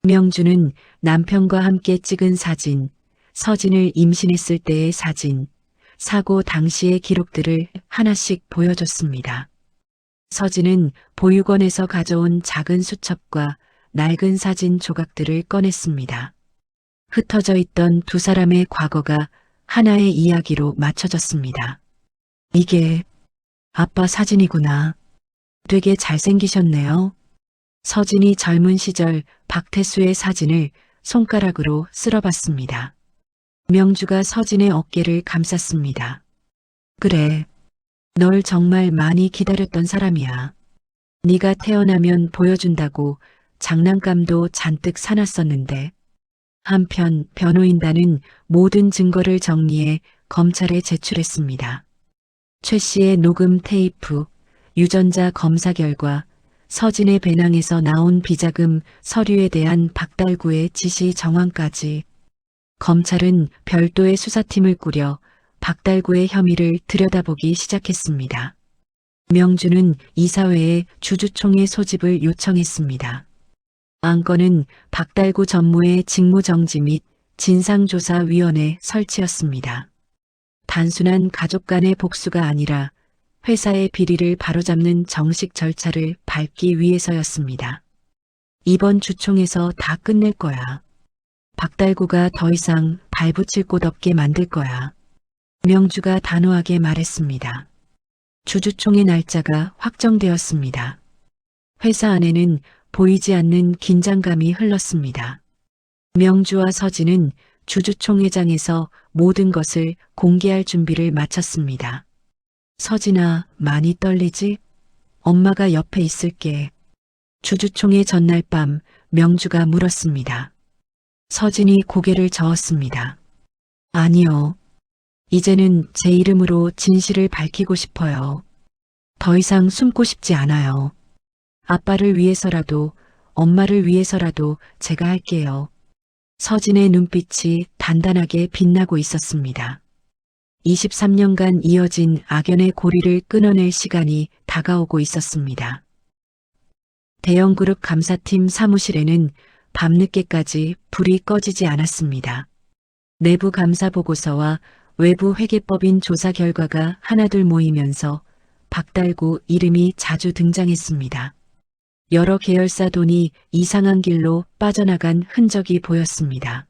명주는 남편과 함께 찍은 사진, 서진을 임신했을 때의 사진, 사고 당시의 기록들을 하나씩 보여줬습니다. 서진은 보육원에서 가져온 작은 수첩과 낡은 사진 조각들을 꺼냈습니다. 흩어져 있던 두 사람의 과거가 하나의 이야기로 맞춰졌습니다. 이게 아빠 사진이구나. 되게 잘생기셨네요. 서진이 젊은 시절 박태수의 사진을 손가락으로 쓸어봤습니다. 명주가 서진의 어깨를 감쌌습니다. 그래, 널 정말 많이 기다렸던 사람이야. 네가 태어나면 보여준다고 장난감도 잔뜩 사놨었는데. 한편 변호인단은 모든 증거를 정리해 검찰에 제출했습니다. 최 씨의 녹음 테이프, 유전자 검사 결과, 서진의 배낭에서 나온 비자금 서류에 대한 박달구의 지시 정황까지. 검찰은 별도의 수사팀을 꾸려 박달구의 혐의를 들여다보기 시작했습니다. 명주는 이사회에 주주총회 소집을 요청했습니다. 안건은 박달구 전무의 직무정지 및 진상조사위원회 설치였습니다. 단순한 가족 간의 복수가 아니라 회사의 비리를 바로잡는 정식 절차를 밟기 위해서였습니다. 이번 주총에서 다 끝낼 거야. 박달구가 더 이상 발붙일 곳 없게 만들 거야. 명주가 단호하게 말했습니다. 주주총회 날짜가 확정되었습니다. 회사 안에는 보이지 않는 긴장감이 흘렀습니다. 명주와 서진은 주주총회장에서 모든 것을 공개할 준비를 마쳤습니다. 서진아, 많이 떨리지? 엄마가 옆에 있을게. 주주총회 전날 밤 명주가 물었습니다. 서진이 고개를 저었습니다. 아니요. 이제는 제 이름으로 진실을 밝히고 싶어요. 더 이상 숨고 싶지 않아요. 아빠를 위해서라도, 엄마를 위해서라도 제가 할게요. 서진의 눈빛이 단단하게 빛나고 있었습니다. 23년간 이어진 악연의 고리를 끊어낼 시간이 다가오고 있었습니다. 대형그룹 감사팀 사무실에는 밤늦게까지 불이 꺼지지 않았습니다. 내부 감사 보고서와 외부 회계법인 조사 결과가 하나둘 모이면서 박달구 이름이 자주 등장했습니다. 여러 계열사 돈이 이상한 길로 빠져나간 흔적이 보였습니다.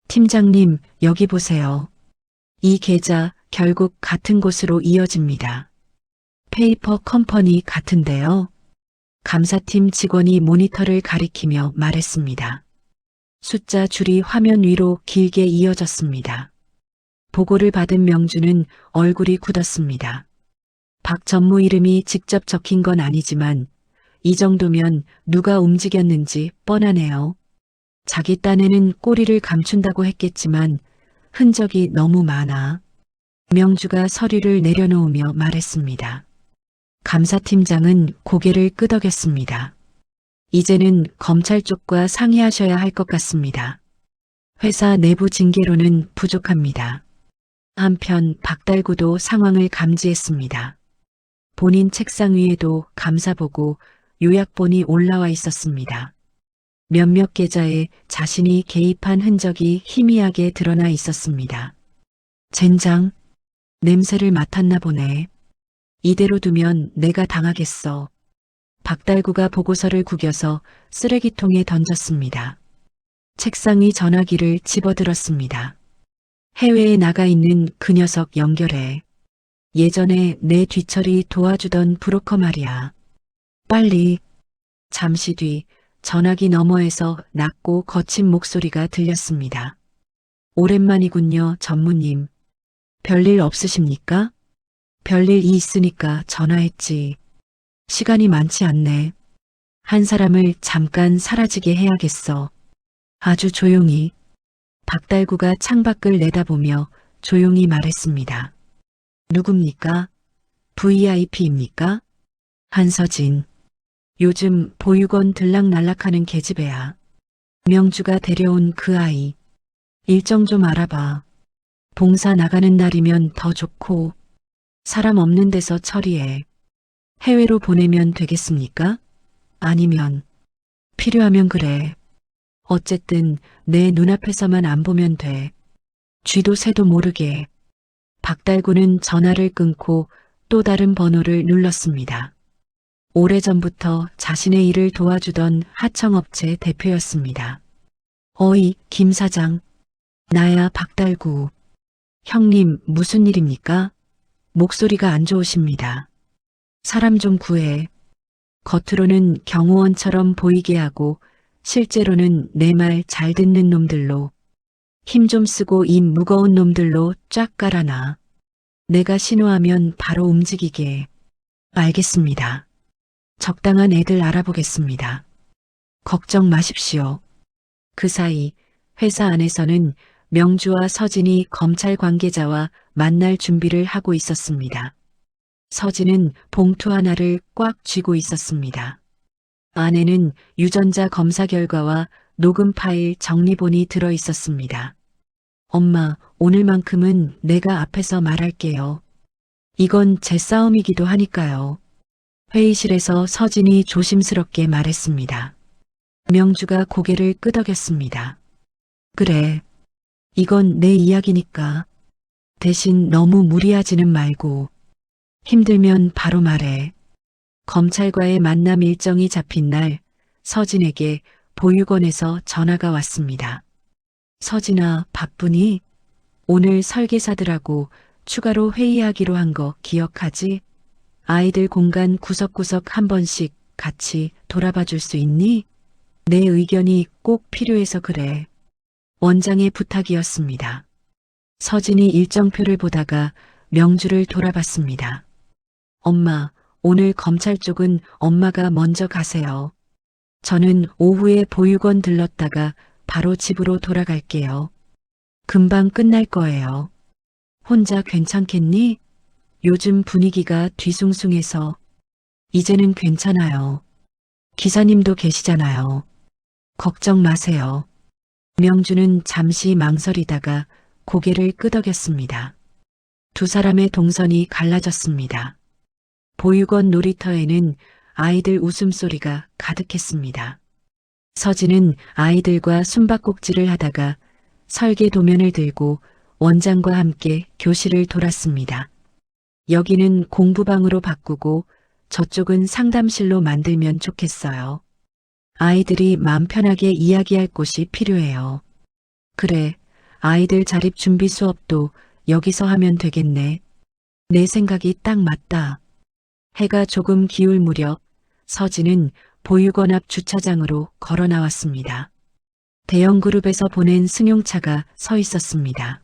팀장님, 여기 보세요. 이 계좌 결국 같은 곳으로 이어집니다. 페이퍼 컴퍼니 같은데요. 감사팀 직원이 모니터를 가리키며 말했습니다. 숫자 줄이 화면 위로 길게 이어졌습니다. 보고를 받은 명주는 얼굴이 굳었습니다. 박 전무 이름이 직접 적힌 건 아니지만 이 정도면 누가 움직였는지 뻔하네요. 자기 딴에는 꼬리를 감춘다고 했겠지만 흔적이 너무 많아. 명주가 서류를 내려놓으며 말했습니다. 감사팀장은 고개를 끄덕였습니다. 이제는 검찰 쪽과 상의하셔야 할 것 같습니다. 회사 내부 징계로는 부족합니다. 한편 박달구도 상황을 감지했습니다. 본인 책상 위에도 감사보고 요약본이 올라와 있었습니다. 몇몇 계좌에 자신이 개입한 흔적이 희미하게 드러나 있었습니다. 젠장, 냄새를 맡았나 보네. 이대로 두면 내가 당하겠어. 박달구가 보고서를 구겨서 쓰레기통에 던졌습니다. 책상 위 전화기를 집어들었습니다. 해외에 나가 있는 그 녀석 연결해. 예전에 내 뒤처리 도와주던 브로커 말이야. 빨리. 잠시 뒤 전화기 너머에서 낮고 거친 목소리가 들렸습니다. 오랜만이군요, 전무님. 별일 없으십니까? 별일 있으니까 전화했지. 시간이 많지 않네. 한 사람을 잠깐 사라지게 해야겠어. 아주 조용히. 박달구가 창밖을 내다보며 조용히 말했습니다. 누굽니까? VIP입니까? 한서진. 요즘 보육원 들락날락하는 계집애야. 명주가 데려온 그 아이. 일정 좀 알아봐. 봉사 나가는 날이면 더 좋고 사람 없는 데서 처리해. 해외로 보내면 되겠습니까? 아니면 필요하면 그래. 어쨌든 내 눈앞에서만 안 보면 돼. 쥐도 새도 모르게. 박달구는 전화를 끊고 또 다른 번호를 눌렀습니다. 오래전부터 자신의 일을 도와주던 하청업체 대표였습니다. 어이, 김 사장. 나야 박달구. 형님, 무슨 일입니까? 목소리가 안 좋으십니다. 사람 좀 구해. 겉으로는 경호원처럼 보이게 하고 실제로는 내 말 잘 듣는 놈들로, 힘 좀 쓰고 입 무거운 놈들로 쫙 깔아놔. 내가 신호하면 바로 움직이게. 알겠습니다. 적당한 애들 알아보겠습니다. 걱정 마십시오. 그 사이 회사 안에서는 명주와 서진이 검찰 관계자와 만날 준비를 하고 있었습니다. 서진은 봉투 하나를 꽉 쥐고 있었습니다. 안에는 유전자 검사 결과와 녹음 파일 정리본이 들어 있었습니다. 엄마, 오늘만큼은 내가 앞에서 말할게요. 이건 제 싸움이기도 하니까요. 회의실에서 서진이 조심스럽게 말했습니다. 명주가 고개를 끄덕였습니다. 그래. 이건 내 이야기니까. 대신 너무 무리하지는 말고. 힘들면 바로 말해. 검찰과의 만남 일정이 잡힌 날 서진에게 보육원에서 전화가 왔습니다. 서진아, 바쁘니? 오늘 설계사들하고 추가로 회의하기로 한 거 기억하지? 아이들 공간 구석구석 한 번씩 같이 돌아봐 줄 수 있니? 내 의견이 꼭 필요해서 그래. 원장의 부탁이었습니다. 서진이 일정표를 보다가 명주를 돌아봤습니다. 엄마, 오늘 검찰 쪽은 엄마가 먼저 가세요. 저는 오후에 보육원 들렀다가 바로 집으로 돌아갈게요. 금방 끝날 거예요. 혼자 괜찮겠니? 요즘 분위기가 뒤숭숭해서. 이제는 괜찮아요. 기사님도 계시잖아요. 걱정 마세요. 명주는 잠시 망설이다가 고개를 끄덕였습니다. 두 사람의 동선이 갈라졌습니다. 보육원 놀이터에는 아이들 웃음소리가 가득했습니다. 서진은 아이들과 숨바꼭질을 하다가 설계 도면을 들고 원장과 함께 교실을 돌았습니다. 여기는 공부방으로 바꾸고 저쪽은 상담실로 만들면 좋겠어요. 아이들이 마음 편하게 이야기할 곳이 필요해요. 그래, 아이들 자립 준비 수업도 여기서 하면 되겠네. 내 생각이 딱 맞다. 해가 조금 기울 무렵 서진은 보육원 앞 주차장으로 걸어 나왔습니다. 대형 그룹에서 보낸 승용차가 서 있었습니다.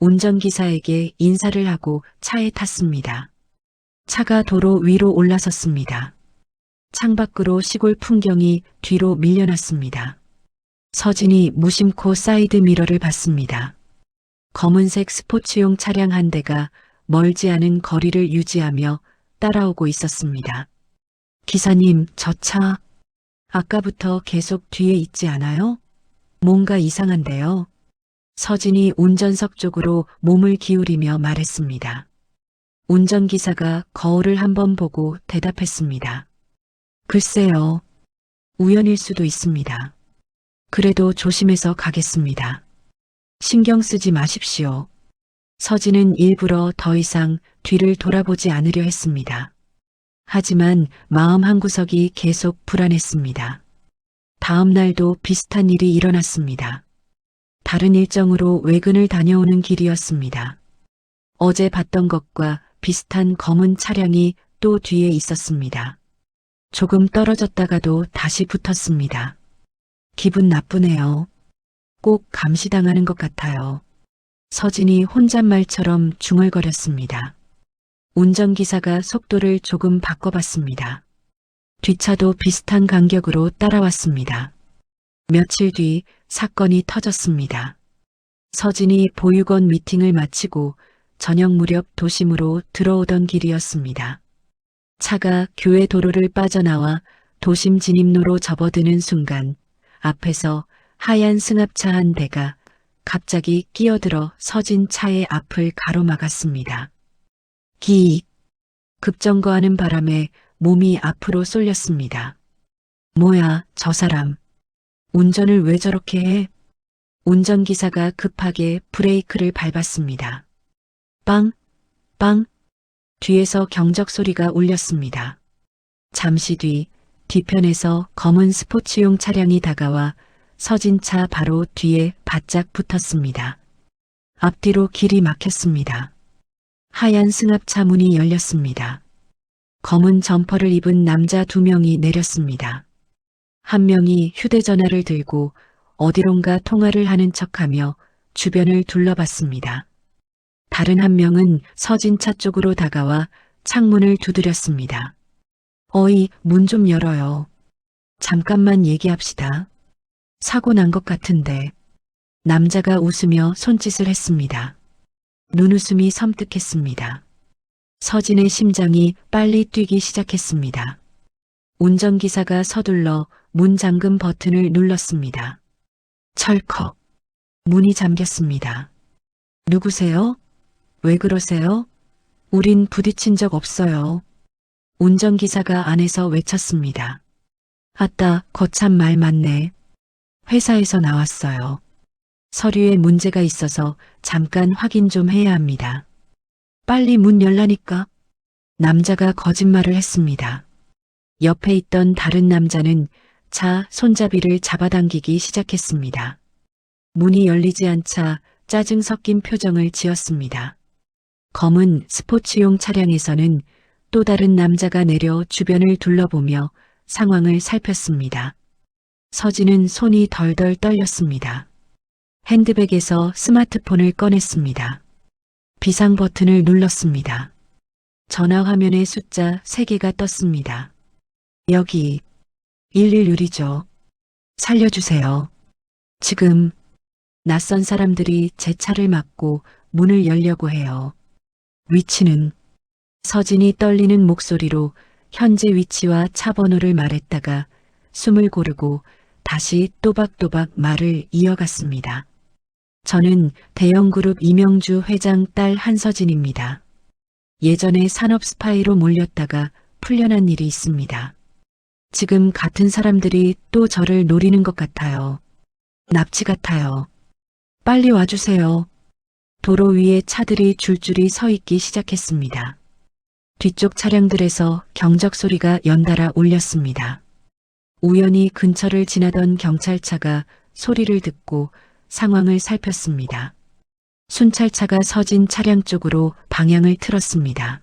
운전기사에게 인사를 하고 차에 탔습니다. 차가 도로 위로 올라섰습니다. 창밖으로 시골 풍경이 뒤로 밀려났습니다. 서진이 무심코 사이드 미러를 봤습니다. 검은색 스포츠용 차량 한 대가 멀지 않은 거리를 유지하며 따라오고 있었습니다. 기사님, 저 차, 아까부터 계속 뒤에 있지 않아요? 뭔가 이상한데요. 서진이 운전석 쪽으로 몸을 기울이며 말했습니다. 운전기사가 거울을 한번 보고 대답했습니다. 글쎄요. 우연일 수도 있습니다. 그래도 조심해서 가겠습니다. 신경 쓰지 마십시오. 서진은 일부러 더 이상 뒤를 돌아보지 않으려 했습니다. 하지만 마음 한구석이 계속 불안했습니다. 다음 날도 비슷한 일이 일어났습니다. 다른 일정으로 외근을 다녀오는 길이었습니다. 어제 봤던 것과 비슷한 검은 차량이 또 뒤에 있었습니다. 조금 떨어졌다가도 다시 붙었습니다. 기분 나쁘네요. 꼭 감시당하는 것 같아요. 서진이 혼잣말처럼 중얼거렸습니다. 운전기사가 속도를 조금 바꿔봤습니다. 뒷차도 비슷한 간격으로 따라왔습니다. 며칠 뒤 사건이 터졌습니다. 서진이 보육원 미팅을 마치고 저녁 무렵 도심으로 들어오던 길이었습니다. 차가 교외 도로를 빠져나와 도심 진입로로 접어드는 순간 앞에서 하얀 승합차 한 대가 갑자기 끼어들어 서진 차의 앞을 가로막았습니다. 기익! 급정거하는 바람에 몸이 앞으로 쏠렸습니다. 뭐야, 저 사람. 운전을 왜 저렇게 해? 운전기사가 급하게 브레이크를 밟았습니다. 빵! 빵! 뒤에서 경적 소리가 울렸습니다. 잠시 뒤 뒤편에서 검은 스포츠용 차량이 다가와 서진차 바로 뒤에 바짝 붙었습니다. 앞뒤로 길이 막혔습니다. 하얀 승합차 문이 열렸습니다. 검은 점퍼를 입은 남자 2명이 내렸습니다. 한 명이 휴대전화를 들고 어디론가 통화를 하는 척하며 주변을 둘러봤습니다. 다른 한 명은 서진차 쪽으로 다가와 창문을 두드렸습니다. 어이, 문 좀 열어요. 잠깐만 얘기합시다. 사고 난 것 같은데. 남자가 웃으며 손짓을 했습니다. 눈웃음이 섬뜩했습니다. 서진의 심장이 빨리 뛰기 시작했습니다. 운전기사가 서둘러 문 잠금 버튼을 눌렀습니다. 철컥. 문이 잠겼습니다. 누구세요? 왜 그러세요? 우린 부딪힌 적 없어요. 운전기사가 안에서 외쳤습니다. 아따, 거참 말 많네. 회사에서 나왔어요. 서류에 문제가 있어서 잠깐 확인 좀 해야 합니다. 빨리 문 열라니까. 남자가 거짓말을 했습니다. 옆에 있던 다른 남자는 차 손잡이를 잡아당기기 시작했습니다. 문이 열리지 않자 짜증 섞인 표정을 지었습니다. 검은 스포츠용 차량에서는 또 다른 남자가 내려 주변을 둘러보며 상황을 살폈습니다. 서진은 손이 덜덜 떨렸습니다. 핸드백에서 스마트폰을 꺼냈습니다. 비상 버튼을 눌렀습니다. 전화 화면에 숫자 3개가 떴습니다. 여기 116이죠. 살려주세요. 지금 낯선 사람들이 제 차를 막고 문을 열려고 해요. 위치는 서진이 떨리는 목소리로 현재 위치와 차 번호를 말했다가 숨을 고르고 다시 또박또박 말을 이어갔습니다. 저는 대형그룹 이명주 회장 딸 한서진입니다. 예전에 산업 스파이로 몰렸다가 풀려난 일이 있습니다. 지금 같은 사람들이 또 저를 노리는 것 같아요. 납치 같아요. 빨리 와주세요. 도로 위에 차들이 줄줄이 서 있기 시작했습니다. 뒤쪽 차량들에서 경적 소리가 연달아 울렸습니다. 우연히 근처를 지나던 경찰차가 소리를 듣고 상황을 살폈습니다. 순찰차가 서진 차량 쪽으로 방향을 틀었습니다.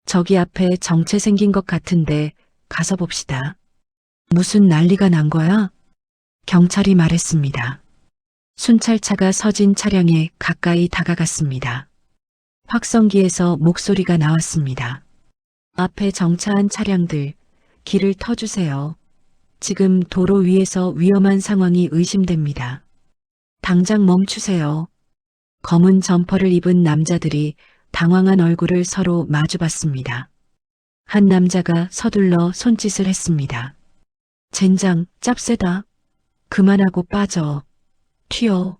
저기 앞에 정체 생긴 것 같은데 가서 봅시다. 무슨 난리가 난 거야? 경찰이 말했습니다. 순찰차가 서진 차량에 가까이 다가갔습니다. 확성기에서 목소리가 나왔습니다. 앞에 정차한 차량들, 길을 터주세요. 지금 도로 위에서 위험한 상황이 의심됩니다. 당장 멈추세요. 검은 점퍼를 입은 남자들이 당황한 얼굴을 서로 마주봤습니다. 한 남자가 서둘러 손짓을 했습니다. 젠장, 짭새다. 그만하고 빠져. 튀어.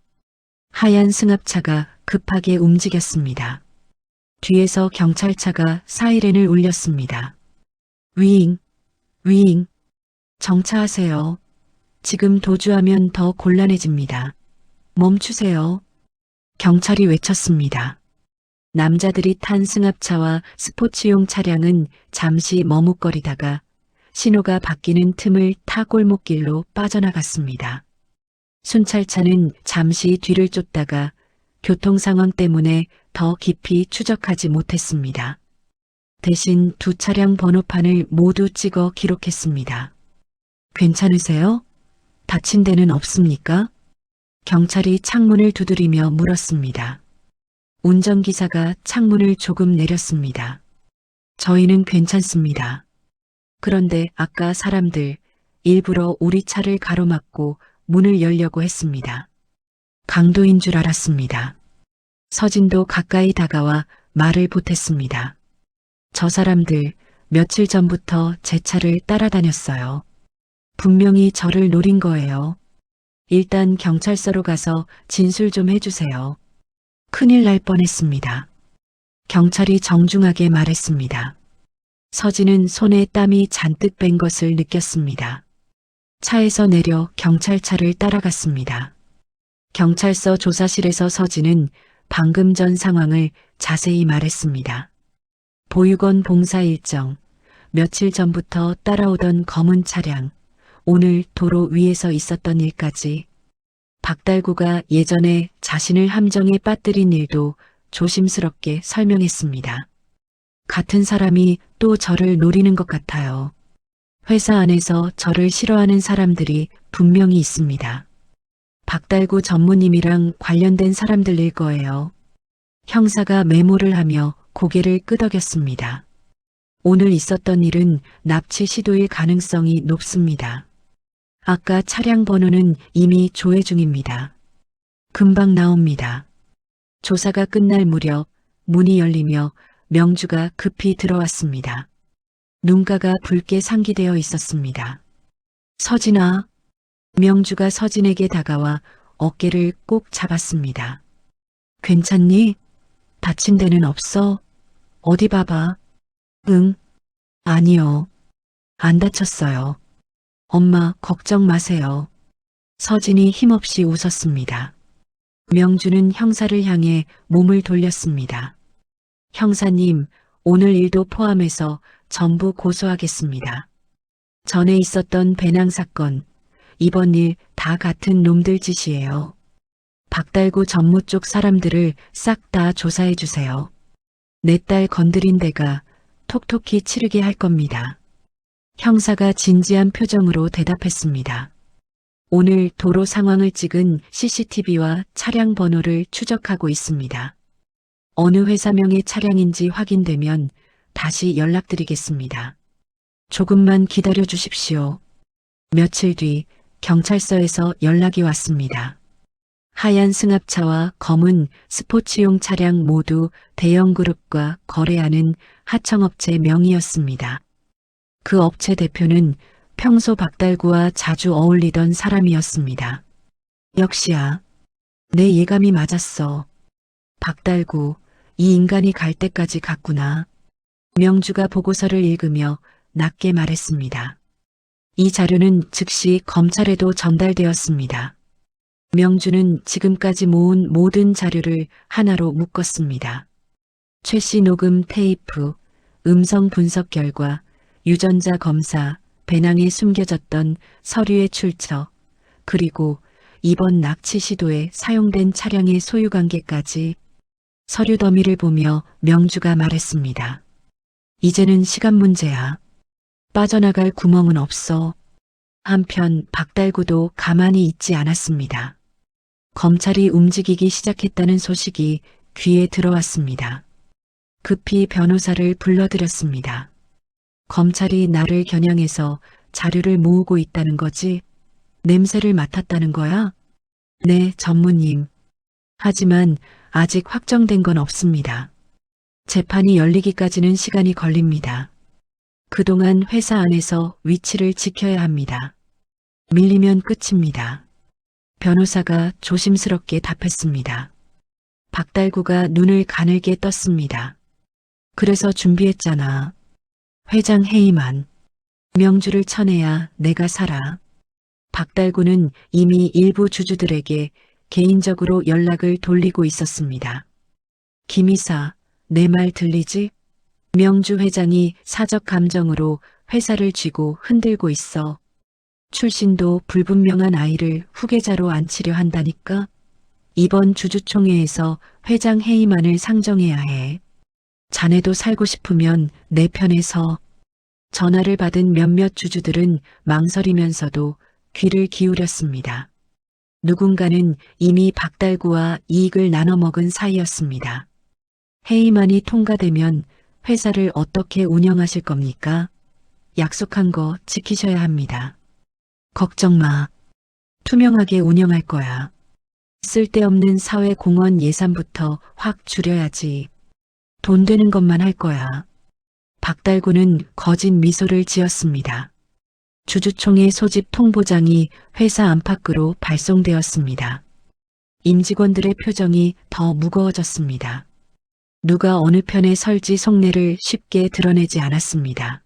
하얀 승합차가 급하게 움직였습니다. 뒤에서 경찰차가 사이렌을 울렸습니다. 위잉, 위잉. 정차하세요. 지금 도주하면 더 곤란해집니다. 멈추세요. 경찰이 외쳤습니다. 남자들이 탄 승합차와 스포츠용 차량은 잠시 머뭇거리다가 신호가 바뀌는 틈을 타 골목길로 빠져나갔습니다. 순찰차는 잠시 뒤를 쫓다가 교통 상황 때문에 더 깊이 추적하지 못했습니다. 대신 두 차량 번호판을 모두 찍어 기록했습니다. 괜찮으세요? 다친 데는 없습니까? 경찰이 창문을 두드리며 물었습니다. 운전기사가 창문을 조금 내렸습니다. 저희는 괜찮습니다. 그런데 아까 사람들 일부러 우리 차를 가로막고 문을 열려고 했습니다. 강도인 줄 알았습니다. 서진도 가까이 다가와 말을 보탰습니다. 저 사람들 며칠 전부터 제 차를 따라다녔어요. 분명히 저를 노린 거예요. 일단 경찰서로 가서 진술 좀 해주세요. 큰일 날 뻔했습니다. 경찰이 정중하게 말했습니다. 서진은 손에 땀이 잔뜩 뺀 것을 느꼈습니다. 차에서 내려 경찰차를 따라갔습니다. 경찰서 조사실에서 서진은 방금 전 상황을 자세히 말했습니다. 보육원 봉사 일정, 며칠 전부터 따라오던 검은 차량, 오늘 도로 위에서 있었던 일까지 박달구가 예전에 자신을 함정에 빠뜨린 일도 조심스럽게 설명했습니다. 같은 사람이 또 저를 노리는 것 같아요. 회사 안에서 저를 싫어하는 사람들이 분명히 있습니다. 박달구 전무님이랑 관련된 사람들일 거예요. 형사가 메모를 하며 고개를 끄덕였습니다. 오늘 있었던 일은 납치 시도일 가능성이 높습니다. 아까 차량 번호는 이미 조회 중입니다. 금방 나옵니다. 조사가 끝날 무렵 문이 열리며 명주가 급히 들어왔습니다. 눈가가 붉게 상기되어 있었습니다. 서진아. 명주가 서진에게 다가와 어깨를 꼭 잡았습니다. 괜찮니? 다친 데는 없어? 어디 봐봐. 응. 아니요. 안 다쳤어요. 엄마 걱정 마세요. 서진이 힘없이 웃었습니다. 명주는 형사를 향해 몸을 돌렸습니다. 형사님, 오늘 일도 포함해서 전부 고소하겠습니다. 전에 있었던 배낭 사건, 이번 일 다 같은 놈들 짓이에요. 박달구 전무 쪽 사람들을 싹 다 조사해 주세요. 내 딸 건드린 데가 톡톡히 치르게 할 겁니다. 형사가 진지한 표정으로 대답했습니다. 오늘 도로 상황을 찍은 CCTV와 차량 번호를 추적하고 있습니다. 어느 회사명의 차량인지 확인되면 다시 연락드리겠습니다. 조금만 기다려 주십시오. 며칠 뒤 경찰서에서 연락이 왔습니다. 하얀 승합차와 검은 스포츠용 차량 모두 대형 그룹과 거래하는 하청업체 명의였습니다. 그 업체 대표는 평소 박달구와 자주 어울리던 사람이었습니다. 역시야. 내 예감이 맞았어. 박달구, 이 인간이 갈 때까지 갔구나. 명주가 보고서를 읽으며 낮게 말했습니다. 이 자료는 즉시 검찰에도 전달되었습니다. 명주는 지금까지 모은 모든 자료를 하나로 묶었습니다. 최 씨 녹음 테이프, 음성 분석 결과, 유전자 검사, 배낭에 숨겨졌던 서류의 출처, 그리고 이번 납치 시도에 사용된 차량의 소유 관계까지 서류 더미를 보며 명주가 말했습니다. 이제는 시간 문제야. 빠져나갈 구멍은 없어. 한편 박달구도 가만히 있지 않았습니다. 검찰이 움직이기 시작했다는 소식이 귀에 들어왔습니다. 급히 변호사를 불러들였습니다. 검찰이 나를 겨냥해서 자료를 모으고 있다는 거지? 냄새를 맡았다는 거야? 네, 전무님. 하지만 아직 확정된 건 없습니다. 재판이 열리기까지는 시간이 걸립니다. 그동안 회사 안에서 위치를 지켜야 합니다. 밀리면 끝입니다. 변호사가 조심스럽게 답했습니다. 박달구가 눈을 가늘게 떴습니다. 그래서 준비했잖아. 회장 해임안. 명주를 쳐내야 내가 살아. 박달구는 이미 일부 주주들에게 개인적으로 연락을 돌리고 있었습니다. 김이사, 내 말 들리지? 명주 회장이 사적 감정으로 회사를 쥐고 흔들고 있어. 출신도 불분명한 아이를 후계자로 앉히려 한다니까? 이번 주주총회에서 회장 해임안을 상정해야 해. 자네도 살고 싶으면 내 편에 서. 전화를 받은 몇몇 주주들은 망설이면서도 귀를 기울였습니다. 누군가는 이미 박달구와 이익을 나눠 먹은 사이였습니다. 해임안이 통과되면 회사를 어떻게 운영하실 겁니까? 약속한 거 지키셔야 합니다. 걱정 마. 투명하게 운영할 거야. 쓸데없는 사회공헌 예산부터 확 줄여야지. 돈 되는 것만 할 거야. 박달구는 거짓 미소를 지었습니다. 주주총회 소집 통보장이 회사 안팎으로 발송되었습니다. 임직원들의 표정이 더 무거워졌습니다. 누가 어느 편에 설지 속내를 쉽게 드러내지 않았습니다.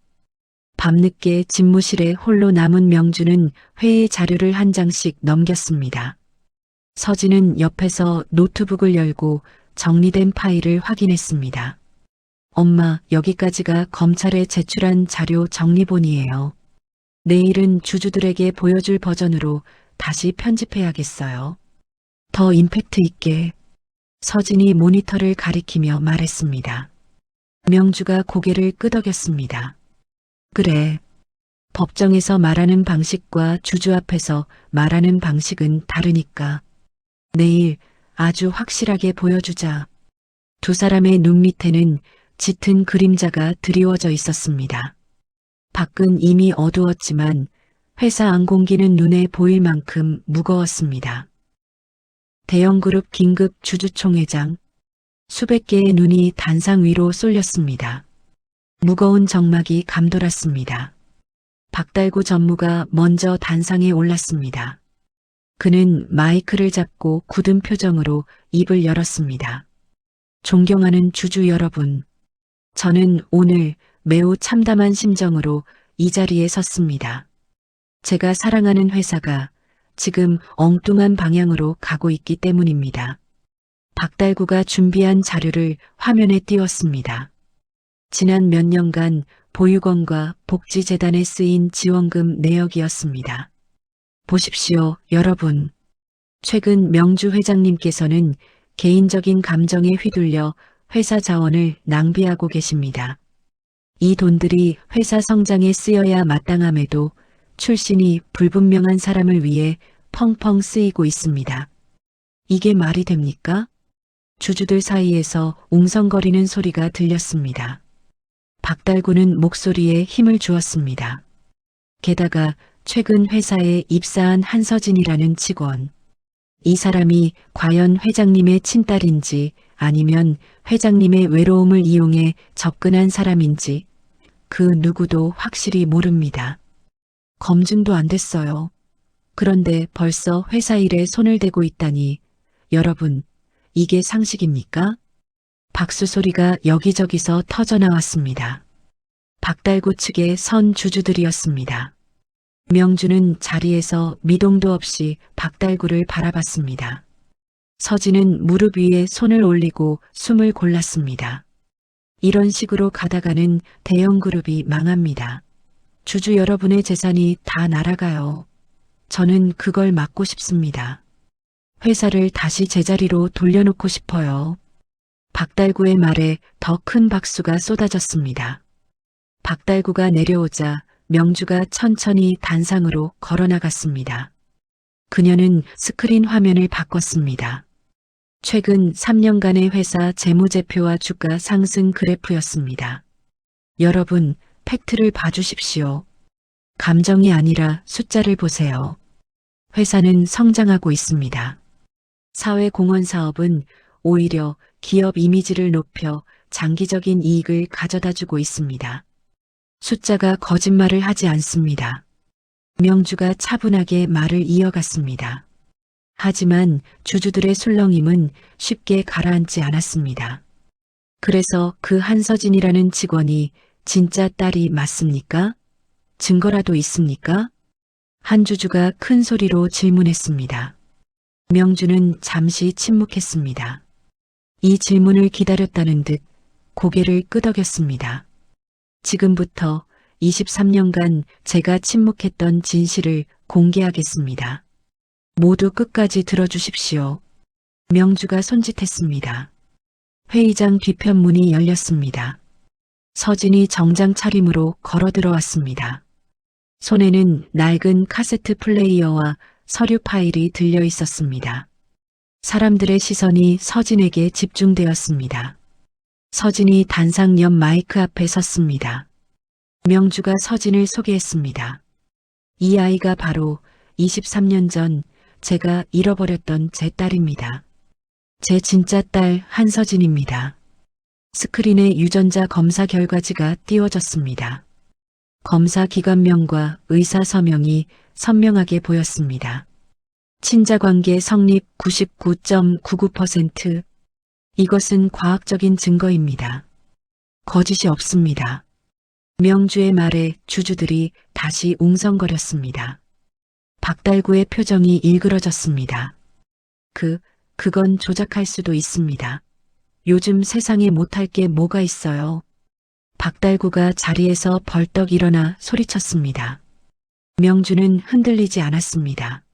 밤늦게 집무실에 홀로 남은 명주는 회의 자료를 한 장씩 넘겼습니다. 서진은 옆에서 노트북을 열고 정리된 파일을 확인했습니다. 엄마, 여기까지가 검찰에 제출한 자료 정리본이에요. 내일은 주주들에게 보여줄 버전으로 다시 편집해야겠어요. 더 임팩트 있게. 서진이 모니터를 가리키며 말했습니다. 명주가 고개를 끄덕였습니다. 그래. 법정에서 말하는 방식과 주주 앞에서 말하는 방식은 다르니까. 내일 아주 확실하게 보여주자. 두 사람의 눈 밑에는 짙은 그림자가 드리워져 있었습니다. 밖은 이미 어두웠지만 회사 안공기는 눈에 보일 만큼 무거웠습니다. 대형그룹 긴급 주주총회장. 수백 개의 눈이 단상 위로 쏠렸습니다. 무거운 정막이 감돌았습니다. 박달구 전무가 먼저 단상에 올랐습니다. 그는 마이크를 잡고 굳은 표정으로 입을 열었습니다. 존경하는 주주 여러분, 저는 오늘 매우 참담한 심정으로 이 자리에 섰습니다. 제가 사랑하는 회사가 지금 엉뚱한 방향으로 가고 있기 때문입니다. 박달구가 준비한 자료를 화면에 띄웠습니다. 지난 몇 년간 보육원과 복지재단에 쓰인 지원금 내역이었습니다. 보십시오, 여러분. 최근 명주 회장님께서는 개인적인 감정에 휘둘려 회사 자원을 낭비하고 계십니다. 이 돈들이 회사 성장에 쓰여야 마땅함에도 출신이 불분명한 사람을 위해 펑펑 쓰이고 있습니다. 이게 말이 됩니까? 주주들 사이에서 웅성거리는 소리가 들렸습니다. 박달구는 목소리에 힘을 주었습니다. 게다가 최근 회사에 입사한 한서진이라는 직원. 이 사람이 과연 회장님의 친딸인지 아니면 회장님의 외로움을 이용해 접근한 사람인지 그 누구도 확실히 모릅니다. 검증도 안 됐어요. 그런데 벌써 회사 일에 손을 대고 있다니 여러분, 이게 상식입니까? 박수 소리가 여기저기서 터져나왔습니다. 박달구 측의 선 주주들이었습니다. 명주는 자리에서 미동도 없이 박달구를 바라봤습니다. 서진은 무릎 위에 손을 올리고 숨을 골랐습니다. 이런 식으로 가다가는 대형 그룹이 망합니다. 주주 여러분의 재산이 다 날아가요. 저는 그걸 막고 싶습니다. 회사를 다시 제자리로 돌려놓고 싶어요. 박달구의 말에 더 큰 박수가 쏟아졌습니다. 박달구가 내려오자 명주가 천천히 단상으로 걸어나갔습니다. 그녀는 스크린 화면을 바꿨습니다. 최근 3년간의 회사 재무제표와 주가 상승 그래프였습니다. 여러분, 팩트를 봐주십시오. 감정이 아니라 숫자를 보세요. 회사는 성장하고 있습니다. 사회공헌 사업은 오히려 기업 이미지를 높여 장기적인 이익을 가져다주고 있습니다. 숫자가 거짓말을 하지 않습니다. 명주가 차분하게 말을 이어갔습니다. 하지만 주주들의 술렁임은 쉽게 가라앉지 않았습니다. 그래서 그 한서진이라는 직원이 진짜 딸이 맞습니까? 증거라도 있습니까? 한 주주가 큰 소리로 질문했습니다. 명주는 잠시 침묵했습니다. 이 질문을 기다렸다는 듯 고개를 끄덕였습니다. 지금부터 23년간 제가 침묵했던 진실을 공개하겠습니다. 모두 끝까지 들어주십시오. 명주가 손짓했습니다. 회의장 뒤편 문이 열렸습니다. 서진이 정장 차림으로 걸어 들어왔습니다. 손에는 낡은 카세트 플레이어와 서류 파일이 들려 있었습니다. 사람들의 시선이 서진에게 집중되었습니다. 서진이 단상 옆 마이크 앞에 섰습니다. 명주가 서진을 소개했습니다. 이 아이가 바로 23년 전 제가 잃어버렸던 제 딸입니다. 제 진짜 딸 한서진입니다. 스크린에 유전자 검사 결과지가 띄워졌습니다. 검사 기관명과 의사 서명이 선명하게 보였습니다. 친자관계 성립 99.99%. 이것은 과학적인 증거입니다. 거짓이 없습니다. 명주의 말에 주주들이 다시 웅성거렸습니다. 박달구의 표정이 일그러졌습니다. 그건 조작할 수도 있습니다. 요즘 세상에 못할 게 뭐가 있어요. 박달구가 자리에서 벌떡 일어나 소리쳤습니다. 명주는 흔들리지 않았습니다.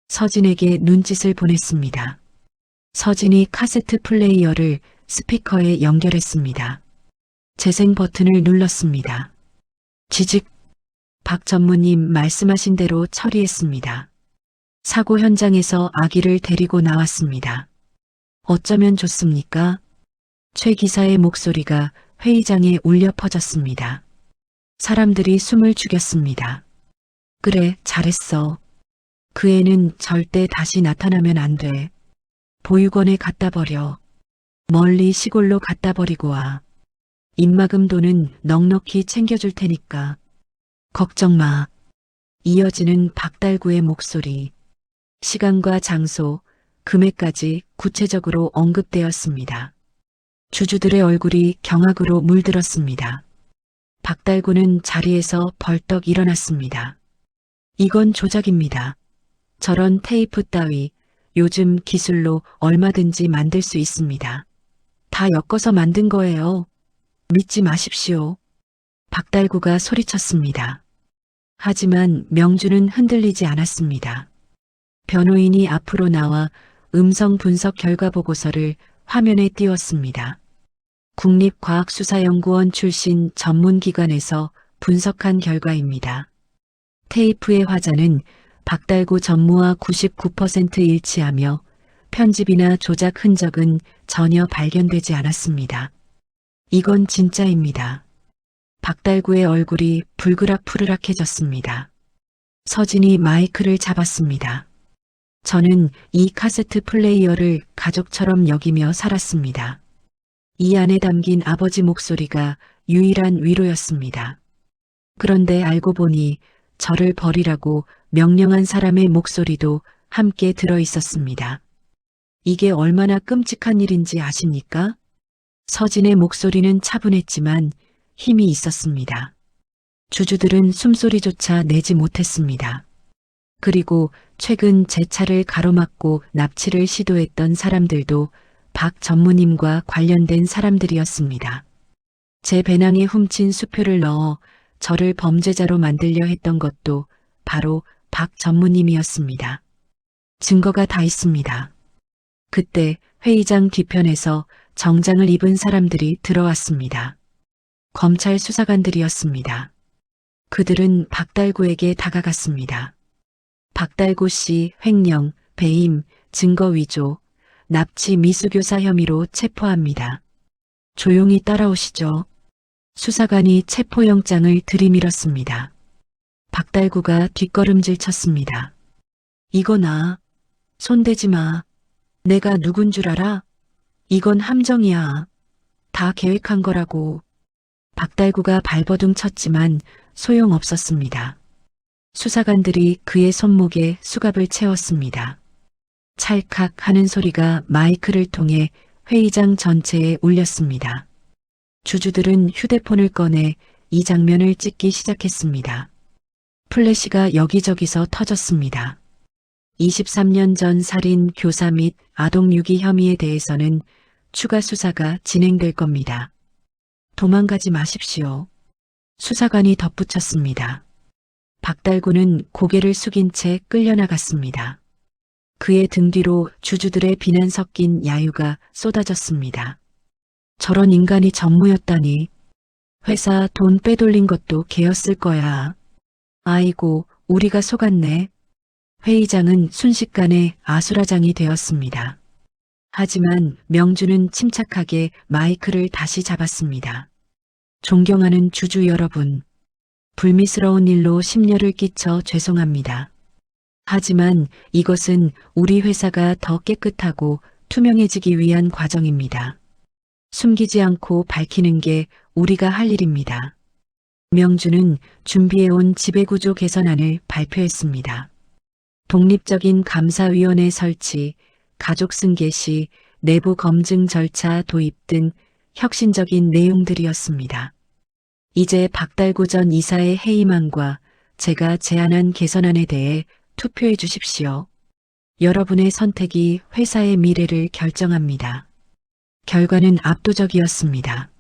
서진에게 눈짓을 보냈습니다. 서진이 카세트 플레이어를 스피커에 연결했습니다. 재생 버튼을 눌렀습니다. 지직. 박 전무님 말씀하신 대로 처리했습니다. 사고 현장에서 아기를 데리고 나왔습니다. 어쩌면 좋습니까? 최 기사의 목소리가 회의장에 울려 퍼졌습니다. 사람들이 숨을 죽였습니다. 그래, 잘했어. 그 애는 절대 다시 나타나면 안 돼. 보육원에 갖다 버려. 멀리 시골로 갖다 버리고 와. 입막음 돈은 넉넉히 챙겨줄 테니까. 걱정 마. 이어지는 박달구의 목소리. 시간과 장소, 금액까지 구체적으로 언급되었습니다. 주주들의 얼굴이 경악으로 물들었습니다. 박달구는 자리에서 벌떡 일어났습니다. 이건 조작입니다. 저런 테이프 따위 요즘 기술로 얼마든지 만들 수 있습니다. 다 엮어서 만든 거예요. 믿지 마십시오. 박달구가 소리쳤습니다. 하지만 명주는 흔들리지 않았습니다. 변호인이 앞으로 나와 음성 분석 결과 보고서를 화면에 띄웠습니다. 국립과학수사연구원 출신 전문기관에서 분석한 결과입니다. 테이프의 화자는 박달구 전무와 99% 일치하며 편집이나 조작 흔적은 전혀 발견되지 않았습니다. 이건 진짜입니다. 박달구의 얼굴이 불그락푸르락해졌습니다. 서진이 마이크를 잡았습니다. 저는 이 카세트 플레이어를 가족처럼 여기며 살았습니다. 이 안에 담긴 아버지 목소리가 유일한 위로였습니다. 그런데 알고 보니 저를 버리라고 명령한 사람의 목소리도 함께 들어 있었습니다. 이게 얼마나 끔찍한 일인지 아십니까? 서진의 목소리는 차분했지만 힘이 있었습니다. 주주들은 숨소리조차 내지 못했습니다. 그리고 최근 제 차를 가로막고 납치를 시도했던 사람들도 박 전무님과 관련된 사람들이었습니다. 제 배낭에 훔친 수표를 넣어 저를 범죄자로 만들려 했던 것도 바로 박 전무님이었습니다. 증거가 다 있습니다. 그때 회의장 뒤편에서 정장을 입은 사람들이 들어왔습니다. 검찰 수사관들이었습니다. 그들은 박달구에게 다가갔습니다. 박달구 씨 횡령, 배임, 증거 위조, 납치 미수교사 혐의로 체포합니다. 조용히 따라오시죠. 수사관이 체포영장을 들이밀었습니다. 박달구가 뒷걸음질 쳤습니다. 이거 나. 손대지 마. 내가 누군 줄 알아? 이건 함정이야. 다 계획한 거라고. 박달구가 발버둥 쳤지만 소용없었습니다. 수사관들이 그의 손목에 수갑을 채웠습니다. 찰칵 하는 소리가 마이크를 통해 회의장 전체에 울렸습니다. 주주들은 휴대폰을 꺼내 이 장면을 찍기 시작했습니다. 플래시가 여기저기서 터졌습니다. 23년 전 살인, 교사 및 아동유기 혐의에 대해서는 추가 수사가 진행될 겁니다. 도망가지 마십시오. 수사관이 덧붙였습니다. 박달구는 고개를 숙인 채 끌려나갔습니다. 그의 등 뒤로 주주들의 비난 섞인 야유가 쏟아졌습니다. 저런 인간이 전무였다니. 회사 돈 빼돌린 것도 걔였을 거야. 아이고, 우리가 속았네. 회의장은 순식간에 아수라장이 되었습니다. 하지만 명주는 침착하게 마이크를 다시 잡았습니다. 존경하는 주주 여러분, 불미스러운 일로 심려를 끼쳐 죄송합니다. 하지만 이것은 우리 회사가 더 깨끗하고 투명해지기 위한 과정입니다. 숨기지 않고 밝히는 게 우리가 할 일입니다. 명주는 준비해온 지배구조 개선안을 발표했습니다. 독립적인 감사위원회 설치, 가족 승계 시 내부 검증 절차 도입 등 혁신적인 내용들이었습니다. 이제 박달구 전 이사의 해임안과 제가 제안한 개선안에 대해 투표해 주십시오. 여러분의 선택이 회사의 미래를 결정합니다. 결과는 압도적이었습니다.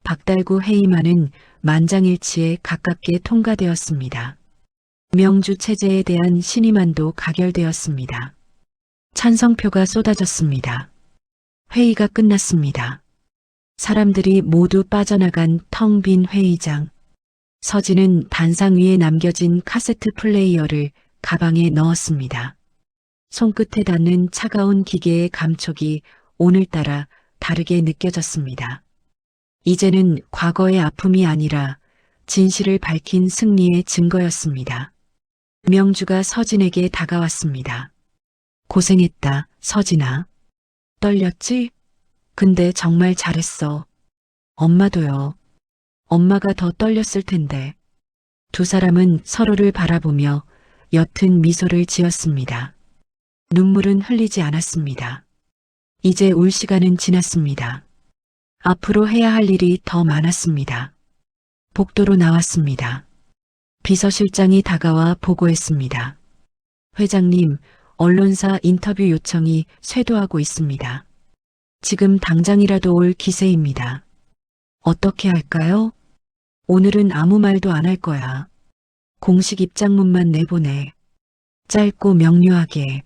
박달구 해임안은 만장일치에 가깝게 통과되었습니다. 명주 체제에 대한 신임안도 가결되었습니다. 찬성표가 쏟아졌습니다. 회의가 끝났습니다. 사람들이 모두 빠져나간 텅 빈 회의장. 서진은 단상 위에 남겨진 카세트 플레이어를 가방에 넣었습니다. 손끝에 닿는 차가운 기계의 감촉이 오늘따라 다르게 느껴졌습니다. 이제는 과거의 아픔이 아니라 진실을 밝힌 승리의 증거였습니다. 명주가 서진에게 다가왔습니다. 고생했다, 서진아. 떨렸지? 근데 정말 잘했어. 엄마도요. 엄마가 더 떨렸을 텐데. 두 사람은 서로를 바라보며 옅은 미소를 지었습니다. 눈물은 흘리지 않았습니다. 이제 울 시간은 지났습니다. 앞으로 해야 할 일이 더 많았습니다. 복도로 나왔습니다. 비서실장이 다가와 보고했습니다. 회장님, 언론사 인터뷰 요청이 쇄도하고 있습니다. 지금 당장이라도 올 기세입니다. 어떻게 할까요? 오늘은 아무 말도 안 할 거야. 공식 입장문만 내보내. 짧고 명료하게.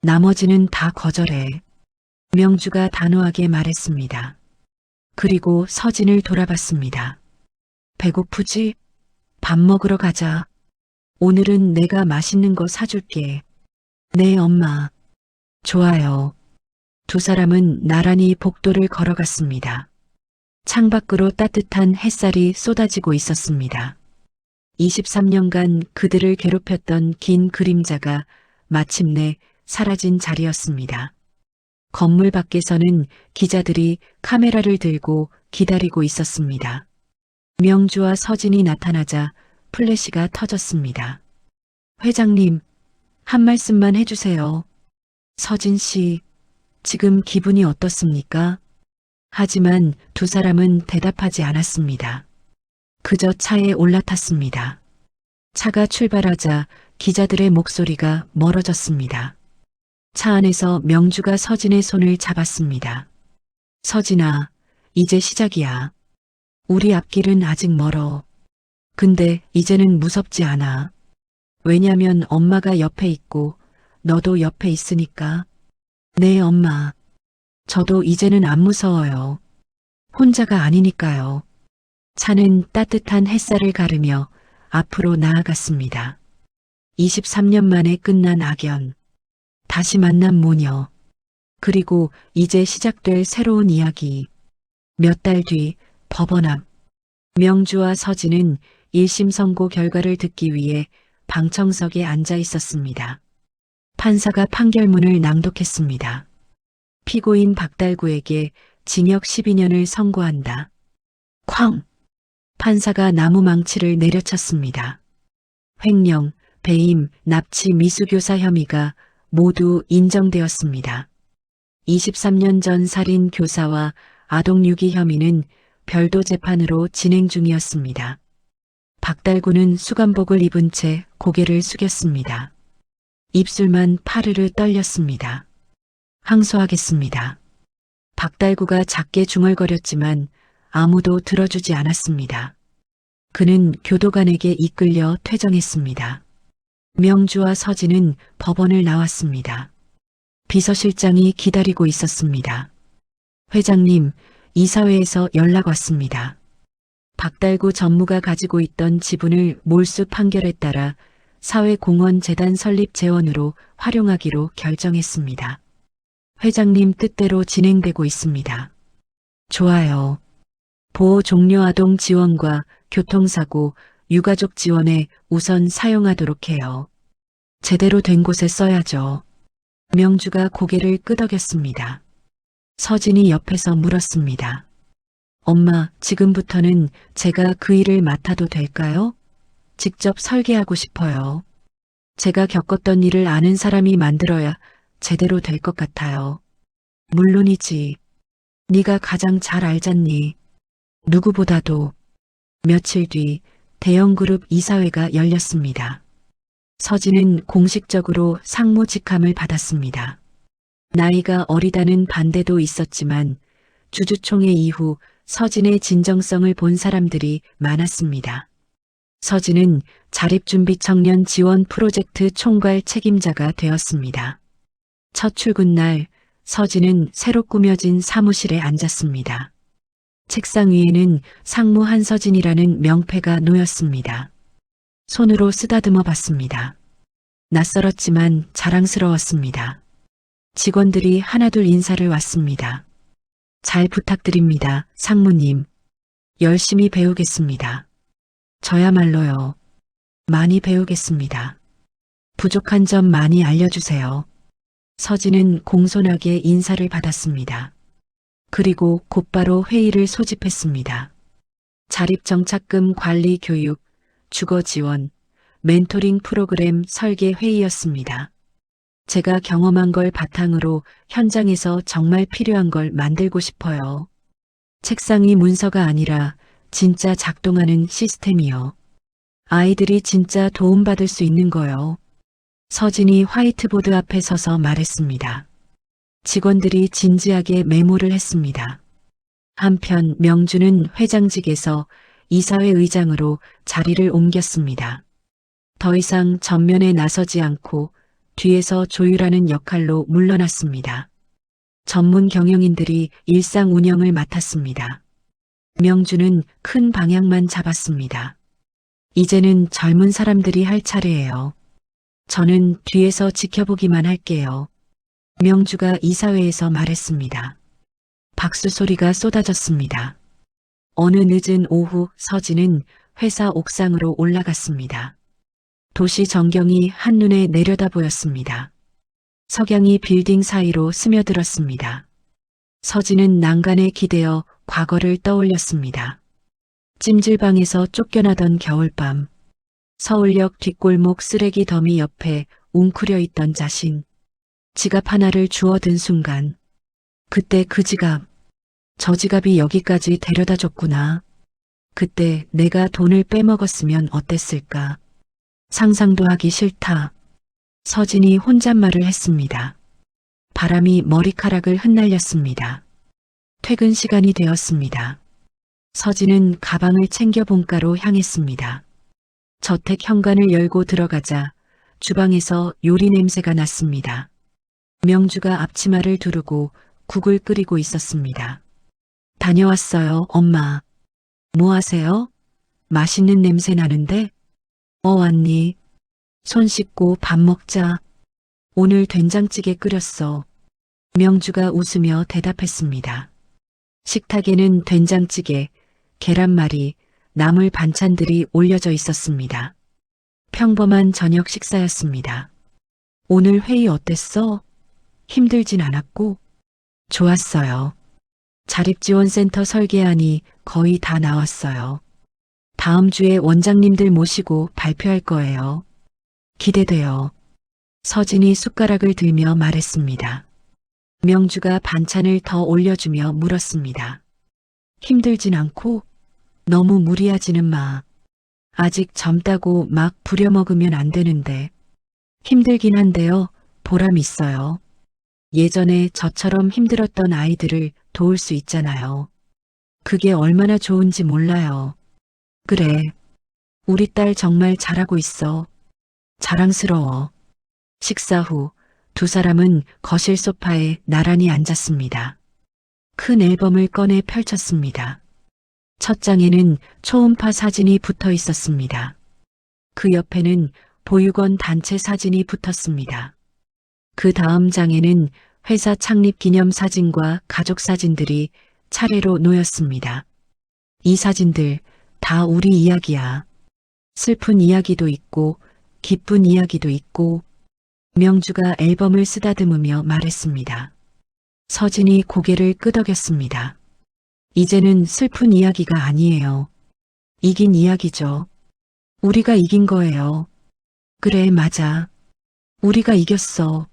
나머지는 다 거절해. 명주가 단호하게 말했습니다. 그리고 서진을 돌아봤습니다. 배고프지? 밥 먹으러 가자. 오늘은 내가 맛있는 거 사줄게. 네, 엄마. 좋아요. 두 사람은 나란히 복도를 걸어갔습니다. 창밖으로 따뜻한 햇살이 쏟아지고 있었습니다. 23년간 그들을 괴롭혔던 긴 그림자가 마침내 사라진 자리였습니다. 건물 밖에서는 기자들이 카메라를 들고 기다리고 있었습니다. 명주와 서진이 나타나자 플래시가 터졌습니다. 회장님, 한 말씀만 해주세요. 서진 씨, 지금 기분이 어떻습니까? 하지만 두 사람은 대답하지 않았습니다. 그저 차에 올라탔습니다. 차가 출발하자 기자들의 목소리가 멀어졌습니다. 차 안에서 명주가 서진의 손을 잡았습니다. 서진아, 이제 시작이야. 우리 앞길은 아직 멀어. 근데 이제는 무섭지 않아. 왜냐면 엄마가 옆에 있고 너도 옆에 있으니까. 네, 엄마. 저도 이제는 안 무서워요. 혼자가 아니니까요. 차는 따뜻한 햇살을 가르며 앞으로 나아갔습니다. 23년 만에 끝난 악연. 다시 만난 모녀. 그리고 이제 시작될 새로운 이야기. 몇 달 뒤 법원 앞. 명주와 서진은 1심 선고 결과를 듣기 위해 방청석에 앉아 있었습니다. 판사가 판결문을 낭독했습니다. 피고인 박달구에게 징역 12년을 선고한다. 쾅! 판사가 나무 망치를 내려쳤습니다. 횡령, 배임, 납치, 미수교사 혐의가 모두 인정되었습니다. 23년 전 살인 교사와 아동유기 혐의는 별도 재판으로 진행 중이었습니다. 박달구는 수감복을 입은 채 고개를 숙였습니다. 입술만 파르르 떨렸습니다. 항소하겠습니다. 박달구가 작게 중얼거렸지만 아무도 들어주지 않았습니다. 그는 교도관에게 이끌려 퇴정했습니다. 명주와 서진은 법원을 나왔습니다. 비서실장이 기다리고 있었습니다. 회장님, 이사회에서 연락 왔습니다. 박달구 전무가 가지고 있던 지분을 몰수 판결에 따라 사회공헌재단 설립 재원으로 활용하기로 결정했습니다. 회장님 뜻대로 진행되고 있습니다. 좋아요. 보호 종료 아동 지원과 교통사고, 유가족 지원에 우선 사용하도록 해요. 제대로 된 곳에 써야죠. 명주가 고개를 끄덕였습니다. 서진이 옆에서 물었습니다. 엄마, 지금부터는 제가 그 일을 맡아도 될까요? 직접 설계하고 싶어요. 제가 겪었던 일을 아는 사람이 만들어야 제대로 될 것 같아요. 물론이지. 네가 가장 잘 알잖니. 누구보다도. 며칠 뒤 대형그룹 이사회가 열렸습니다. 서진은 공식적으로 상무 직함을 받았습니다. 나이가 어리다는 반대도 있었지만 주주총회 이후 서진의 진정성을 본 사람들이 많았습니다. 서진은 자립준비 청년 지원 프로젝트 총괄 책임자가 되었습니다. 첫 출근 날 서진은 새로 꾸며진 사무실에 앉았습니다. 책상 위에는 상무 한서진이라는 명패가 놓였습니다. 손으로 쓰다듬어 봤습니다. 낯설었지만 자랑스러웠습니다. 직원들이 하나둘 인사를 왔습니다. 잘 부탁드립니다, 상무님. 열심히 배우겠습니다. 저야말로요. 많이 배우겠습니다. 부족한 점 많이 알려주세요. 서진은 공손하게 인사를 받았습니다. 그리고 곧바로 회의를 소집했습니다. 자립정착금 관리 교육, 주거 지원, 멘토링 프로그램 설계 회의였습니다. 제가 경험한 걸 바탕으로 현장에서 정말 필요한 걸 만들고 싶어요. 책상이 문서가 아니라 진짜 작동하는 시스템이요. 아이들이 진짜 도움받을 수 있는 거요. 서진이 화이트보드 앞에 서서 말했습니다. 직원들이 진지하게 메모를 했습니다. 한편 명주는 회장직에서 이사회 의장으로 자리를 옮겼습니다. 더 이상 전면에 나서지 않고 뒤에서 조율하는 역할로 물러났습니다. 전문 경영인들이 일상 운영을 맡았습니다. 명주는 큰 방향만 잡았습니다. 이제는 젊은 사람들이 할 차례예요. 저는 뒤에서 지켜보기만 할게요. 명주가 이사회에서 말했습니다. 박수 소리가 쏟아졌습니다. 어느 늦은 오후 서진은 회사 옥상으로 올라갔습니다. 도시 전경이 한눈에 내려다 보였습니다. 석양이 빌딩 사이로 스며들었습니다. 서진은 난간에 기대어 과거를 떠올렸습니다. 찜질방에서 쫓겨나던 겨울밤, 서울역 뒷골목 쓰레기 더미 옆에 웅크려 있던 자신, 지갑 하나를 주워든 순간, 그때 그 지갑, 저 지갑이 여기까지 데려다 줬구나. 그때 내가 돈을 빼먹었으면 어땠을까? 상상도 하기 싫다. 서진이 혼잣말을 했습니다. 바람이 머리카락을 흩날렸습니다. 퇴근 시간이 되었습니다. 서진은 가방을 챙겨 본가로 향했습니다. 저택 현관을 열고 들어가자 주방에서 요리 냄새가 났습니다. 명주가 앞치마를 두르고 국을 끓이고 있었습니다. 다녀왔어요, 엄마. 뭐 하세요? 맛있는 냄새 나는데? 왔니? 손 씻고 밥 먹자. 오늘 된장찌개 끓였어. 명주가 웃으며 대답했습니다. 식탁에는 된장찌개, 계란말이, 나물 반찬들이 올려져 있었습니다. 평범한 저녁 식사였습니다. 오늘 회의 어땠어? 힘들진 않았고? 좋았어요. 자립지원센터 설계안이 거의 다 나왔어요. 다음 주에 원장님들 모시고 발표할 거예요. 기대돼요. 서진이 숟가락을 들며 말했습니다. 명주가 반찬을 더 올려주며 물었습니다. 힘들진 않고? 너무 무리하지는 마. 아직 젊다고 막 부려먹으면 안 되는데. 힘들긴 한데요. 보람 있어요. 예전에 저처럼 힘들었던 아이들을 도울 수 있잖아요. 그게 얼마나 좋은지 몰라요. 그래. 우리 딸 정말 잘하고 있어. 자랑스러워. 식사 후 두 사람은 거실 소파에 나란히 앉았습니다. 큰 앨범을 꺼내 펼쳤습니다. 첫 장에는 초음파 사진이 붙어 있었습니다. 그 옆에는 보육원 단체 사진이 붙었습니다. 그 다음 장에는 회사 창립 기념 사진과 가족 사진들이 차례로 놓였습니다. 이 사진들 다 우리 이야기야. 슬픈 이야기도 있고 기쁜 이야기도 있고. 명주가 앨범을 쓰다듬으며 말했습니다. 서진이 고개를 끄덕였습니다. 이제는 슬픈 이야기가 아니에요. 이긴 이야기죠. 우리가 이긴 거예요. 그래, 맞아. 우리가 이겼어.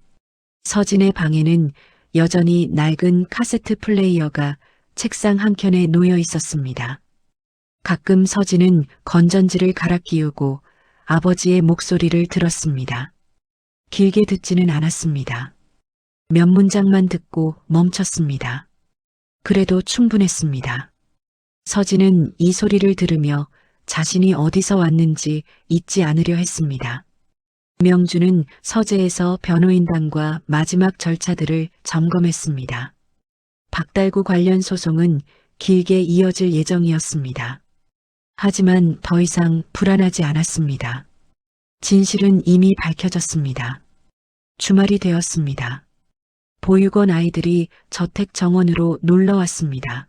서진의 방에는 여전히 낡은 카세트 플레이어가 책상 한켠에 놓여 있었습니다. 가끔 서진은 건전지를 갈아 끼우고 아버지의 목소리를 들었습니다. 길게 듣지는 않았습니다. 몇 문장만 듣고 멈췄습니다. 그래도 충분했습니다. 서진은 이 소리를 들으며 자신이 어디서 왔는지 잊지 않으려 했습니다. 명주는 서재에서 변호인단과 마지막 절차들을 점검했습니다. 박달구 관련 소송은 길게 이어질 예정이었습니다. 하지만 더 이상 불안하지 않았습니다. 진실은 이미 밝혀졌습니다. 주말이 되었습니다. 보육원 아이들이 저택 정원으로 놀러 왔습니다.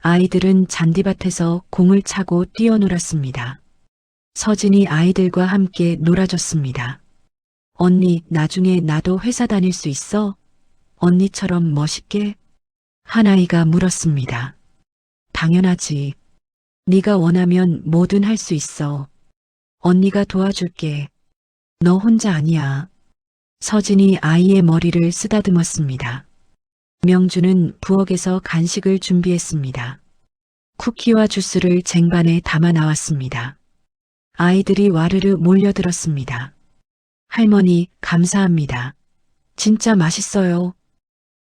아이들은 잔디밭에서 공을 차고 뛰어놀았습니다. 서진이 아이들과 함께 놀아줬습니다. 언니, 나중에 나도 회사 다닐 수 있어? 언니처럼 멋있게? 한 아이가 물었습니다. 당연하지. 네가 원하면 뭐든 할 수 있어. 언니가 도와줄게. 너 혼자 아니야. 서진이 아이의 머리를 쓰다듬었습니다. 명주는 부엌에서 간식을 준비했습니다. 쿠키와 주스를 쟁반에 담아 나왔습니다. 아이들이 와르르 몰려들었습니다. 할머니, 감사합니다. 진짜 맛있어요.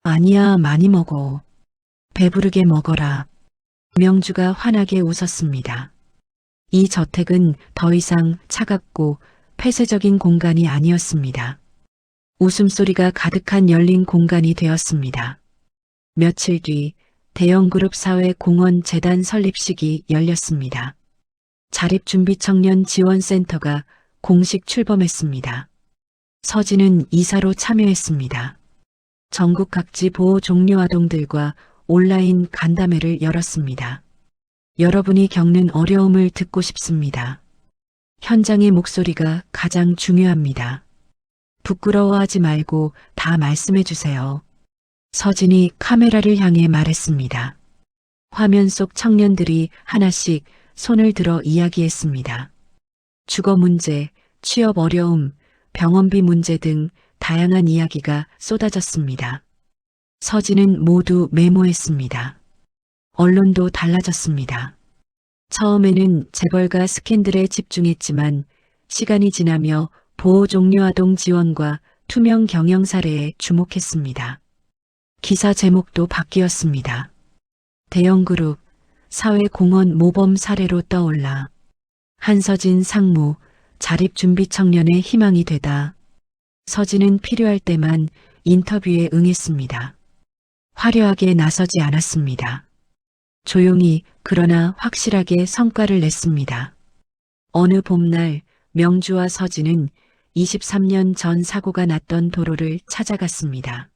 아니야, 많이 먹어. 배부르게 먹어라. 명주가 환하게 웃었습니다. 이 저택은 더 이상 차갑고 폐쇄적인 공간이 아니었습니다. 웃음소리가 가득한 열린 공간이 되었습니다. 며칠 뒤 대형그룹 사회 공원 재단 설립식이 열렸습니다. 자립준비청년 지원센터가 공식 출범했습니다. 서진은 이사로 참여했습니다. 전국 각지 보호 종료 아동들과 온라인 간담회를 열었습니다. 여러분이 겪는 어려움을 듣고 싶습니다. 현장의 목소리가 가장 중요합니다. 부끄러워하지 말고 다 말씀해 주세요. 서진이 카메라를 향해 말했습니다. 화면 속 청년들이 하나씩 손을 들어 이야기했습니다. 주거 문제, 취업 어려움, 병원비 문제 등 다양한 이야기가 쏟아졌습니다. 서진은 모두 메모했습니다. 언론도 달라졌습니다. 처음에는 재벌가 스캔들에 집중했지만 시간이 지나며 보호 종료 아동 지원과 투명 경영 사례에 주목했습니다. 기사 제목도 바뀌었습니다. 대형그룹, 사회공헌 모범 사례로 떠올라 한서진 상무, 자립준비 청년의 희망이 되다. 서진은 필요할 때만 인터뷰에 응했습니다. 화려하게 나서지 않았습니다. 조용히 그러나 확실하게 성과를 냈습니다. 어느 봄날 명주와 서진은 23년 전 사고가 났던 도로를 찾아갔습니다.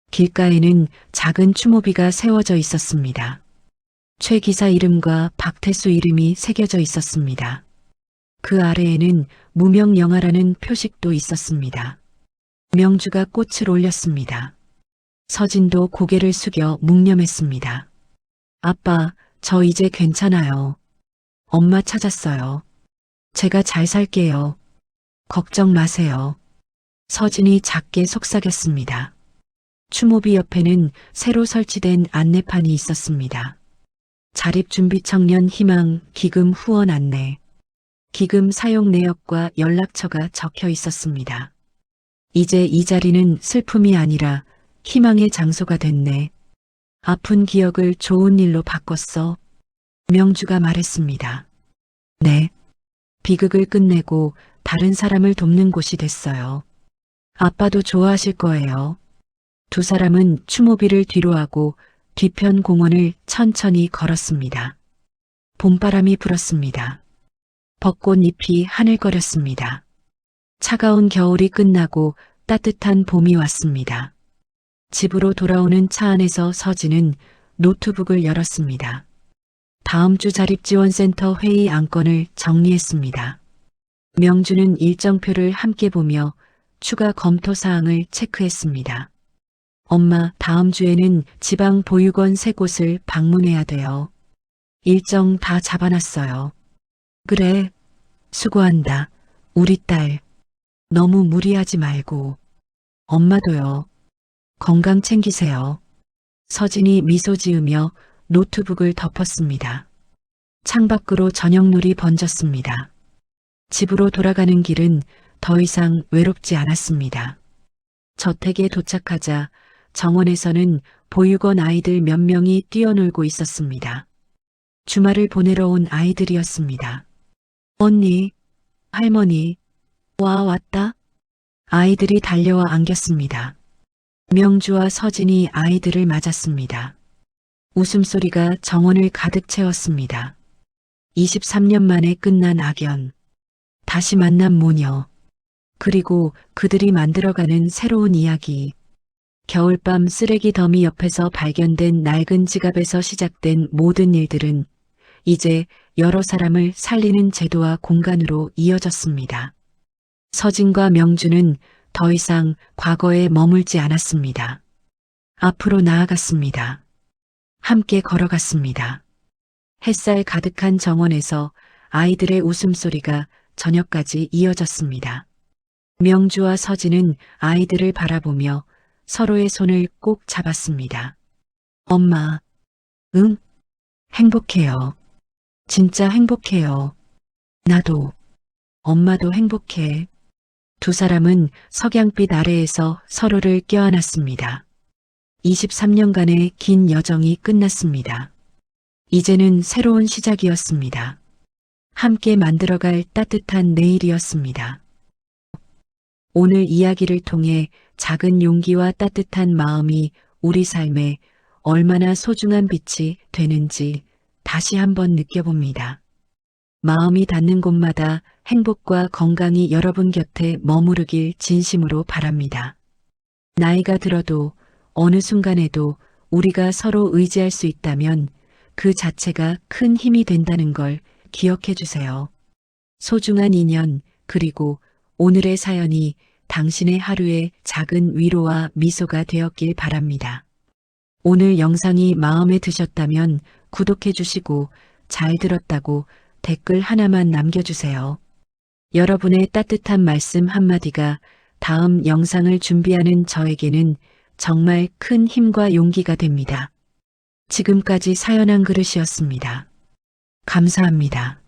길가에는 작은 추모비가 세워져 있었습니다. 최 기사 이름과 박태수 이름이 새겨져 있었습니다. 그 아래에는 무명영화라는 표식도 있었습니다. 명주가 꽃을 올렸습니다. 서진도 고개를 숙여 묵념했습니다. 아빠, 저 이제 괜찮아요. 엄마 찾았어요. 제가 잘 살게요. 걱정 마세요. 서진이 작게 속삭였습니다. 추모비 옆에는 새로 설치된 안내판이 있었습니다. 자립준비청년 희망 기금 후원 안내. 기금 사용 내역과 연락처가 적혀 있었습니다. 이제 이 자리는 슬픔이 아니라 희망의 장소가 됐네. 아픈 기억을 좋은 일로 바꿨어. 명주가 말했습니다. 네. 비극을 끝내고 다른 사람을 돕는 곳이 됐어요. 아빠도 좋아하실 거예요. 두 사람은 추모비를 뒤로하고 뒤편 공원을 천천히 걸었습니다. 봄바람이 불었습니다. 벚꽃잎이 하늘거렸습니다. 차가운 겨울이 끝나고 따뜻한 봄이 왔습니다. 집으로 돌아오는 차 안에서 서진은 노트북을 열었습니다. 다음 주 자립지원센터 회의 안건을 정리했습니다. 명주는 일정표를 함께 보며 추가 검토 사항을 체크했습니다. 엄마, 다음 주에는 지방 보육원 3곳을 방문해야 돼요. 일정 다 잡아놨어요. 그래, 수고한다. 우리 딸. 너무 무리하지 말고. 엄마도요. 건강 챙기세요. 서진이 미소 지으며 노트북을 덮었습니다. 창밖으로 저녁놀이 번졌습니다. 집으로 돌아가는 길은 더 이상 외롭지 않았습니다. 저택에 도착하자 정원에서는 보육원 아이들 몇 명이 뛰어놀고 있었습니다. 주말을 보내러 온 아이들이었습니다. 언니, 할머니, 왔다? 아이들이 달려와 안겼습니다. 명주와 서진이 아이들을 맞았습니다. 웃음소리가 정원을 가득 채웠습니다. 23년 만에 끝난 악연, 다시 만난 모녀, 그리고 그들이 만들어가는 새로운 이야기. 겨울밤 쓰레기 더미 옆에서 발견된 낡은 지갑에서 시작된 모든 일들은 이제 여러 사람을 살리는 제도와 공간으로 이어졌습니다. 서진과 명주는 더 이상 과거에 머물지 않았습니다. 앞으로 나아갔습니다. 함께 걸어갔습니다. 햇살 가득한 정원에서 아이들의 웃음소리가 저녁까지 이어졌습니다. 명주와 서진은 아이들을 바라보며 서로의 손을 꼭 잡았습니다. 엄마, 응? 행복해요. 진짜 행복해요. 나도, 엄마도 행복해. 두 사람은 석양빛 아래에서 서로를 껴안았습니다. 23년간의 긴 여정이 끝났습니다. 이제는 새로운 시작이었습니다. 함께 만들어갈 따뜻한 내일이었습니다. 오늘 이야기를 통해 작은 용기와 따뜻한 마음이 우리 삶에 얼마나 소중한 빛이 되는지 다시 한번 느껴봅니다. 마음이 닿는 곳마다 행복과 건강이 여러분 곁에 머무르길 진심으로 바랍니다. 나이가 들어도 어느 순간에도 우리가 서로 의지할 수 있다면 그 자체가 큰 힘이 된다는 걸 기억해 주세요. 소중한 인연 그리고 오늘의 사연이 당신의 하루에 작은 위로와 미소가 되었길 바랍니다. 오늘 영상이 마음에 드셨다면 구독해 주시고 잘 들었다고 댓글 하나만 남겨주세요. 여러분의 따뜻한 말씀 한마디가 다음 영상을 준비하는 저에게는 정말 큰 힘과 용기가 됩니다. 지금까지 사연 한 그릇이었습니다. 감사합니다.